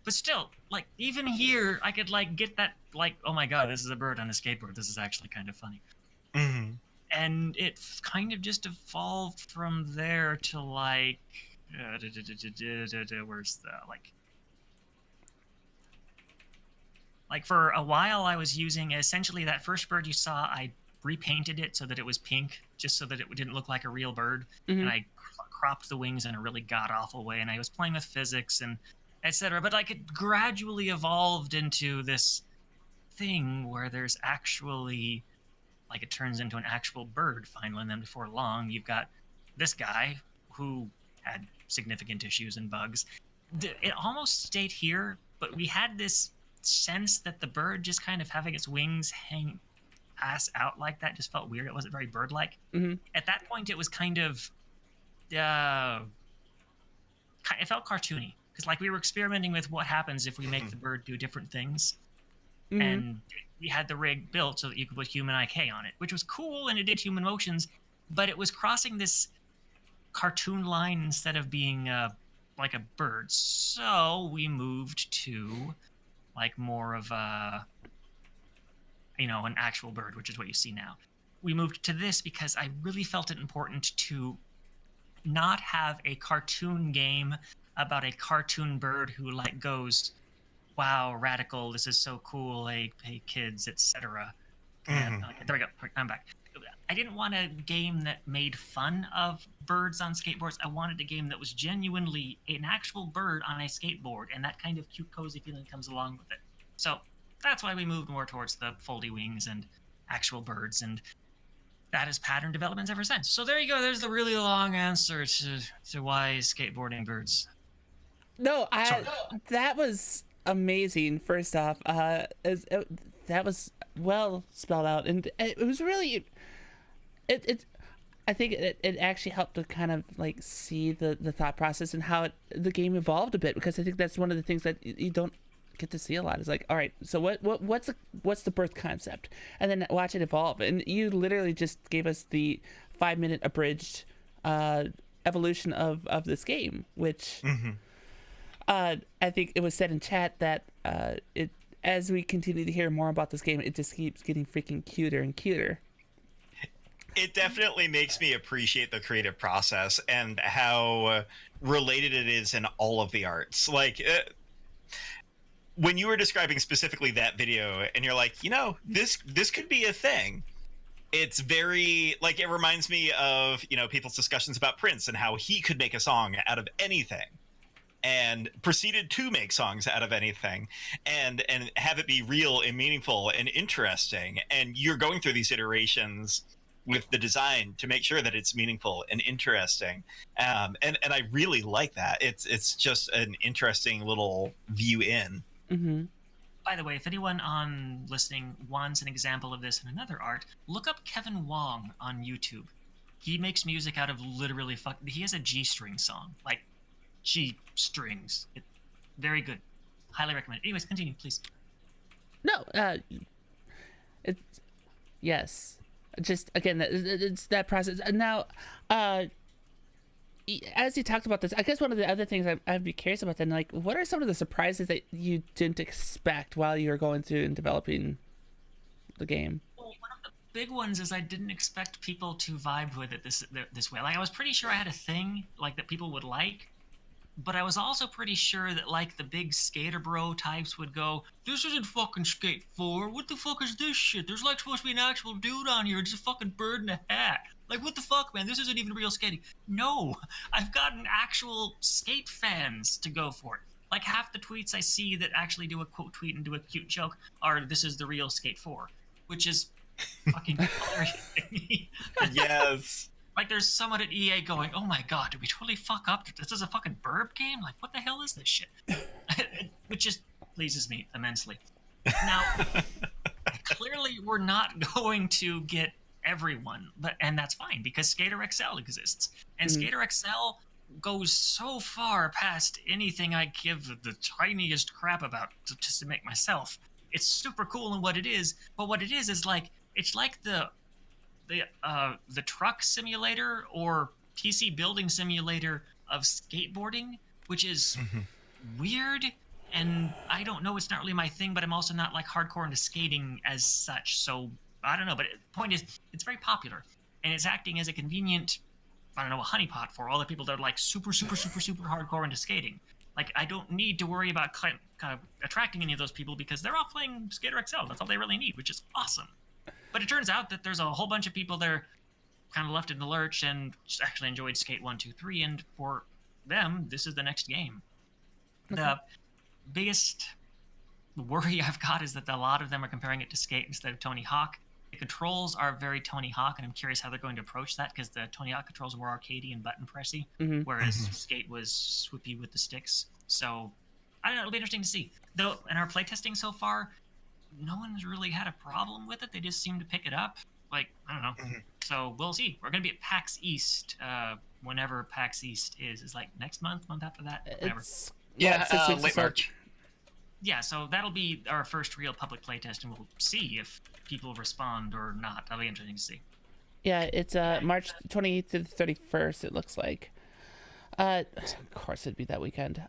But still, like, even here, I could get that, oh my god, this is a bird on a skateboard. This is actually kind of funny. Mm-hmm. And it kind of just evolved from there to where's the for a while I was using essentially that first bird you saw. I repainted it so that it was pink, just so that it didn't look like a real bird. Mm-hmm. And I cropped the wings in a really god-awful way, and I was playing with physics and etc. But it gradually evolved into this thing where there's actually it turns into an actual bird finally, and then before long you've got this guy who had significant issues and bugs. It almost stayed here, but we had this sense that the bird just kind of having its wings hang ass out like that just felt weird. It wasn't very bird-like. Mm-hmm. At that point, it was kind of it felt cartoony because we were experimenting with what happens if we make the bird do different things. Mm-hmm. And we had the rig built so that you could put human IK on it, which was cool, and it did human motions, but it was crossing this cartoon line instead of being like a bird. So we moved to more of a an actual bird, which is what you see now. We moved to this because I really felt it important to not have a cartoon game about a cartoon bird who goes, wow, radical, this is so cool, hey kids, etc. Mm-hmm. Okay, there we go, I'm back. I didn't want a game that made fun of birds on skateboards. I wanted a game that was genuinely an actual bird on a skateboard, and that kind of cute, cozy feeling comes along with it. So that's why we moved more towards the foldy wings and actual birds, and that is pattern developments ever since. So there you go. There's the really long answer to why skateboarding birds. No, that was amazing. First off, that was well spelled out, and it was really. I think it actually helped to kind of see the thought process and how the game evolved a bit, because I think that's one of the things that you don't get to see a lot. Is all right, so what's the birth concept, and then watch it evolve. And you literally just gave us the 5-minute abridged evolution of this game, which I think it was said in chat that as we continue to hear more about this game, it just keeps getting freaking cuter and cuter. It definitely makes me appreciate the creative process and how related it is in all of the arts. When you were describing specifically that video, and you're this could be a thing. It's very it reminds me of people's discussions about Prince and how he could make a song out of anything, and proceeded to make songs out of anything, and have it be real and meaningful and interesting. And you're going through these iterations with the design to make sure that it's meaningful and interesting, and I really like that. It's just an interesting little view in. Mm-hmm. By the way, if anyone on listening wants an example of this in another art, look up Kevin Wong on YouTube. He makes music out of literally he has a G-string song, G strings. Very good. Highly recommend it. Anyways, continue, please. No, yes. Just again, it's that process. Now, as you talked about this, I guess one of the other things I'd be curious about then, like, what are some of the surprises that you didn't expect while you were going through and developing the game? Well, one of the big ones is I didn't expect people to vibe with it this way. Like, I was pretty sure I had a thing like that people would like, but I was also pretty sure that like the big skater bro types would go, "This isn't fucking Skate 4. What the fuck is this shit? There's like supposed to be an actual dude on here. It's a fucking bird in a hat. Like, what the fuck, man? This isn't even real skating." No, I've gotten actual skate fans to go for it. Like, half the tweets I see that actually do a quote tweet and do a cute joke are, "This is the real Skate 4," which is fucking hilarious to me. Yes. Like, there's someone at EA going, "Oh my god, did we totally fuck up? This is a fucking burb game? Like, what the hell is this shit?" Which just pleases me immensely. Now, clearly we're not going to get everyone, and that's fine, because Skater XL exists. And Skater XL goes so far past anything I give the tiniest crap about just to make myself. It's super cool in what it is, but what it is like, it's like the truck simulator or PC building simulator of skateboarding, which is weird, and I don't know, it's not really my thing, but I'm also not like hardcore into skating as such, so I don't know. But the point is, it's very popular, and it's acting as a convenient, I don't know, a honeypot for all the people that are like super hardcore into skating. Like, I don't need to worry about kind of attracting any of those people because they're all playing Skater XL. That's all they really need, which is awesome. But it turns out that there's a whole bunch of people that are kind of left in the lurch and just actually enjoyed Skate 1, 2, 3, and for them, this is the next game. The biggest worry I've got is that a lot of them are comparing it to Skate instead of Tony Hawk. The controls are very Tony Hawk, and I'm curious how they're going to approach that, because the Tony Hawk controls were arcadey and button pressy, whereas Skate was swoopy with the sticks. So, I don't know, it'll be interesting to see. Though, in our playtesting so far, no one's really had a problem with it. They just seem to pick it up. Like, I don't know. So we'll see. We're going to be at PAX East whenever PAX East is. It's like next month after that, whatever. Late March. Yeah, so that'll be our first real public playtest, and we'll see if people respond or not. That'll be interesting to see. Yeah, it's March 28th to the 31st, it looks like. Of course it'd be that weekend.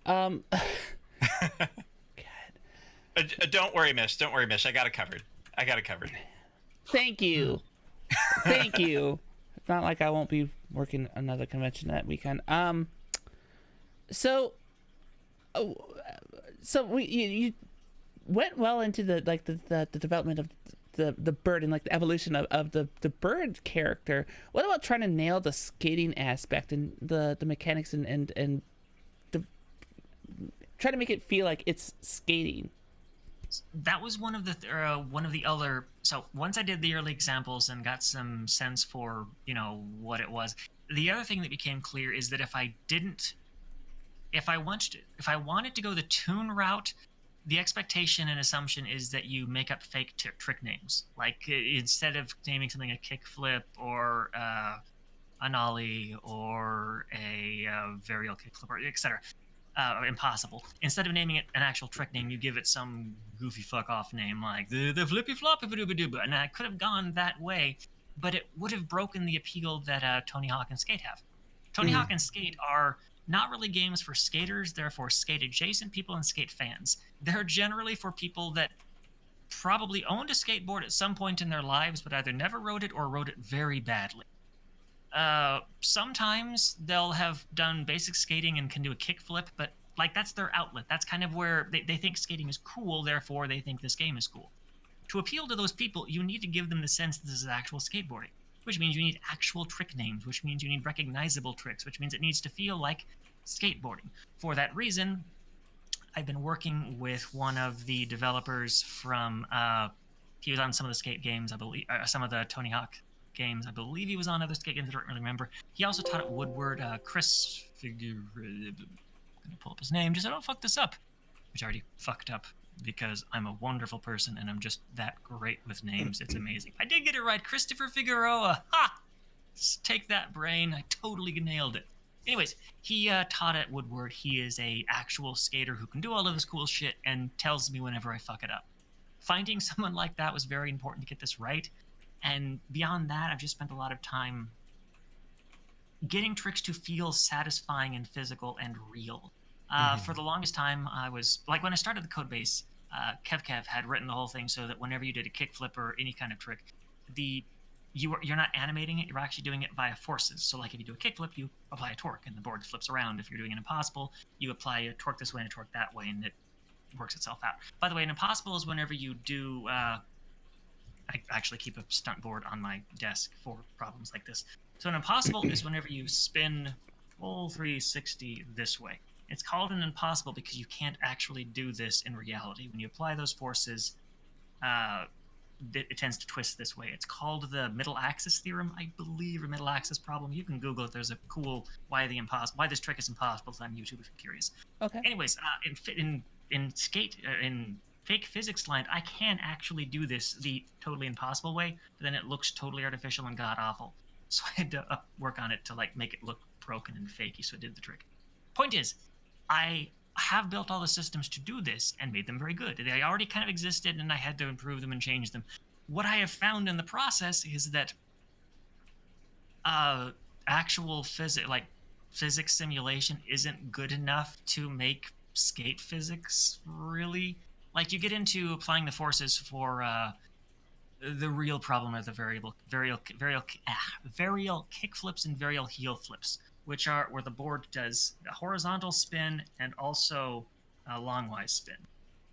Don't worry, miss. Don't worry, miss. I got it covered. Thank you. Thank you. It's not like I won't be working another convention that weekend. So you went well into the development of the bird and like the evolution of the bird character. What about trying to nail the skating aspect and the mechanics and try to make it feel like it's skating? That was one of the other. So once I did the early examples and got some sense for what it was, the other thing that became clear is that if I wanted to go the toon route, the expectation and assumption is that you make up fake trick names. Like, instead of naming something a kickflip or an ollie or a varial kickflip, or etc. Impossible. Instead of naming it an actual trick name, you give it some goofy fuck off name like the flippy floppy dooba, and I could have gone that way, but it would have broken the appeal that Tony Hawk and Skate have. Tony Hawk and Skate are not really games for skaters. They're for skate adjacent people and skate fans. They're generally for people that probably owned a skateboard at some point in their lives, but either never rode it or rode it very badly. Sometimes they'll have done basic skating and can do a kickflip, but like, that's their outlet. That's kind of where they think skating is cool, therefore they think this game is cool. To appeal to those people, you need to give them the sense that this is actual skateboarding, which means you need actual trick names, which means you need recognizable tricks, which means it needs to feel like skateboarding. For that reason, I've been working with one of the developers from, he was on some of the skate games, I believe, some of the Tony Hawk games. I believe he was on other skate games, I don't really remember. He also taught at Woodward, Chris Figueroa. I'm gonna pull up his name just so I don't fuck this up, which I already fucked up because I'm a wonderful person and I'm just that great with names. It's amazing. I did get it right. Christopher Figueroa. Ha! Just take that, brain. I totally nailed it. Anyways, he taught at Woodward. He is a actual skater who can do all of this cool shit and tells me whenever I fuck it up. Finding someone like that was very important to get this right. And beyond that, I've just spent a lot of time getting tricks to feel satisfying and physical and real. For the longest time, I was like, when I started the code base, Kev had written the whole thing so that whenever you did a kickflip or any kind of trick, you're not animating it, you're actually doing it via forces. So like if you do a kickflip, you apply a torque and the board flips around. If you're doing an impossible, you apply a torque this way and a torque that way, and it works itself out. By the way, an impossible is whenever you do I actually keep a stunt board on my desk for problems like this. So an impossible is whenever you spin full 360 this way. It's called an impossible because you can't actually do this in reality. When you apply those forces, it tends to twist this way. It's called the middle axis theorem, I believe, or middle axis problem. You can Google it. There's a cool why this trick is impossible on YouTube if you're curious. Okay. Anyways, in fake physics land, I can actually do this the totally impossible way, but then it looks totally artificial and god awful. So I had to work on it to like make it look broken and fakey, so it did the trick. Point is, I have built all the systems to do this and made them very good. They already kind of existed, and I had to improve them and change them. What I have found in the process is that actual physics simulation isn't good enough to make skate physics really. Like, you get into applying the forces for the real problem are the varial kickflips and varial heel flips, which are where the board does a horizontal spin and also a longwise spin.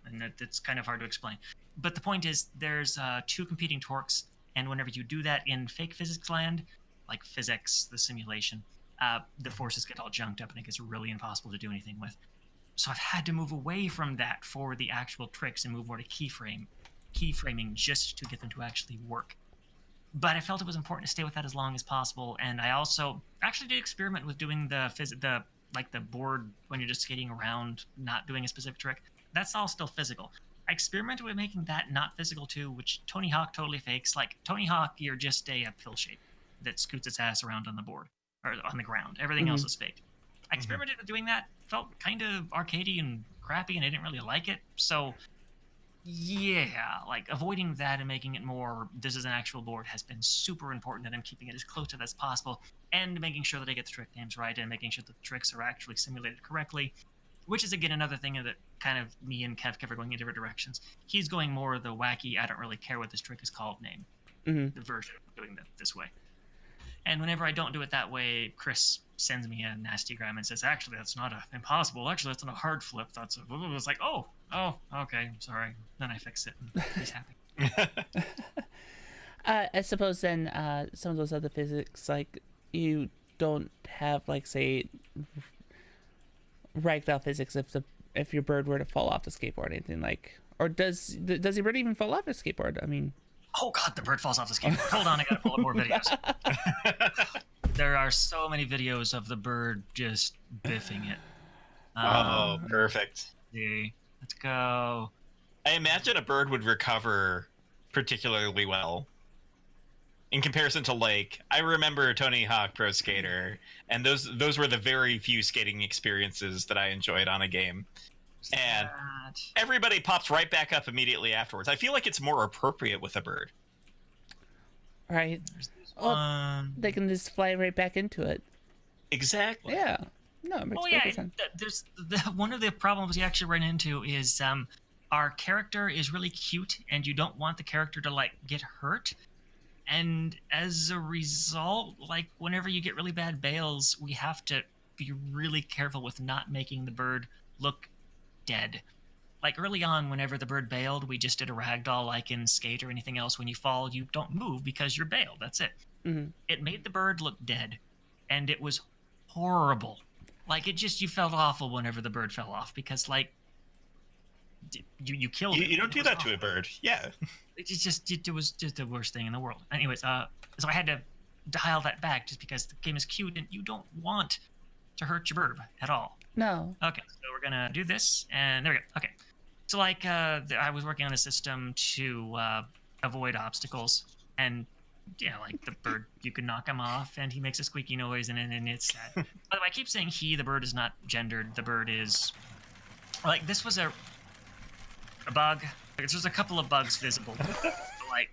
And that's kind of hard to explain. But the point is, there's two competing torques, and whenever you do that in fake physics land, like physics, the simulation, the forces get all junked up and it gets really impossible to do anything with. So I've had to move away from that for the actual tricks and move more to keyframing just to get them to actually work. But I felt it was important to stay with that as long as possible, and I also actually did experiment with doing the board when you're just skating around, not doing a specific trick. That's all still physical. I experimented with making that not physical too, which Tony Hawk totally fakes. Like Tony Hawk, you're just a pill shape that scoots its ass around on the board or on the ground. Everything else is faked. I experimented with doing that. Felt kind of arcadey and crappy, and I didn't really like it. So yeah, like avoiding that and making it more this is an actual board has been super important, that I'm keeping it as close to that as possible, and making sure that I get the trick names right and making sure that the tricks are actually simulated correctly, which is again another thing that kind of me and Kev are going in different directions. He's going more the wacky, I don't really care what this trick is called name, the version of doing that this way. And whenever I don't do it that way, Chris sends me a nasty gram and says, actually, that's not impossible. Actually, that's not a hard flip. It's like, oh, okay, I'm sorry. Then I fix it, and he's happy. I suppose then some of those other physics, like you don't have, like, say, ragdoll physics if your bird were to fall off the skateboard or anything, like, or does your bird even fall off the skateboard? I mean, oh god, the bird falls off the skateboard. Hold on, I gotta pull up more videos. There are so many videos of the bird just biffing it. Perfect. See, let's go. I imagine a bird would recover particularly well in comparison to, like, I remember Tony Hawk Pro Skater, and those were the very few skating experiences that I enjoyed on a game. And everybody pops right back up immediately afterwards. I feel like it's more appropriate with a bird. Right. Well, they can just fly right back into it. Exactly. Yeah. No, it makes perfect sense. There's one of the problems you actually run into is our character is really cute, and you don't want the character to, like, get hurt. And as a result, like, whenever you get really bad bails, we have to be really careful with not making the bird look dead. Like, early on, whenever the bird bailed, we just did a ragdoll like in Skate or anything else. When you fall, you don't move because you're bailed. That's it. It made the bird look dead, and it was horrible. Like, you felt awful whenever the bird fell off because, like, you killed it. You don't do that to a bird. Yeah. It was just the worst thing in the world. Anyways, so I had to dial that back just because the game is cute and you don't want to hurt your bird at all. No. Okay, so we're gonna do this, and there we go. Okay, so like I was working on a system to avoid obstacles, and yeah, like the bird, you can knock him off, and he makes a squeaky noise, and it's sad. By the way, I keep saying he. The bird is not gendered. The bird is like this was a bug. There's a couple of bugs visible. Like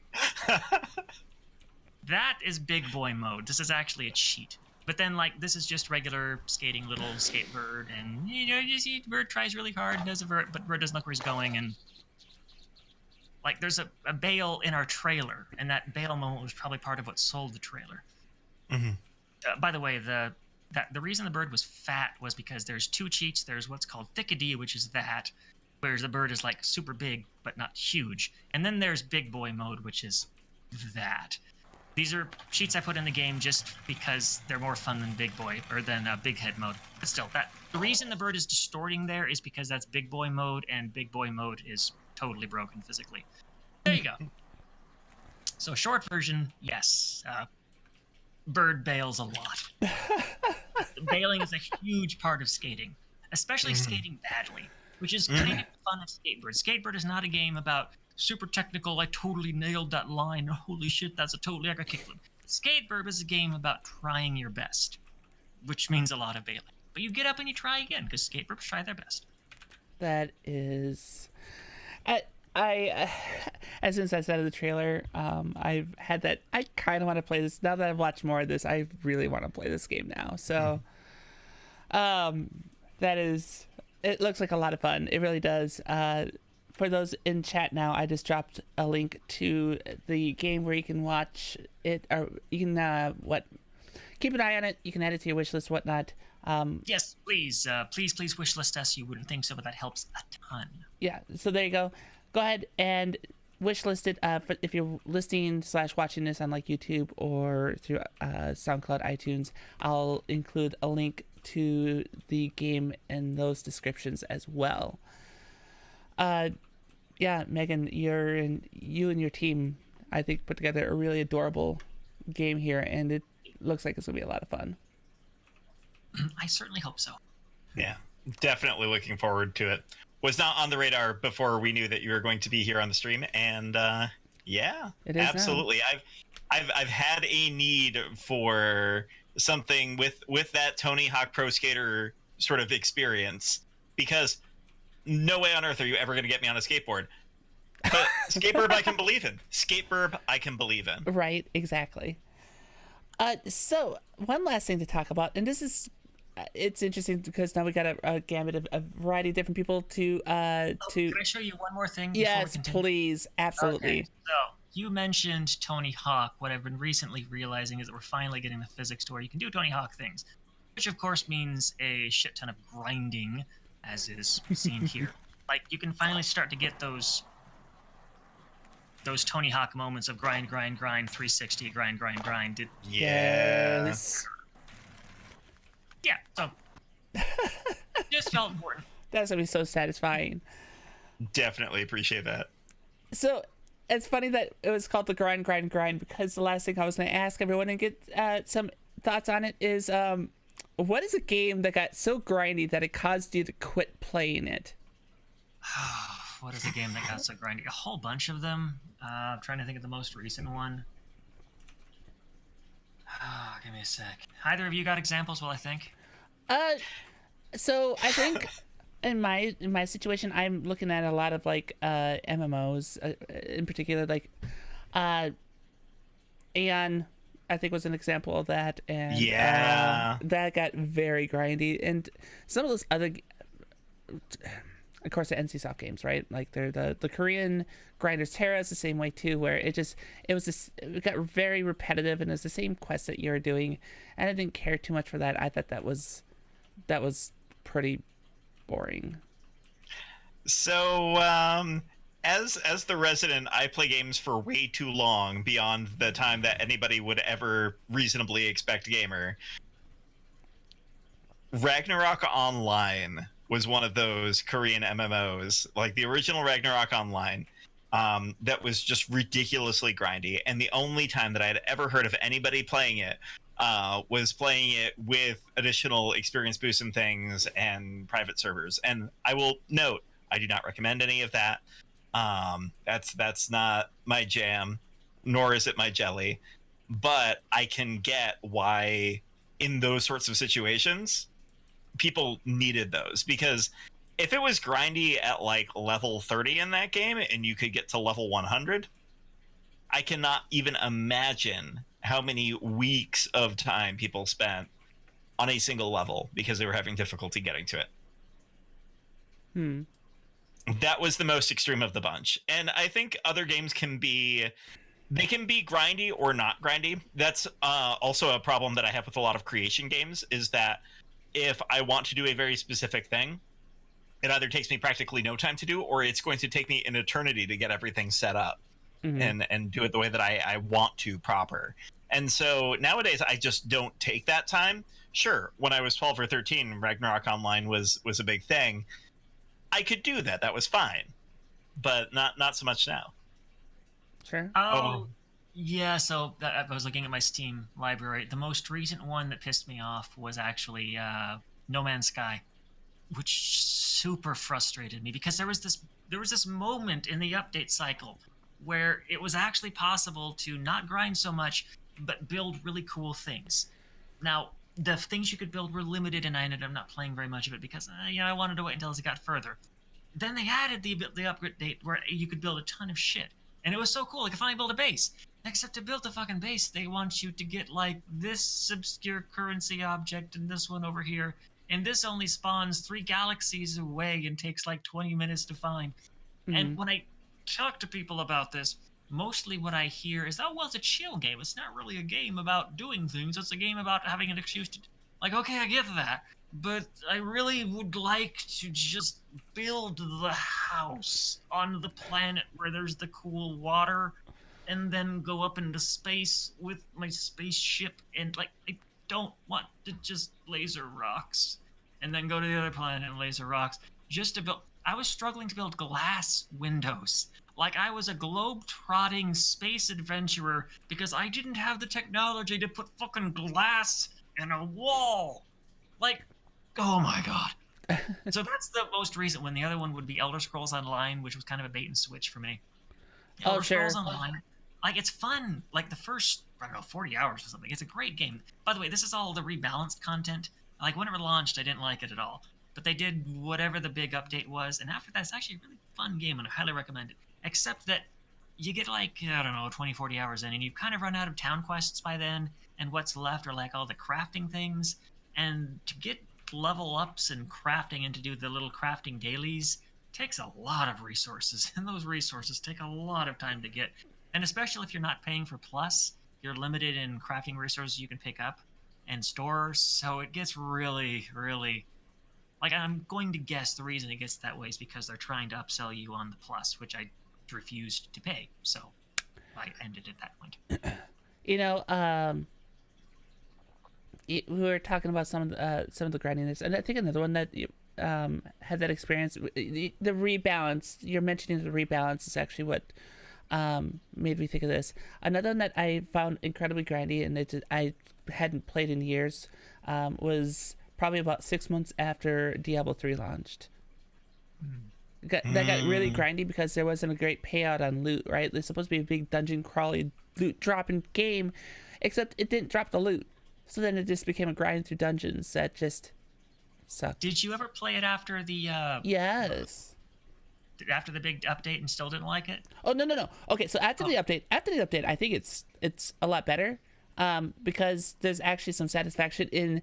that is big boy mode. This is actually a cheat. But then, like, this is just regular skating little Skatebird, and, you see Bird tries really hard, but Bird doesn't look where he's going, and, like, there's a bail in our trailer, and that bail moment was probably part of what sold the trailer. Mm-hmm. By the way, the reason the Bird was fat was because there's two cheats. There's what's called thickety, which is that, whereas the Bird is, like, super big, but not huge. And then there's Big Boy mode, which is that. These are cheats I put in the game just because they're more fun than Big Boy, or than Big Head mode. But still, the reason the Bird is distorting there is because that's Big Boy mode, and Big Boy mode is totally broken physically. There you go. So short version, yes. Bird bails a lot. Bailing is a huge part of skating, especially skating badly, which is kind of fun of Skatebird. Skatebird is not a game about super technical, I totally nailed that line, holy shit, that's a totally epic kickflip. Skatebird is a game about trying your best, which means a lot of bailing. But you get up and you try again, because Skatebirds try their best. That is... as soon as I said in the trailer, I've had that, I kind of want to play this. Now that I've watched more of this, I really want to play this game now. So, that is, it looks like a lot of fun. It really does. For those in chat now, I just dropped a link to the game where you can watch it, or you can, keep an eye on it. You can add it to your wish list, whatnot. Yes, please. Please wishlist us. You wouldn't think so, but that helps a ton. Yeah, so there you go. Go ahead and wishlist it if you're listening / watching this on like YouTube or through SoundCloud, iTunes. I'll include a link to the game in those descriptions as well. Yeah, Megan, you and your team, I think, put together a really adorable game here, and it looks like it's gonna be a lot of fun. I certainly hope so. Yeah, definitely looking forward to it. Was not on the radar before we knew that you were going to be here on the stream, and yeah, it is absolutely. Now. I've had a need for something with that Tony Hawk Pro Skater sort of experience, because no way on earth are you ever going to get me on a skateboard. But Skatebird I can believe in. Skatebird I can believe in. Right, exactly. So one last thing to talk about, and this is, it's interesting because now we got a gamut of a variety of different people to. Can I show you one more thing? Yes, please, absolutely. Okay, so you mentioned Tony Hawk. What I've been recently realizing is that we're finally getting the physics to where you can do Tony Hawk things, which of course means a shit ton of grinding, as is seen here. Like, you can finally start to get those Tony Hawk moments of grind, 360, grind. Yes. Yeah, so just felt important. That's gonna be so satisfying. Definitely appreciate that. So it's funny that it was called the grind, because the last thing I was gonna ask everyone and get some thoughts on it is, what is a game that got so grindy that it caused you to quit playing it? What is a game that got so grindy? A whole bunch of them. I'm trying to think of the most recent one. Give me a sec. Either of you got examples while I think? So I think in my situation, I'm looking at a lot of like MMOs in particular, like Aeon, I think was an example of that, and that got very grindy, and some of those other, of course, the NCSoft games, right? Like they're the Korean grinders. Terra is the same way too, where it got very repetitive, and it's the same quest that you're doing, and I didn't care too much for that. I thought that was pretty boring. So as the resident, I play games for way too long beyond the time that anybody would ever reasonably expect a gamer. Ragnarok Online was one of those Korean MMOs, like the original Ragnarok Online, that was just ridiculously grindy. And the only time that I had ever heard of anybody playing it was playing it with additional experience boosts and things and private servers. And I will note, I do not recommend any of that. That's not my jam, nor is it my jelly. But I can get why in those sorts of situations people needed those, because if it was grindy at like level 30 in that game and you could get to level 100, I cannot even imagine how many weeks of time people spent on a single level because they were having difficulty getting to it. That was the most extreme of the bunch. And I think other games can be grindy or not grindy. That's also a problem that I have with a lot of creation games, is that if I want to do a very specific thing, it either takes me practically no time to do, or it's going to take me an eternity to get everything set up and do it the way that I want to proper. And so nowadays I just don't take that time. Sure, when I was 12 or 13, Ragnarok Online was a big thing. I could do that. That was fine. But not so much now. Sure. Oh, yeah. So I was looking at my Steam library. The most recent one that pissed me off was actually No Man's Sky, which super frustrated me because there was this moment in the update cycle where it was actually possible to not grind so much but build really cool things. Now, the things you could build were limited, and I ended up not playing very much of it because I wanted to wait until it got further. Then they added the upgrade date where you could build a ton of shit, and it was so cool. I could finally build a base. Except to build a fucking base, they want you to get like this obscure currency object and this one over here, and this only spawns 3 galaxies away and takes like 20 minutes to find. And when I talk to people about this, mostly what I hear is, oh, well, it's a chill game. It's not really a game about doing things. It's a game about having an excuse to... Like, okay, I get that, but I really would like to just build the house on the planet where there's the cool water and then go up into space with my spaceship and, like, I don't want to just laser rocks and then go to the other planet and laser rocks just to build... I was struggling to build glass windows. Like I was a globe-trotting space adventurer because I didn't have the technology to put fucking glass in a wall. Like, oh my god. So that's the most recent one. The other one would be Elder Scrolls Online, which was kind of a bait and switch for me. Elder Scrolls Online, like, it's fun. Like the first, I don't know, 40 hours or something. It's a great game. By the way, this is all the rebalanced content. Like when it launched, I didn't like it at all. But they did whatever the big update was, and after that, it's actually a really fun game, and I highly recommend it. Except that you get like, I don't know, 20, 40 hours in, and you've kind of run out of town quests by then, and what's left are like all the crafting things. And to get level ups and crafting and to do the little crafting dailies takes a lot of resources, and those resources take a lot of time to get. And especially if you're not paying for Plus, you're limited in crafting resources you can pick up and store, so it gets really, really... Like, I'm going to guess the reason it gets that way is because they're trying to upsell you on the Plus, which I refused to pay, so I ended at that point. You know, we were talking about some of the grindiness, and I think another one that had that experience, the rebalance. You're mentioning the rebalance is actually what made me think of this. Another one that I found incredibly grindy, and I hadn't played in years, was probably about 6 months after Diablo 3 launched. That got really grindy because there wasn't a great payout on loot, right? There's supposed to be a big dungeon crawly loot dropping game, except it didn't drop the loot. So then it just became a grind through dungeons that just sucked. Did you ever play it after the Yes. After the big update and still didn't like it? Oh, no. Okay, so after the update, I think it's a lot better. Because there's actually some satisfaction in,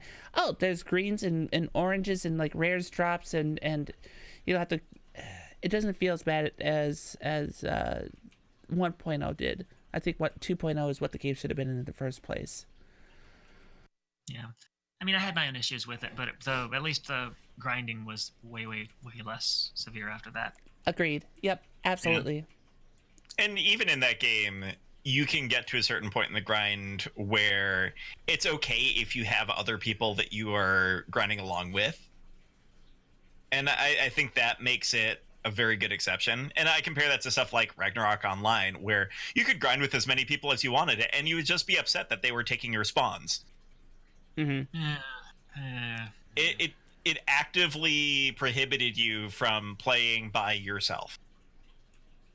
there's greens and oranges and like rares drops and you don't have to, it doesn't feel as bad as 1.0 did. I think 2.0 is what the game should have been in the first place. Yeah. I mean, I had my own issues with it, but at least the grinding was way, way, way less severe after that. Agreed. Yep, absolutely. Yeah. And even in that game, you can get to a certain point in the grind where it's okay if you have other people that you are grinding along with. And I think that makes it a very good exception. And I compare that to stuff like Ragnarok Online, where you could grind with as many people as you wanted, and you would just be upset that they were taking your spawns. It actively prohibited you from playing by yourself.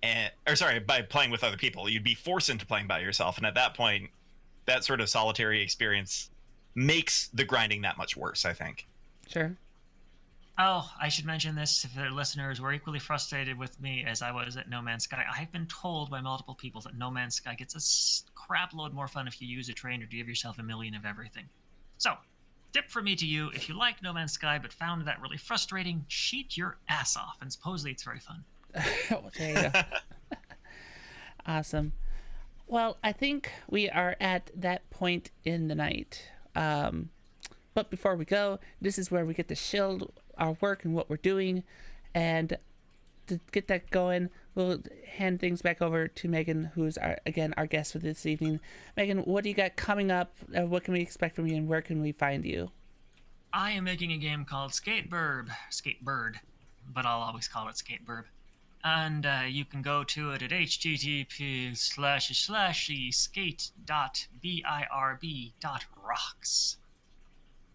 By playing with other people. You'd be forced into playing by yourself, and at that point, that sort of solitary experience makes the grinding that much worse, I think. Sure. Oh, I should mention this if their listeners were equally frustrated with me as I was at No Man's Sky. I've been told by multiple people that No Man's Sky gets a crap load more fun if you use a train or give yourself a million of everything. So, Tip from me to you: if you like No Man's Sky but found that really frustrating, cheat your ass off, and supposedly it's very fun. Oh, there you go. Awesome. Well, I think we are at that point in the night. But before we go, this is where we get to shield our work and what we're doing. And to get that going, we'll hand things back over to Megan, who's our guest for this evening. Megan, what do you got coming up? What can we expect from you, and where can we find you? I am making a game called Skatebird, but I'll always call it Skatebird. And you can go to it at http://skate.birb.rocks.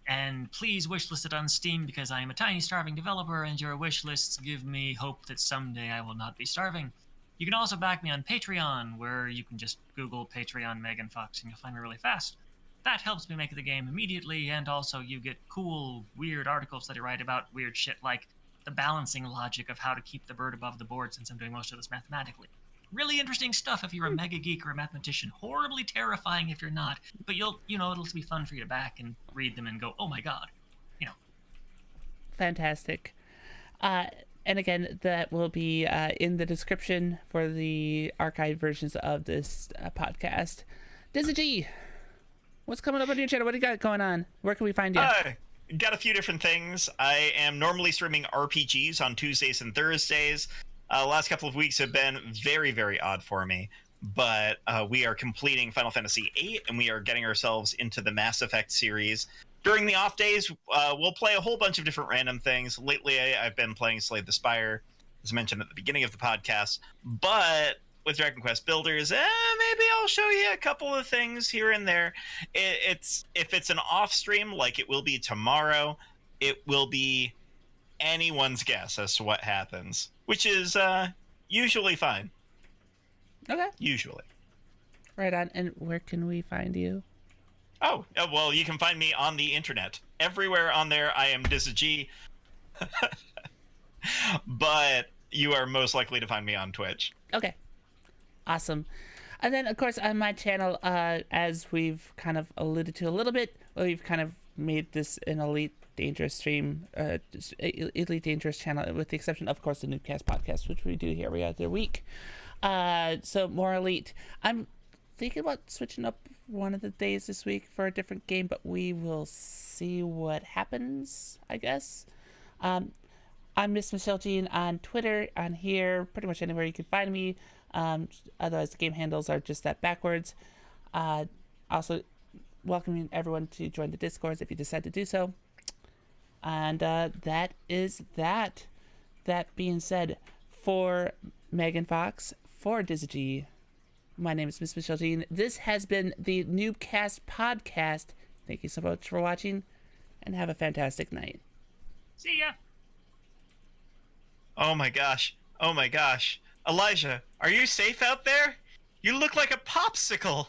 And please wishlist it on Steam, because I am a tiny starving developer, and your wishlists give me hope that someday I will not be starving. You can also back me on Patreon, where you can just Google Patreon Megan Fox and you'll find me really fast. That helps me make the game immediately, and also you get cool, weird articles that I write about weird shit like the balancing logic of how to keep the bird above the board, since I'm doing most of this mathematically. Really interesting stuff if you're a mega geek or a mathematician. Horribly terrifying if you're not. But it'll be fun for you to back and read them and go, oh my god. Fantastic. And again, that will be in the description for the archived versions of this podcast. Dizzy G, what's coming up on your channel? What do you got going on? Where can we find you? Got a few different things. I am normally streaming RPGs on Tuesdays and Thursdays. Last couple of weeks have been very, very odd for me, but we are completing Final Fantasy VIII, and we are getting ourselves into the Mass Effect series. During the off days, we'll play a whole bunch of different random things. Lately, I've been playing Slay the Spire, as mentioned at the beginning of the podcast, but with Dragon Quest Builders, maybe I'll show you a couple of things here and there. If it's an off stream, like it will be tomorrow, it will be anyone's guess as to what happens, which is usually fine. Okay. Usually. Right on. And where can we find you? Oh, well, you can find me on the internet. Everywhere on there, I am DizzyG. But you are most likely to find me on Twitch. Okay. Awesome. And then, of course, on my channel, as we've kind of alluded to a little bit, we've kind of made this an Elite Dangerous stream, Elite Dangerous channel, with the exception, of course, the Newbcast Podcast, which we do here every other week. So more Elite. I'm thinking about switching up one of the days this week for a different game, but we will see what happens, I guess. I'm Miss Michelle Jean on Twitter, on here, pretty much anywhere you can find me. Otherwise, the game handles are just that backwards. Also, welcoming everyone to join the Discord if you decide to do so. And that is that. That being said, for Megan Fox, for DizzyG, my name is Miss Michelle Jean. This has been the Newbcast Podcast. Thank you so much for watching, and have a fantastic night. See ya! Oh my gosh. Oh my gosh. Elijah, are you safe out there? You look like a popsicle.